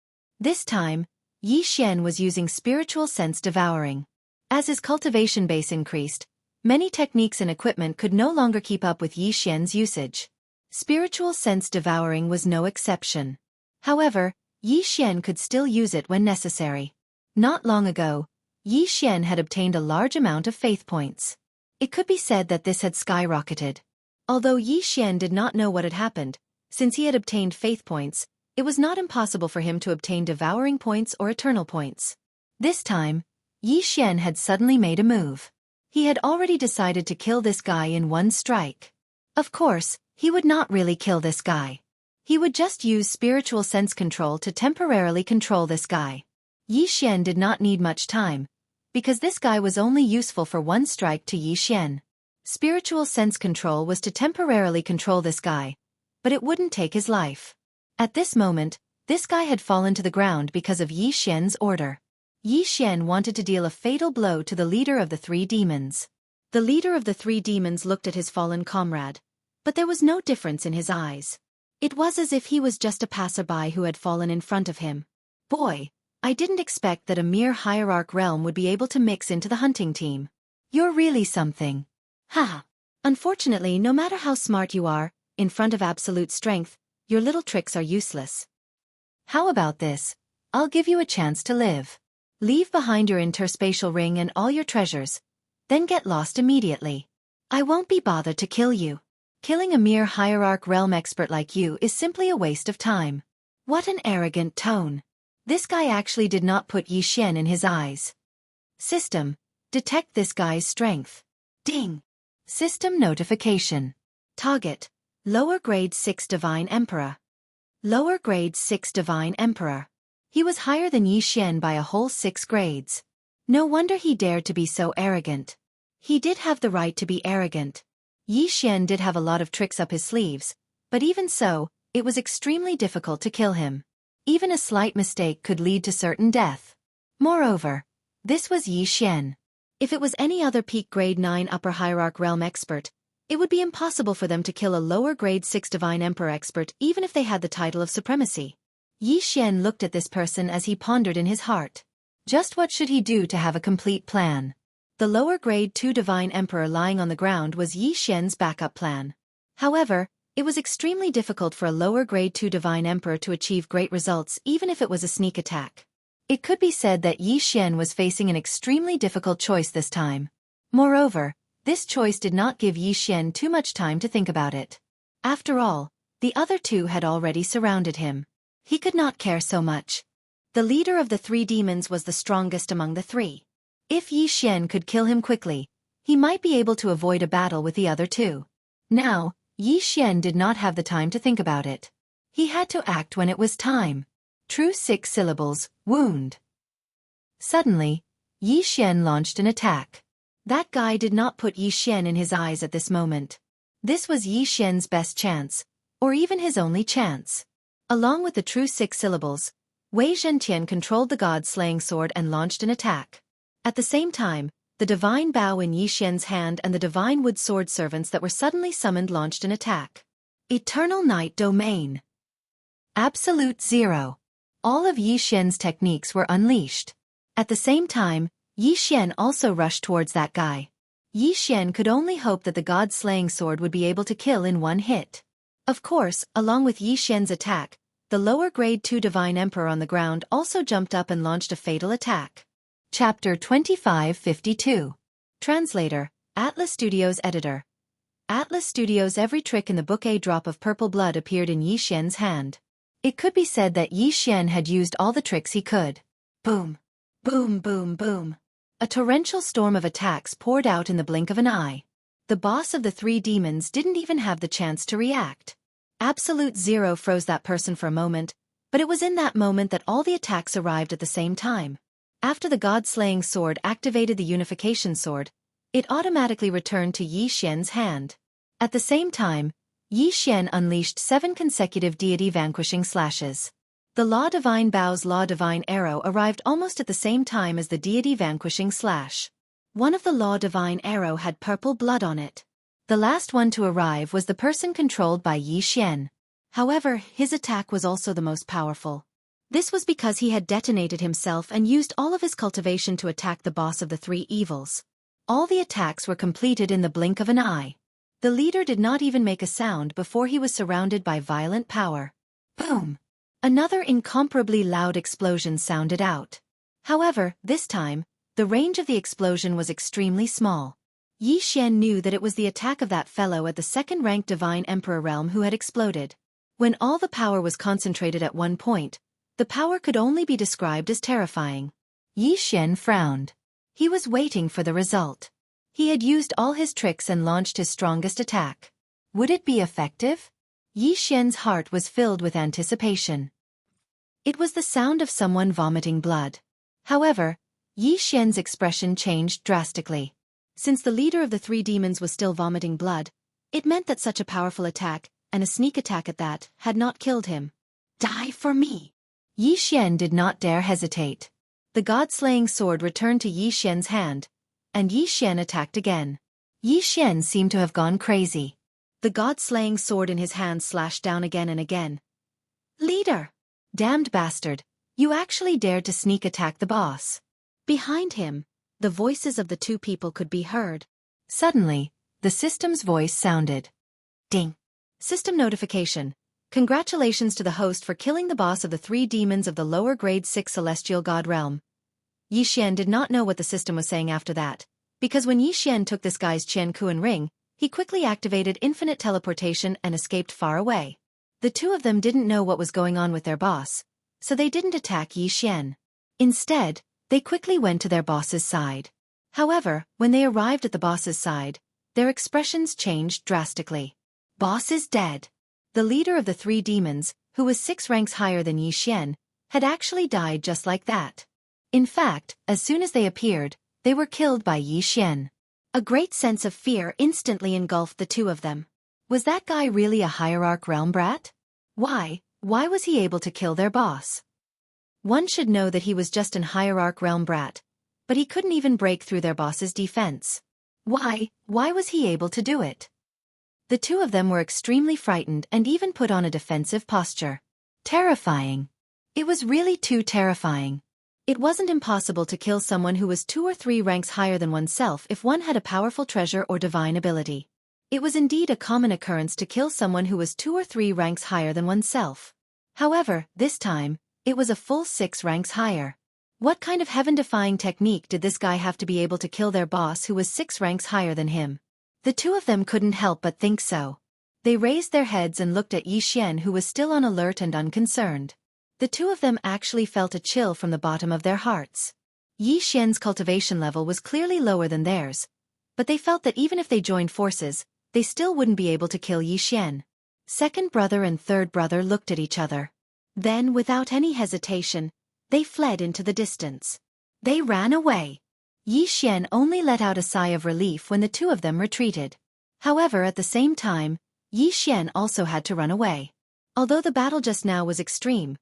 This time, Yi Xian was using spiritual sense devouring. As his cultivation base increased, many techniques and equipment could no longer keep up with Yi Xian's usage. Spiritual sense devouring was no exception. However, Yi Xian could still use it when necessary. Not long ago, Yi Xian had obtained a large amount of faith points. It could be said that this had skyrocketed. Although Yi Xian did not know what had happened, since he had obtained faith points, it was not impossible for him to obtain devouring points or eternal points. This time, Yi Xian had suddenly made a move. He had already decided to kill this guy in one strike. Of course, he would not really kill this guy. He would just use spiritual sense control to temporarily control this guy. Yi Xian did not need much time, because this guy was only useful for one strike to Yi Xian. Spiritual sense control was to temporarily control this guy, but it wouldn't take his life. At this moment, this guy had fallen to the ground because of Yi Xian's order. Yi Xian wanted to deal a fatal blow to the leader of the three demons. The leader of the three demons looked at his fallen comrade, but there was no difference in his eyes. It was as if he was just a passerby who had fallen in front of him. Boy, I didn't expect that a mere hierarch realm would be able to mix into the hunting team. You're really something. Haha. Unfortunately, no matter how smart you are, in front of absolute strength, your little tricks are useless. How about this? I'll give you a chance to live. Leave behind your interspatial ring and all your treasures, then get lost immediately. I won't be bothered to kill you. Killing a mere hierarch realm expert like you is simply a waste of time. What an arrogant tone. This guy actually did not put Yi Xian in his eyes. System, detect this guy's strength. Ding! System notification. Target, lower grade 6 Divine Emperor. Lower grade 6 Divine Emperor. He was higher than Yi Xian by a whole 6 grades. No wonder he dared to be so arrogant. He did have the right to be arrogant. Yi Xian did have a lot of tricks up his sleeves, but even so, it was extremely difficult to kill him. Even a slight mistake could lead to certain death. Moreover, this was Yi Xian. If it was any other peak grade 9 upper hierarch realm expert, it would be impossible for them to kill a lower grade 6 divine emperor expert even if they had the title of supremacy. Yi Xian looked at this person as he pondered in his heart. Just what should he do to have a complete plan? The lower grade 2 divine emperor lying on the ground was Yi Xian's backup plan. However, it was extremely difficult for a lower grade 2 divine emperor to achieve great results even if it was a sneak attack. It could be said that Yi Xian was facing an extremely difficult choice this time. Moreover, this choice did not give Yi Xian too much time to think about it. After all, the other two had already surrounded him. He could not care so much. The leader of the three demons was the strongest among the three. If Yi Xian could kill him quickly, he might be able to avoid a battle with the other two. Now, Yi Xian did not have the time to think about it. He had to act when it was time. True 6 syllables, wound. Suddenly, Yi Xian launched an attack. That guy did not put Yi Xian in his eyes at this moment. This was Yi Xian's best chance, or even his only chance. Along with the true 6 syllables, Wei Zhentian controlled the god-slaying sword and launched an attack. At the same time, the divine bow in Yi Xian's hand and the divine wood sword servants that were suddenly summoned launched an attack. Eternal Night Domain. Absolute Zero. All of Yi Xian's techniques were unleashed. At the same time, Yi Xian also rushed towards that guy. Yi Xian could only hope that the god-slaying sword would be able to kill in one hit. Of course, along with Yi Xian's attack, the lower grade 2 divine emperor on the ground also jumped up and launched a fatal attack. Chapter 2552. Translator, Atlas Studios Editor. Atlas Studios. Every trick in the book. A drop of purple blood appeared in Yi Xian's hand. It could be said that Yi Xian had used all the tricks he could. Boom. Boom boom boom. A torrential storm of attacks poured out in the blink of an eye. The boss of the three demons didn't even have the chance to react. Absolute Zero froze that person for a moment, but it was in that moment that all the attacks arrived at the same time. After the god-slaying sword activated the unification sword, it automatically returned to Yi Xian's hand. At the same time, Yi Xian unleashed 7 consecutive deity-vanquishing slashes. The Law Divine Bow's Law Divine Arrow arrived almost at the same time as the deity-vanquishing slash. One of the Law Divine Arrow had purple blood on it. The last one to arrive was the person controlled by Yi Xian. However, his attack was also the most powerful. This was because he had detonated himself and used all of his cultivation to attack the boss of the three evils. All the attacks were completed in the blink of an eye. The leader did not even make a sound before he was surrounded by violent power. Boom! Another incomparably loud explosion sounded out. However, this time, the range of the explosion was extremely small. Yi Xian knew that it was the attack of that fellow at the second-ranked Divine Emperor realm who had exploded. When all the power was concentrated at one point, the power could only be described as terrifying. Yi Xian frowned. He was waiting for the result. He had used all his tricks and launched his strongest attack. Would it be effective? Yi Xian's heart was filled with anticipation. It was the sound of someone vomiting blood. However, Yi Xian's expression changed drastically. Since the leader of the three demons was still vomiting blood, it meant that such a powerful attack, and a sneak attack at that, had not killed him. Die for me! Yi Xian did not dare hesitate. The god-slaying sword returned to Yi Xian's hand, and Yi Xian attacked again. Yi Xian seemed to have gone crazy. The god-slaying sword in his hand slashed down again and again. Leader! Damned bastard, you actually dared to sneak attack the boss. Behind him, the voices of the two people could be heard. Suddenly, the system's voice sounded. Ding! System notification. Congratulations to the host for killing the boss of the three demons of the lower grade 6 celestial god realm. Yi Xian did not know what the system was saying after that, because when Yi Xian took this guy's Qiankuan ring, he quickly activated infinite teleportation and escaped far away. The two of them didn't know what was going on with their boss, so they didn't attack Yi Xian. Instead, they quickly went to their boss's side. However, when they arrived at the boss's side, their expressions changed drastically. Boss is dead. The leader of the three demons, who was 6 ranks higher than Yi Xian, had actually died just like that. In fact, as soon as they appeared, they were killed by Yi Xian. A great sense of fear instantly engulfed the two of them. Was that guy really a hierarch realm brat? Why was he able to kill their boss? One should know that he was just an hierarch realm brat, but he couldn't even break through their boss's defense. Why was he able to do it? The two of them were extremely frightened and even put on a defensive posture. Terrifying. It was really too terrifying. It wasn't impossible to kill someone who was 2 or 3 ranks higher than oneself if one had a powerful treasure or divine ability. It was indeed a common occurrence to kill someone who was 2 or 3 ranks higher than oneself. However, this time, it was a full 6 ranks higher. What kind of heaven-defying technique did this guy have to be able to kill their boss who was 6 ranks higher than him? The two of them couldn't help but think so. They raised their heads and looked at Yi Xian, who was still on alert and unconcerned. The two of them actually felt a chill from the bottom of their hearts. Yi Xian's cultivation level was clearly lower than theirs, but they felt that even if they joined forces, they still wouldn't be able to kill Yi Xian. Second brother and third brother looked at each other. Then, without any hesitation, they fled into the distance. They ran away. Yi Xian only let out a sigh of relief when the two of them retreated. However, at the same time, Yi Xian also had to run away. Although the battle just now was extreme,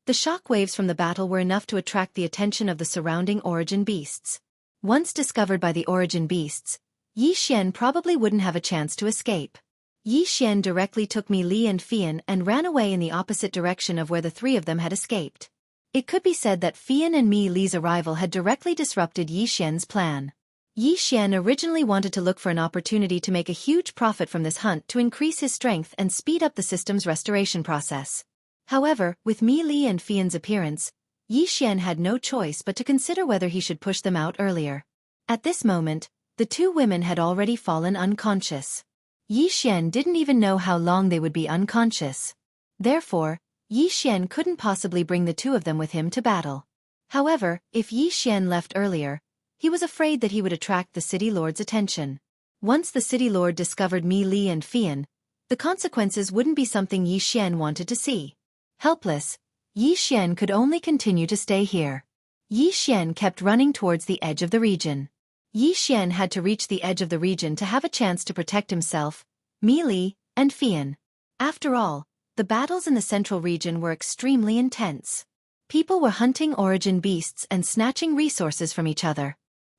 the shock waves from the battle were enough to attract the attention of the surrounding origin beasts. Once discovered by the origin beasts, Yi Xian probably wouldn't have a chance to escape. Yi Xian directly took Mi Li and Fian and ran away in the opposite direction of where the three of them had escaped. It could be said that Fian and Mi Li's arrival had directly disrupted Yi Xian's plan. Yi Xian originally wanted to look for an opportunity to make a huge profit from this hunt to increase his strength and speed up the system's restoration process. However, with Mi Li and Fian's appearance, Yi Xian had no choice but to consider whether he should push them out earlier. At this moment, the two women had already fallen unconscious. Yi Xian didn't even know how long they would be unconscious. Therefore, Yi Xian couldn't possibly bring the two of them with him to battle. However, if Yi Xian left earlier, he was afraid that he would attract the city lord's attention. Once the city lord discovered Mi Li and Fian, the consequences wouldn't be something Yi Xian wanted to see. Helpless, Yi Xian could only continue to stay here. Yi Xian kept running towards the edge of the region. Yi Xian had to reach the edge of the region to have a chance to protect himself, Mi Li, and Fian. After all, the battles in the central region were extremely intense. People were hunting origin beasts and snatching resources from each other.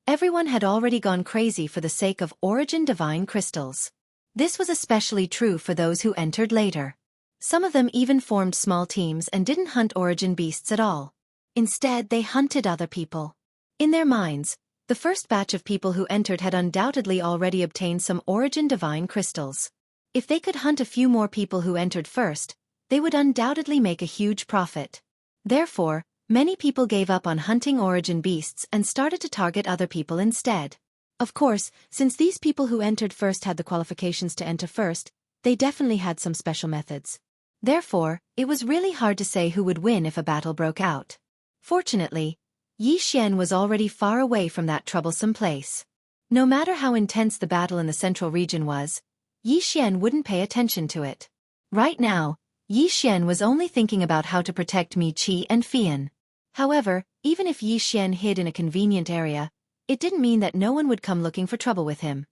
Everyone had already gone crazy for the sake of origin divine crystals. This was especially true for those who entered later. Some of them even formed small teams and didn't hunt origin beasts at all. Instead, they hunted other people. In their minds, the first batch of people who entered had undoubtedly already obtained some origin divine crystals. If they could hunt a few more people who entered first, they would undoubtedly make a huge profit. Therefore, Many people gave up on hunting origin beasts and started to target other people instead. Of course, since these people who entered first had the qualifications to enter first, they definitely had some special methods. Therefore, it was really hard to say who would win if a battle broke out. Fortunately, Xian was already far away from that troublesome place. No matter how intense the battle in the central region was, Xian wouldn't pay attention to it. Right now, Xian was only thinking about how to protect Mi Qi and Fian. However, even if Xian hid in a convenient area, it didn't mean that no one would come looking for trouble with him.